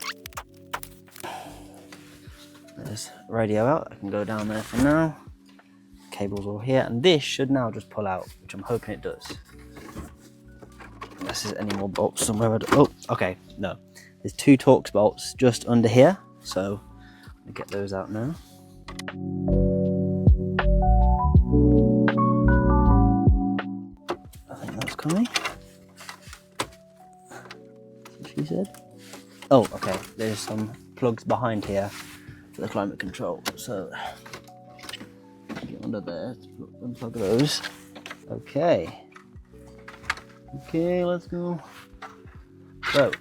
there's radio out. I can go down there for now. Cables all here, and this should now just pull out, which I'm hoping it does. Unless there's any more bolts somewhere. Oh, okay, no. There's 2 Torx bolts just under here, so I'm gonna get those out now. I think that's coming. That's what she said. Oh, okay. There's some plugs behind here for the climate control. So get under there to unplug those. Okay. Okay, let's go. So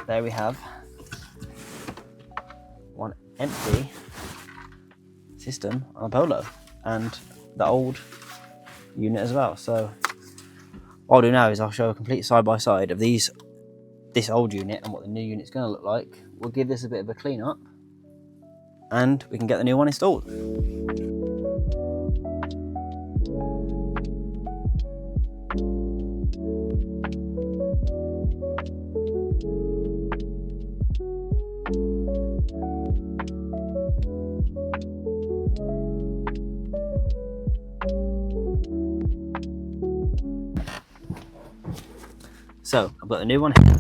there we have one empty system on a Polo and the old unit as well. So what I'll do now is I'll show a complete side by side of this old unit and what the new unit's going to look like. We'll give this a bit of a clean up and we can get the new one installed. So I've got the new one here.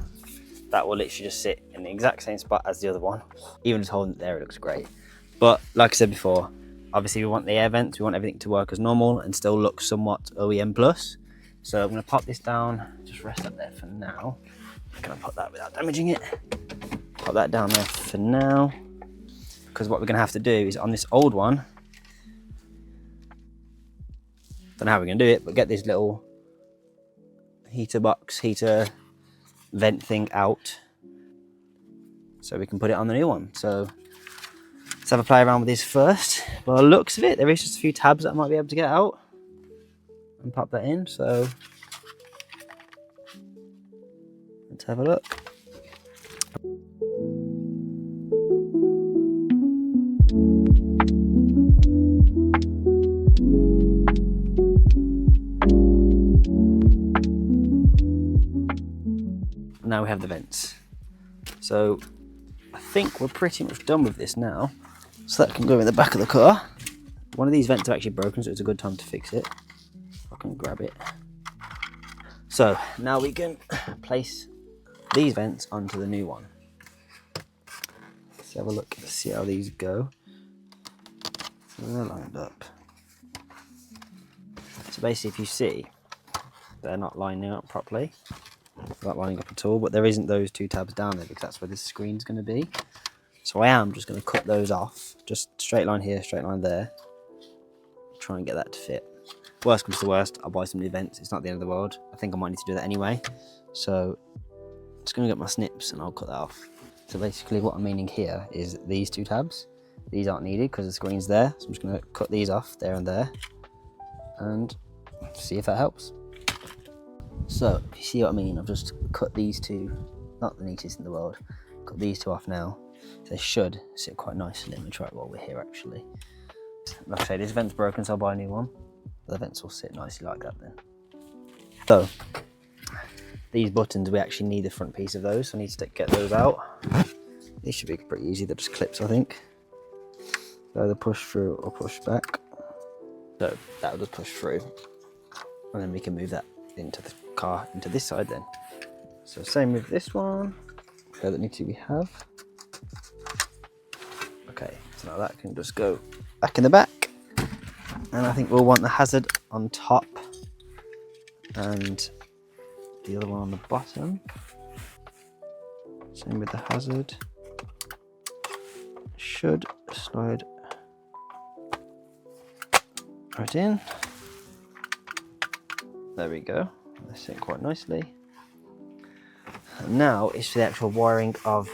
That will literally just sit in the exact same spot as the other one. Even just holding it there, it looks great. But like I said before, obviously we want the air vents, we want everything to work as normal and still look somewhat OEM plus. So I'm gonna pop this down, just rest up there for now. Can I put that without damaging it? Pop that down there for now. Because what we're gonna have to do is on this old one, don't know how we're gonna do it, but get this little heater vent thing out so we can put it on the new one. So let's have a play around with this first. By the looks of it, there is just a few tabs that I might be able to get out and pop that in. So let's have a look. Now we have the vents. So I think we're pretty much done with this now. So that can go in the back of the car. One of these vents are actually broken, so it's a good time to fix it. I can grab it. So now we can place these vents onto the new one. Let's have a look, let's see how these go. So they're lined up. So basically if you see, they're not lining up properly. Not lining up at all, but there isn't those 2 tabs down there because that's where this screen's going to be. So I am just going to cut those off, just straight line here, straight line there. Try and get that to fit. Worst comes to worst, I'll buy some new vents. It's not the end of the world. I think I might need to do that anyway. So I'm just going to get my snips and I'll cut that off. So basically what I'm meaning here is these 2 tabs. These aren't needed because the screen's there. So I'm just going to cut these off there and there and see if that helps. So, if you see what I mean, I've just cut these 2, not the neatest in the world, cut these 2 off now. They should sit quite nicely. Let me try it while we're here actually. Like I say, this vent's broken, so I'll buy a new one. The vents will sit nicely like that then. So, these buttons, we actually need the front piece of those, so I need to get those out. These should be pretty easy, they're just clips I think. So either push through or push back. So, that'll just push through. And then we can move that into the car, into this side then. So same with this one. So that needs to be have. Okay, so now that can just go back in the back. And I think we'll want the hazard on top and the other one on the bottom. Same with the hazard. Should slide right in. There we go. They sit quite nicely. And now it's for the actual wiring of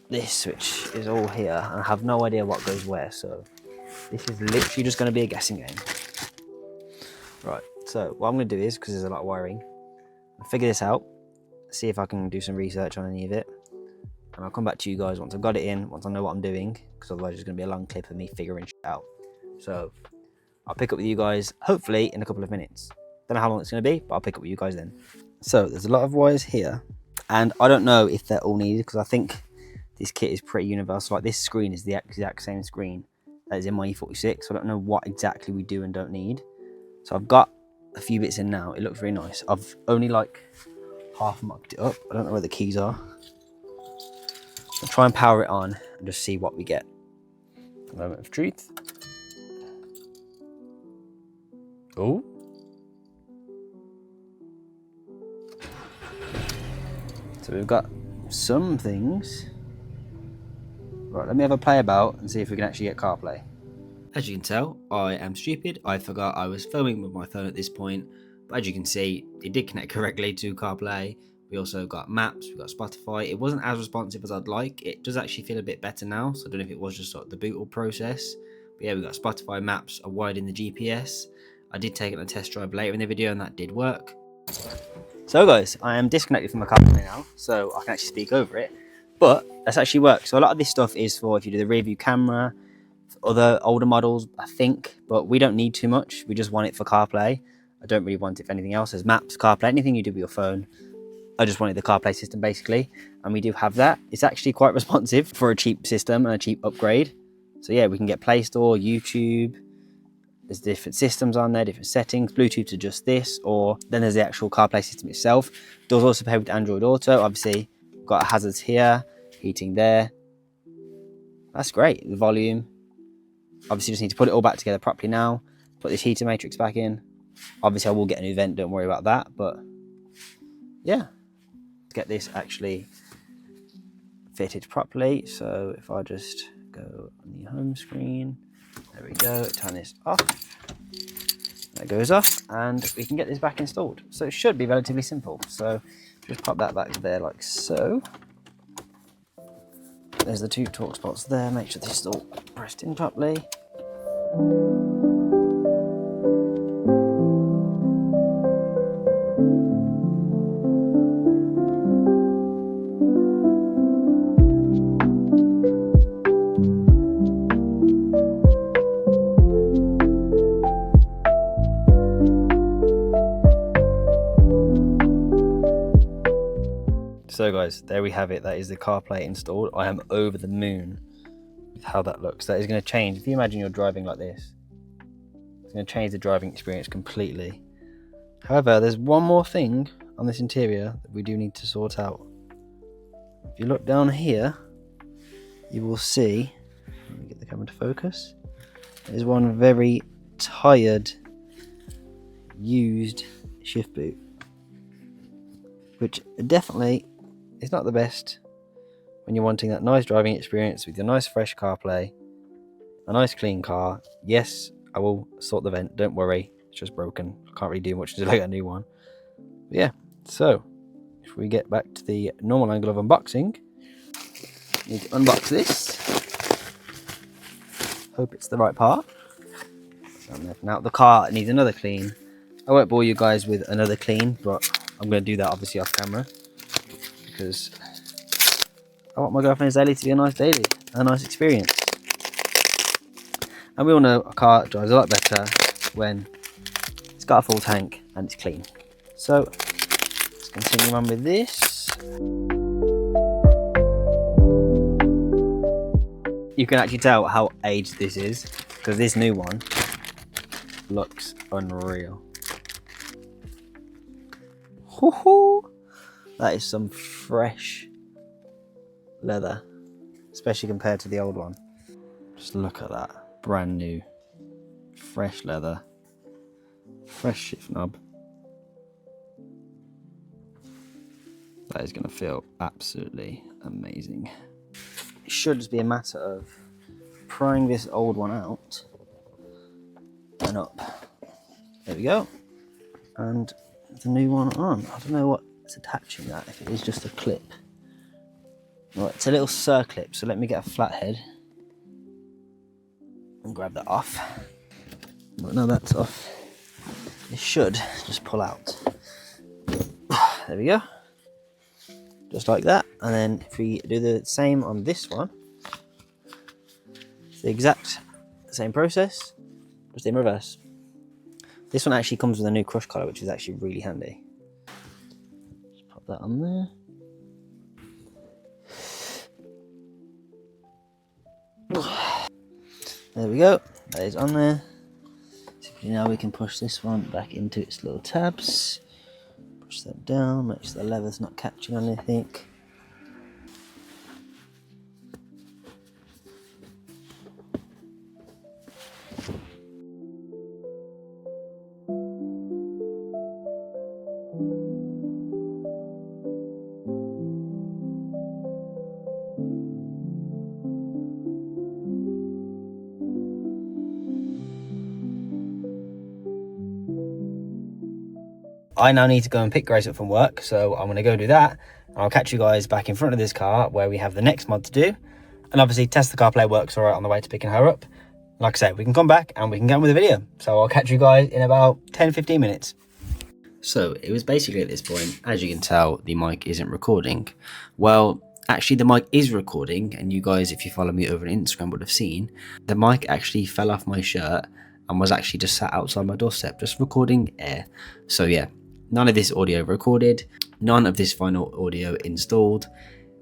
this, which is all here, and I have no idea what goes where, so this is literally just going to be a guessing game. Right, so what I'm going to do is, because there's a lot of wiring, I'll figure this out, see if I can do some research on any of it, and I'll come back to you guys once I've got it in, once I know what I'm doing, because otherwise it's going to be a long clip of me figuring shit out. So I'll pick up with you guys hopefully in a couple of minutes. Don't know how long it's going to be, but I'll pick up with you guys then. So there's a lot of wires here, and I don't know if they're all needed, because I think this kit is pretty universal. Like, this screen is the exact same screen that is in my E46, so I don't know what exactly we do and don't need. So I've got a few bits in now. It looks very nice. I've only like half mucked it up. I don't know where the keys are. I'll try and power it on and just see what we get. A moment of truth. Oh. So we've got some things. Right, let me have a play about and see if we can actually get CarPlay. As you can tell, I am stupid. I forgot I was filming with my phone at this point, but as you can see, it did connect correctly to CarPlay. We also got maps, we got Spotify. It wasn't as responsive as I'd like. It does actually feel a bit better now, so I don't know if it was just sort of the boot up process. But yeah, we got Spotify, maps, I wired in the GPS. I did take it on a test drive later in the video and that did work. So guys, I am disconnected from my CarPlay now, so I can actually speak over it. But that's actually worked. So a lot of this stuff is for if you do the rear view camera, for other older models, I think, but we don't need too much. We just want it for CarPlay. I don't really want it for anything else. There's maps, CarPlay, anything you do with your phone. I just wanted the CarPlay system basically, and we do have that. It's actually quite responsive for a cheap system and a cheap upgrade. So yeah, we can get Play Store, YouTube. There's different systems on there, different settings. Bluetooth to just this, or then there's the actual CarPlay system itself. Does also pay with Android Auto, obviously. Got hazards here, heating there. That's great. The volume. Obviously, just need to put it all back together properly now. Put this heater matrix back in. Obviously, I will get a new vent. Don't worry about that. But yeah, get this actually fitted properly. So if I just go on the home screen, there we go. Turn this off. That goes off, and we can get this back installed. So it should be relatively simple. So just pop that back there like so. There's the two torque spots there. Make sure this is all pressed in properly. So guys, there we have it. That is the CarPlay installed. I am over the moon with how that looks. That is going to change. If you imagine you're driving like this, it's going to change the driving experience completely. However, there's one more thing on this interior that we do need to sort out. If you look down here, you will see, let me get the camera to focus, there's one very tired, used shift boot, which definitely is not the best when you're wanting that nice driving experience with your nice fresh CarPlay, a nice clean car. Yes, I will sort the vent, don't worry, it's just broken. I can't really do much until I get a new one. But yeah, so if we get back to the normal angle of unboxing, need to unbox this. Hope it's the right part. Now the car needs another clean. I won't bore you guys with another clean, but I'm going to do that obviously off camera, because I want my girlfriend's daily to be a nice daily, a nice experience. And we all know a car drives a lot better when it's got a full tank and it's clean. So let's continue on with this. You can actually tell how aged this is, because this new one looks unreal. Woohoo! That is some fresh leather, especially compared to the old one. Just look at that, brand new, fresh leather, fresh shift knob. That is going to feel absolutely amazing. It should just be a matter of prying this old one out and up. There we go. And the new one on. I don't know what it's attaching that, if it is just a clip. Right, it's a little circlip, so let me get a flathead and grab that off. But now that's off, it should just pull out. There we go. Just like that. And then if we do the same on this one, it's the exact same process, just in reverse. This one actually comes with a new crush collar, which is actually really handy. Just pop that on there. There we go, that is on there. So now we can push this one back into its little tabs. Push that down, make sure the leather's not catching on anything. I now need to go and pick Grace up from work, so I'm going to go do that. And I'll catch you guys back in front of this car where we have the next mod to do. And obviously test the CarPlay works all right on the way to picking her up. Like I said, we can come back and we can get on with the video. So I'll catch you guys in about 10-15 minutes. So it was basically at this point, as you can tell, the mic isn't recording. Well, actually the mic is recording, and you guys, if you follow me over on Instagram, would have seen the mic actually fell off my shirt and was actually just sat outside my doorstep, just recording air. So yeah. None of this audio recorded, none of this final audio installed.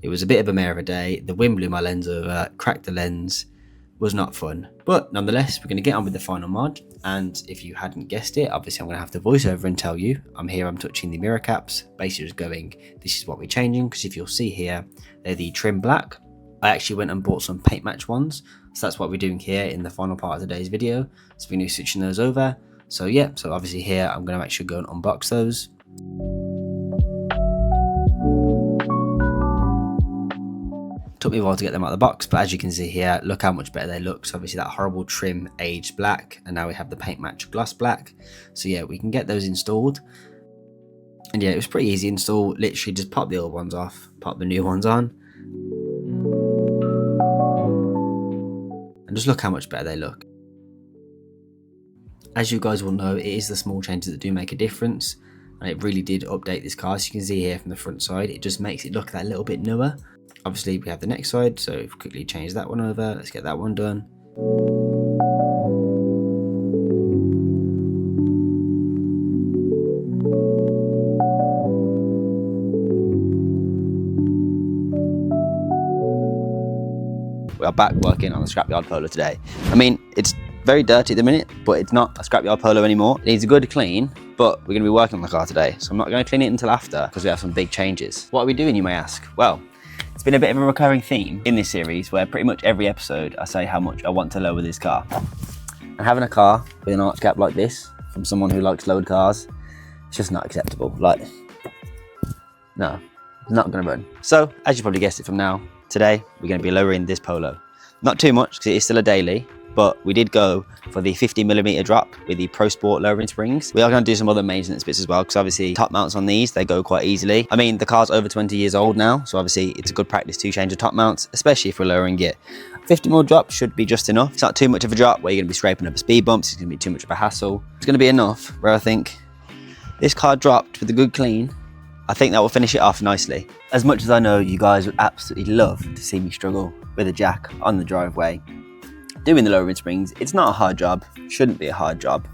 It was a bit of a mare of a day. The wind blew my lens over, cracked the lens, was not fun. But nonetheless, we're going to get on with the final mod. And if you hadn't guessed it, obviously I'm going to have to voice over and tell you. I'm touching the mirror caps, basically just going, this is what we're changing. Because if you'll see here, they're the trim black. I actually went and bought some paint match ones. So that's what we're doing here in the final part of today's video. So we're going to be switching those over. So yeah, so obviously here I'm going to actually go and unbox those. Took me a while to get them out of the box, but as you can see here, look how much better they look. So obviously that horrible trim aged black, and now we have the paint match gloss black. So yeah, we can get those installed. And yeah, it was pretty easy install. Literally just pop the old ones off, pop the new ones on. And just look how much better they look. As you guys will know, it is the small changes that do make a difference, and it really did update this car. As you can see here from the front side, it just makes it look that little bit newer. Obviously we have the next side, so if we quickly change that one over, let's get that one done. We are back working on the Scrapyard Polo today. I mean, it's very dirty at the minute, but it's not a Scrapyard Polo anymore. It needs a good clean, but we're going to be working on the car today, so I'm not going to clean it until after because we have some big changes. What are we doing, you may ask? Well, it's been a bit of a recurring theme in this series where pretty much every episode I say how much I want to lower this car. And having a car with an arch gap like this from someone who likes lowered cars, it's just not acceptable. Like, no, it's not going to run. So, as you probably guessed it from now, today we're going to be lowering this Polo. Not too much because it is still a daily, but we did go for the 50mm drop with the Pro Sport lowering springs. We are going to do some other maintenance bits as well, because obviously top mounts on these, they go quite easily. I mean, the car's over 20 years old now, so obviously it's a good practice to change the top mounts, especially if we're lowering it. 50mm drop should be just enough. It's not too much of a drop where you're going to be scraping up speed bumps. It's going to be too much of a hassle. It's going to be enough where I think this car dropped with a good clean. I think that will finish it off nicely. As much as I know you guys would absolutely love to see me struggle with a jack on the driveway, doing the lowering springs, it's not a hard job, shouldn't be a hard job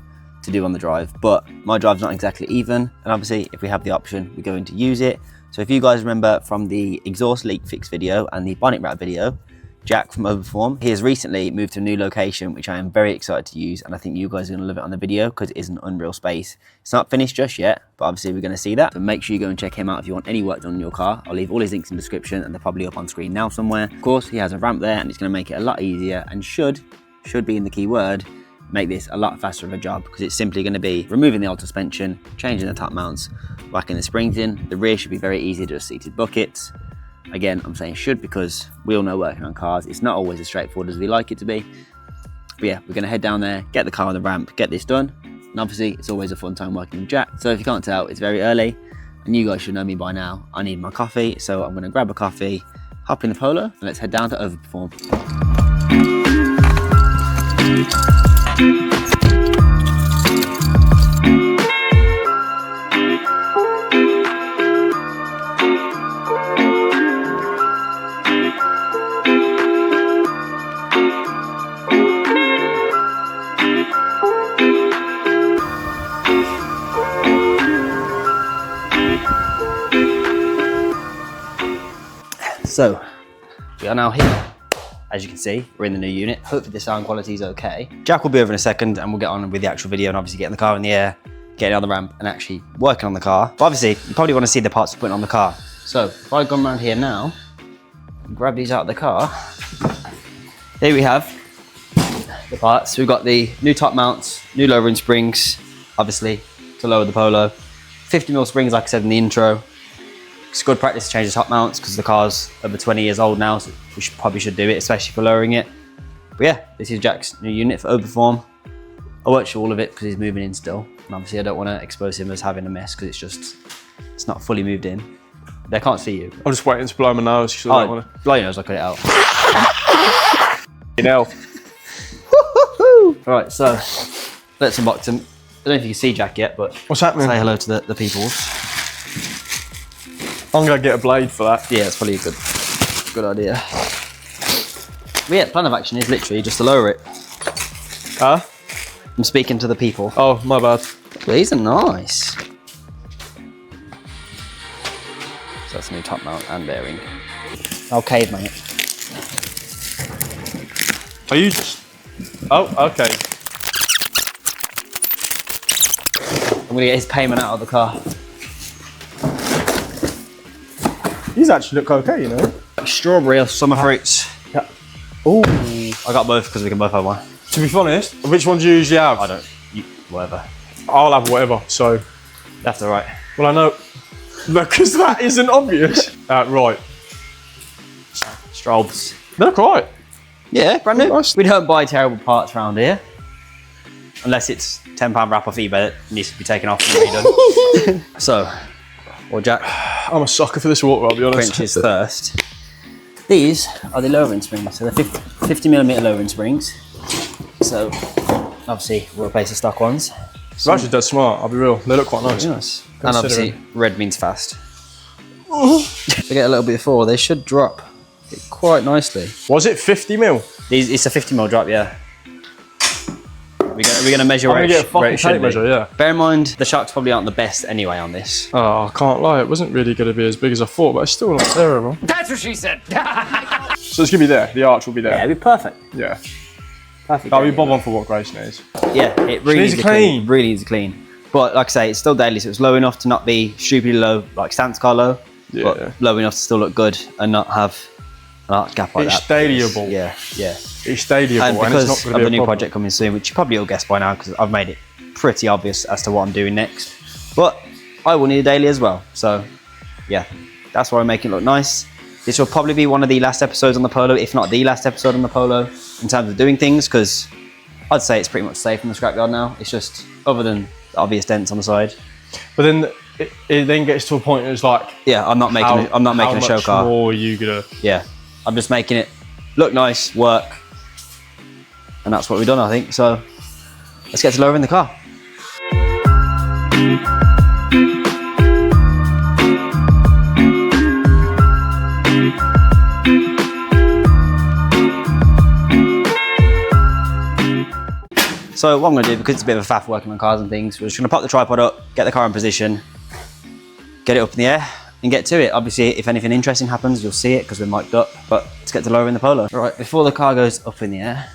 to do on the drive, but my drive's not exactly even, and obviously if we have the option, we're going to use it. So if you guys remember from the exhaust leak fix video and the bonnet wrap video, Jack from Overform, he has recently moved to a new location, which I am very excited to use, and I think you guys are going to love it on the video because it is an unreal space. It's not finished just yet, but obviously we're going to see that. So make sure you go and check him out if you want any work done on your car. I'll leave all his links in the description, and they're probably up on screen now somewhere. Of course, he has a ramp there, and it's going to make it a lot easier, and should be in the key word, make this a lot faster of a job, because it's simply going to be removing the old suspension, changing the top mounts, whacking the springs in. The rear should be very easy, just seated buckets. Again, I'm saying should because we all know working on cars, it's not always as straightforward as we like it to be. But yeah, we're going to head down there, get the car on the ramp, get this done. And obviously, it's always a fun time working with Jack. So if you can't tell, it's very early. And you guys should know me by now. I need my coffee, so I'm gonna grab a coffee, hop in the Polo, and let's head down to Overperform. So, we are now here. As you can see, we're in the new unit. Hopefully the sound quality is okay. Jack will be over in a second and we'll get on with the actual video and obviously getting the car in the air, getting on the ramp and actually working on the car. But obviously, you probably want to see the parts we're putting on the car. So, if I go around here now, grab these out of the car. Here we have the parts. We've got the new top mounts, new lowering springs, obviously, to lower the Polo. 50mm springs, like I said in the intro. It's good practice to change the top mounts because the car's over 20 years old now, so we probably should do it, especially for lowering it. But yeah, this is Jack's new unit for Overperform. I won't show all of it because he's moving in still. And obviously I don't want to expose him as having a mess because it's not fully moved in. They can't see you. I'm just waiting to blow my nose because I don't want to. Blow your nose, I'll cut it out. You know. Right, so let's unbox him. I don't know if you can see Jack yet, but What's happening? say hello to the people. I'm going to get a blade for that. Yeah, it's probably a good idea. But yeah, plan of action is literally just to lower it. Huh? I'm speaking to the people. Oh, my bad. These are nice. So that's a new top mount and bearing. Okay, mate. Are you just... Oh, okay. I'm gonna get his payment out of the car. These actually look okay, you know. Strawberry or summer fruits. Yeah. Ooh. I got both because we can both have one. To be honest, which one do you usually have? I don't, whatever. I'll have whatever, so... That's all right. Well, I know... No, because that isn't obvious. Right. Strobes. They look right. Yeah, brand new. Nice. We don't buy terrible parts around here. Unless it's £10 wrap off eBay that needs to be taken off and redone. So, or Jack I'm a sucker for this water, I'll be honest. quenches thirst. These are the lowering springs. So they're 50mm lowering springs. So, obviously, we'll replace the stock ones. They're actually dead smart, I'll be real. They look quite nice. Nice. And obviously, red means fast. If they get a little bit forward, they should drop it quite nicely. Was it 50mm? It's a 50mm drop, yeah. We're gonna measure I'm where gonna get a it fucking should tape be. measure, yeah. Bear in mind, the shocks probably aren't the best anyway on this. Oh, I can't lie, it wasn't really going to be as big as I thought, but it's still not terrible. That's what she said. So it's going to be there, the arch will be Yeah, there. it'd be perfect. Yeah. Perfect. That'll be bob on for what Grace needs. Yeah, it really needs needs a clean. Really needs a clean. But like I say, it's still daily, so it's low enough to not be stupidly low, like stance car low, Yeah. but low enough to still look good and not have an arch gap like It's that. stadiable. Yeah, yeah. It's stadiable And and because it's not of going to the be a new problem. project coming soon, which you probably all guessed by now because I've made it pretty obvious as to what I'm doing next. But I will need a daily as well. So yeah, that's why I make it look nice. This will probably be one of the last episodes on the Polo, if not the last episode on the Polo in terms of doing things, because I'd say it's pretty much safe in the scrapyard now. It's just, other than the obvious dents on the side. But then it then gets to a point where it's like, Yeah, I'm not making a show car. How much more are you going to... Yeah, I'm just making it look nice, work, and that's what we've done, I think. So let's get to lowering the car. So what I'm going to do, because it's a bit of a faff working on cars and things, we're just going to pop the tripod up, get the car in position, get it up in the air, and get to it. Obviously, if anything interesting happens, you'll see it because we're mic'd up, but let's get to lowering the Polo. Right, before the car goes up in the air,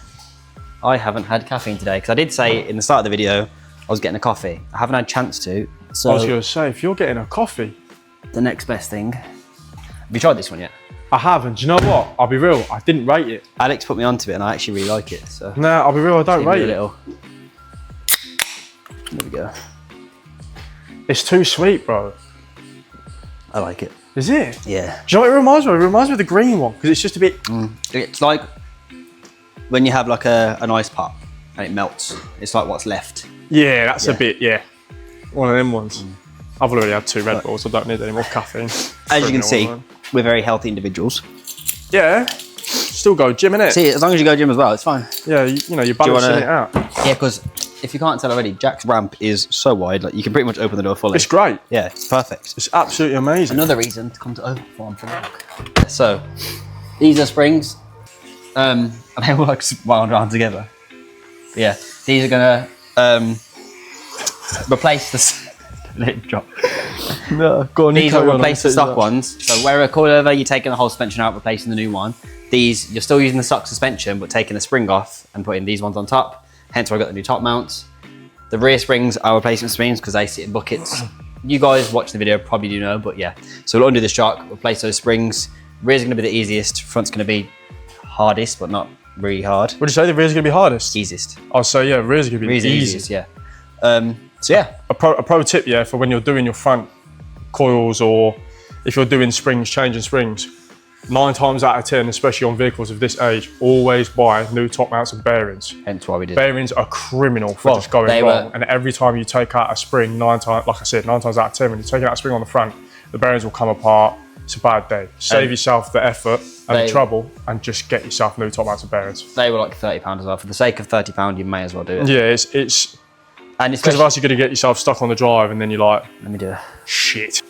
I haven't had caffeine today, because I did say in the start of the video, I was getting a coffee. I haven't had a chance to, so I was going to say, if you're getting a coffee... the next best thing. Have you tried this one yet? I haven't. Do you know what? I'll be real, I didn't rate it. Alex put me onto it and I actually really like it, so. Nah, I'll be real, I don't Give it rate a it. little. There we go. It's too sweet, bro. I like it. Is it? Yeah. Do you know what it reminds me of? It reminds me of the green one, because it's just a bit... It's like when you have like an ice pop and it melts. It's like what's left. Yeah, that's Yeah. a bit, yeah. One of them ones. I've already had 2 Red Bulls, I don't need any more caffeine. As you can see, we're very healthy individuals. Yeah, still go gym, innit? See, as long as you go gym as well, it's fine. Yeah, you know, you're balancing it out. Yeah, because if you can't tell already, Jack's ramp is so wide, like you can pretty much open the door fully. It's great. Yeah, it's perfect. It's absolutely amazing. Another reason to come to Overfarm for work. So, these are springs, and they all like wound around together. But yeah, these are gonna replace the. Let it drop. No, go on. These will replace the stock ones. So where a coilover, you're taking the whole suspension out, replacing the new one. These, you're still using the stock suspension, but taking the spring off and putting these ones on top. Hence why I got the new top mounts. The rear springs are replacement springs because they sit in buckets. You guys watching the video probably do know, but yeah. So we'll undo the shock, replace those springs. Rear's gonna be the easiest. Front's gonna be hardest, but not really hard. Would you say the rear's gonna be hardest? Easiest. I'll say, yeah, rear's gonna be Rear's the easiest, easiest. yeah. So yeah. A pro tip, yeah, for when you're doing your front coils or if you're doing springs, changing springs, 9 times out of 10, especially on vehicles of this age, always buy new top mounts and bearings. Hence why we did. Bearings are criminal for just going wrong. And every time you take out a spring, 9 times, like I said, 9 times out of 10, when you're taking out a spring on the front, the bearings will come apart. It's a bad day. Save yourself the effort and the trouble and just get yourself new top mounts and bearings. They were like £30 as well. For the sake of £30, you may as well do it. Yeah, it's and because of us, you're going to get yourself stuck on the drive and then you're like, let me do it. Shit. So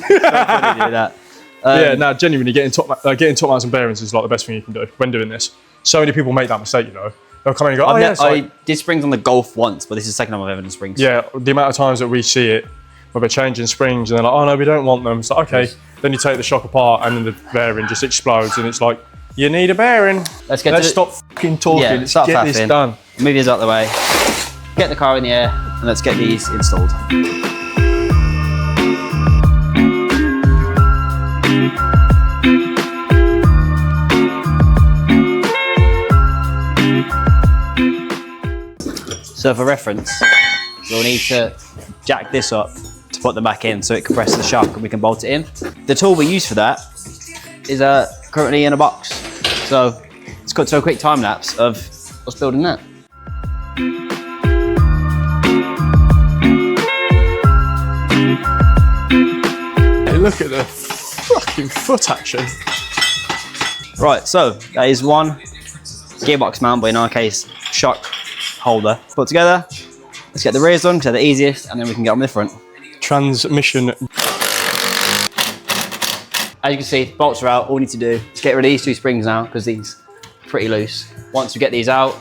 funny to do that. Yeah, no, genuinely, getting top mounts and bearings is like the best thing you can do when doing this. So many people make that mistake, you know. They'll come in and go, I did springs on the Golf once, but this is the second time I've ever done springs. Yeah, the amount of times that we see it, where we're changing springs and they're like, oh no, we don't want them. It's like, okay. Then you take the shock apart and then the bearing just explodes and it's like, you need a bearing. Let's stop fucking talking. Yeah, let's get this done. Move these out the way. Get the car in the air and let's get these installed. So for reference, we'll need to jack this up to put them back in so it compresses the shock and we can bolt it in. The tool we use for that is currently in a box. So let's cut to a quick time lapse of us building that. Hey, look at the fucking foot action. Right, so that is one gearbox mount, but in our case, shock holder. Put together. Let's get the rears done because they're the easiest, and then we can get on with the front. Transmission. As you can see, bolts are out. All we need to do is get rid of these 2 springs now because these are pretty loose. Once we get these out,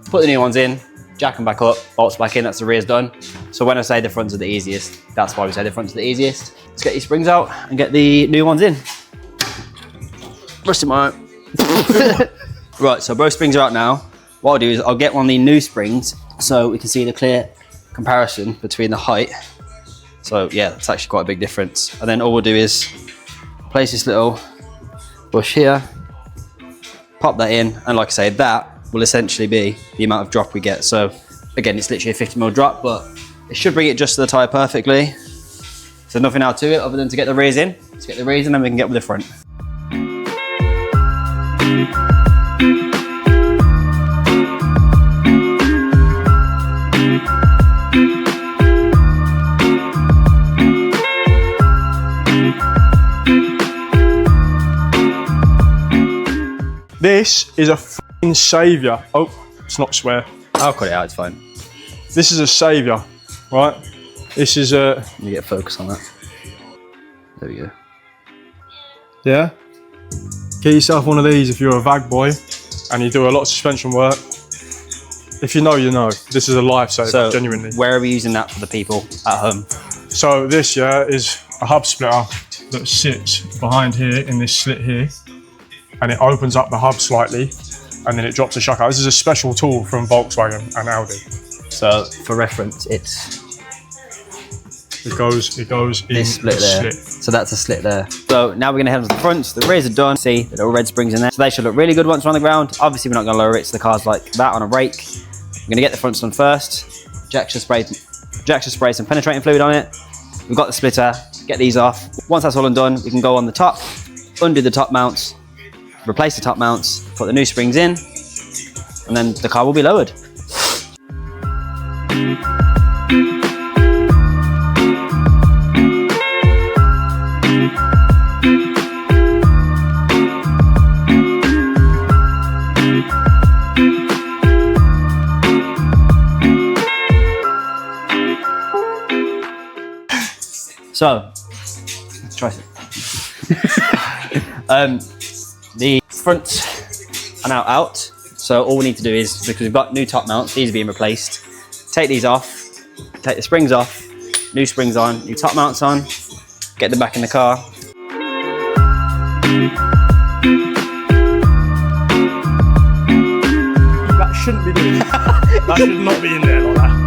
put the new ones in, jack them back up, bolts back in, that's the rears done. So when I say the fronts are the easiest, that's why we say the fronts are the easiest. Let's get these springs out and get the new ones in. Rusty my Right, so both springs are out now. What I'll do is I'll get one of the new springs so we can see the clear comparison between the height. So yeah, that's actually quite a big difference. And then all we'll do is place this little bush here, pop that in, and like I say, that will essentially be the amount of drop we get. So again, it's literally a 50mm drop, but it should bring it just to the tyre perfectly. So nothing out to it other than to get the rears in. Let's get the rears in and we can get with the front. This is a fucking saviour. Oh, it's not swear. I'll cut it out, it's fine. This is a saviour, right? This is a... Let me get focus on that. There we go. Yeah? Get yourself one of these if you're a VAG boy and you do a lot of suspension work. If you know, you know. This is a lifesaver, So, genuinely. where are we using that for the people at home? So this, yeah, is a hub splitter that sits behind here in this slit here. And it opens up the hub slightly and then it drops the shock out. This is a special tool from Volkswagen and Audi. So for reference, it goes in this split the there. slit. So that's a slit there. So now we're gonna head on to the front. So the rears are done. See the little red springs in there. So they should look really good once we're on the ground. Obviously we're not gonna lower it so the car's like that on a rake. We're gonna get the fronts done first. Jack should spray some penetrating fluid on it. We've got the splitter, get these off. Once that's all undone, we can go on the top, undo the top mounts, replace the top mounts, put the new springs in, and then the car will be lowered. So, let's try it. The fronts are now out. So all we need to do is, because we've got new top mounts, these are being replaced. Take these off, take the springs off, new springs on, new top mounts on, get them back in the car. That shouldn't be doing that should not be in there like that.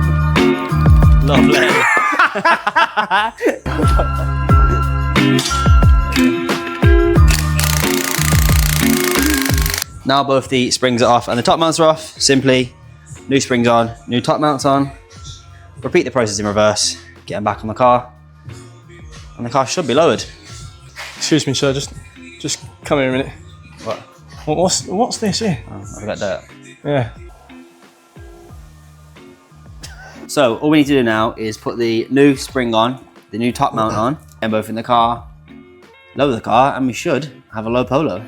Lovely. Now both the springs are off and the top mounts are off. Simply, new springs on, new top mounts on. Repeat the process in reverse, get them back on the car, and the car should be lowered. Excuse me, sir. Just come here a minute. What? What's this here? Oh, I've got dirt. Yeah. So all we need to do now is put the new spring on, the new top mount on, and both in the car, lower the car, and we should have a low Polo.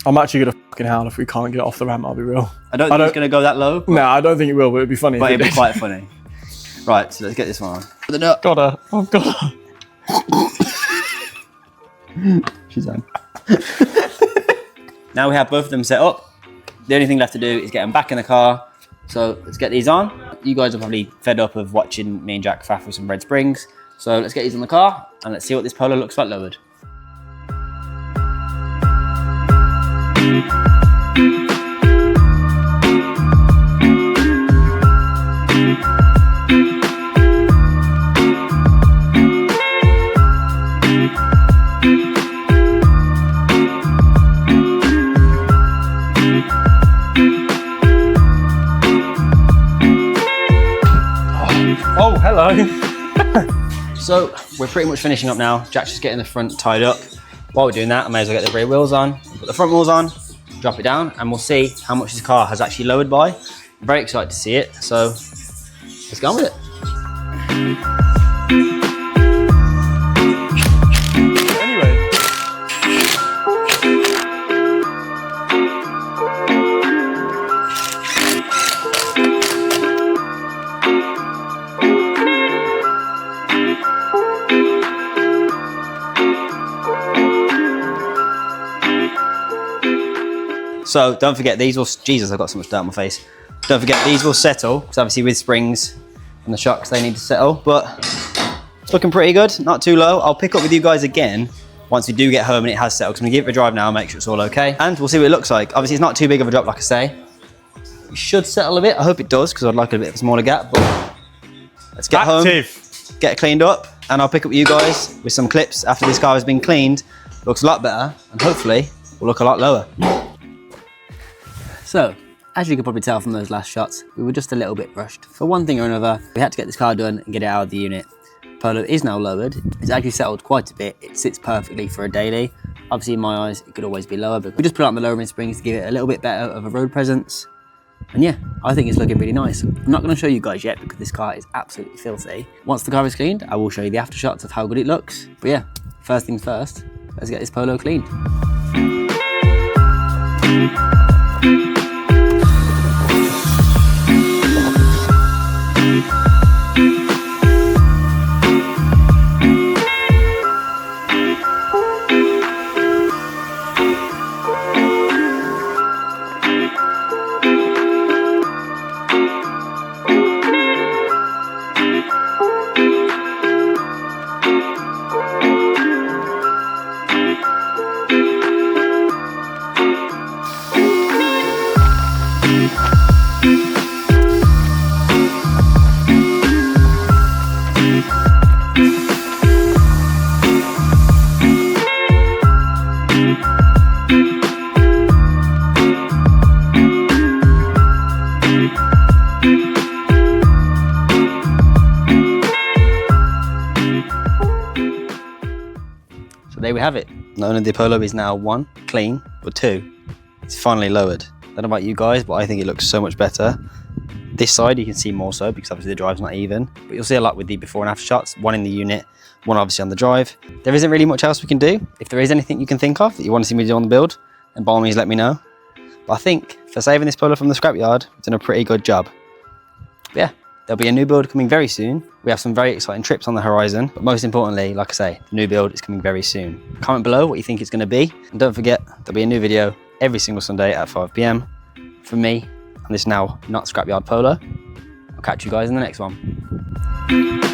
I'm actually gonna fucking howl if we can't get it off the ramp. I'll be real. I don't think it's gonna go that low. No, I don't think it will, but it'd be funny. But if it'd it be quite funny. Right, so let's get this one on. Put the nut. Got her. I've got her. She's on. Now we have both of them set up. The only thing left to do is get them back in the car. So let's get these on. You guys are probably fed up of watching me and Jack faff with some red springs. So let's get these on the car and let's see what this Polo looks like lowered. Oh, hello. So we're pretty much finishing up now. Jack's just getting the front tied up. While we're doing that, I may as well get the rear wheels on, put the front wheels on, drop it down, and we'll see how much this car has actually lowered by. I'm very excited to see it, so let's go on with it. Anyway. So don't forget these will, Jesus, I've got so much dirt on my face. Don't forget these will settle, because obviously with springs and the shocks, they need to settle, but it's looking pretty good, not too low. I'll pick up with you guys again once we do get home and it has settled, because I'm gonna give it a drive now and make sure it's all okay. And we'll see what it looks like. Obviously it's not too big of a drop, like I say. It should settle a bit, I hope it does, because I'd like a bit of a smaller gap, but let's get home, get it cleaned up, and I'll pick up with you guys with some clips after this car has been cleaned. Looks a lot better, and hopefully will look a lot lower. So, as you could probably tell from those last shots, we were just a little bit rushed. For one thing or another, we had to get this car done and get it out of the unit. Polo is now lowered. It's actually settled quite a bit. It sits perfectly for a daily. Obviously in my eyes, it could always be lower, but we just put on the lowering springs to give it a little bit better of a road presence. And yeah, I think it's looking really nice. I'm not going to show you guys yet because this car is absolutely filthy. Once the car is cleaned, I will show you the after shots of how good it looks. But yeah, first things first, let's get this Polo cleaned. There we have it. Not only the Polo is now one, clean, but two, it's finally lowered. I don't know about you guys, but I think it looks so much better. This side you can see more so because obviously the drive's not even, but you'll see a lot with the before and after shots, one in the unit, one obviously on the drive. There isn't really much else we can do. If there is anything you can think of that you want to see me do on the build, then by all means let me know. But I think for saving this Polo from the scrapyard, we've done a pretty good job. But yeah, There'll be a new build coming very soon. We have some very exciting trips on the horizon, but most importantly, like I say, the new build is coming very soon. Comment below what you think it's going to be, and don't forget, there'll be a new video every single Sunday at 5 PM from me on this now not Scrapyard Polo. I'll catch you guys in the next one.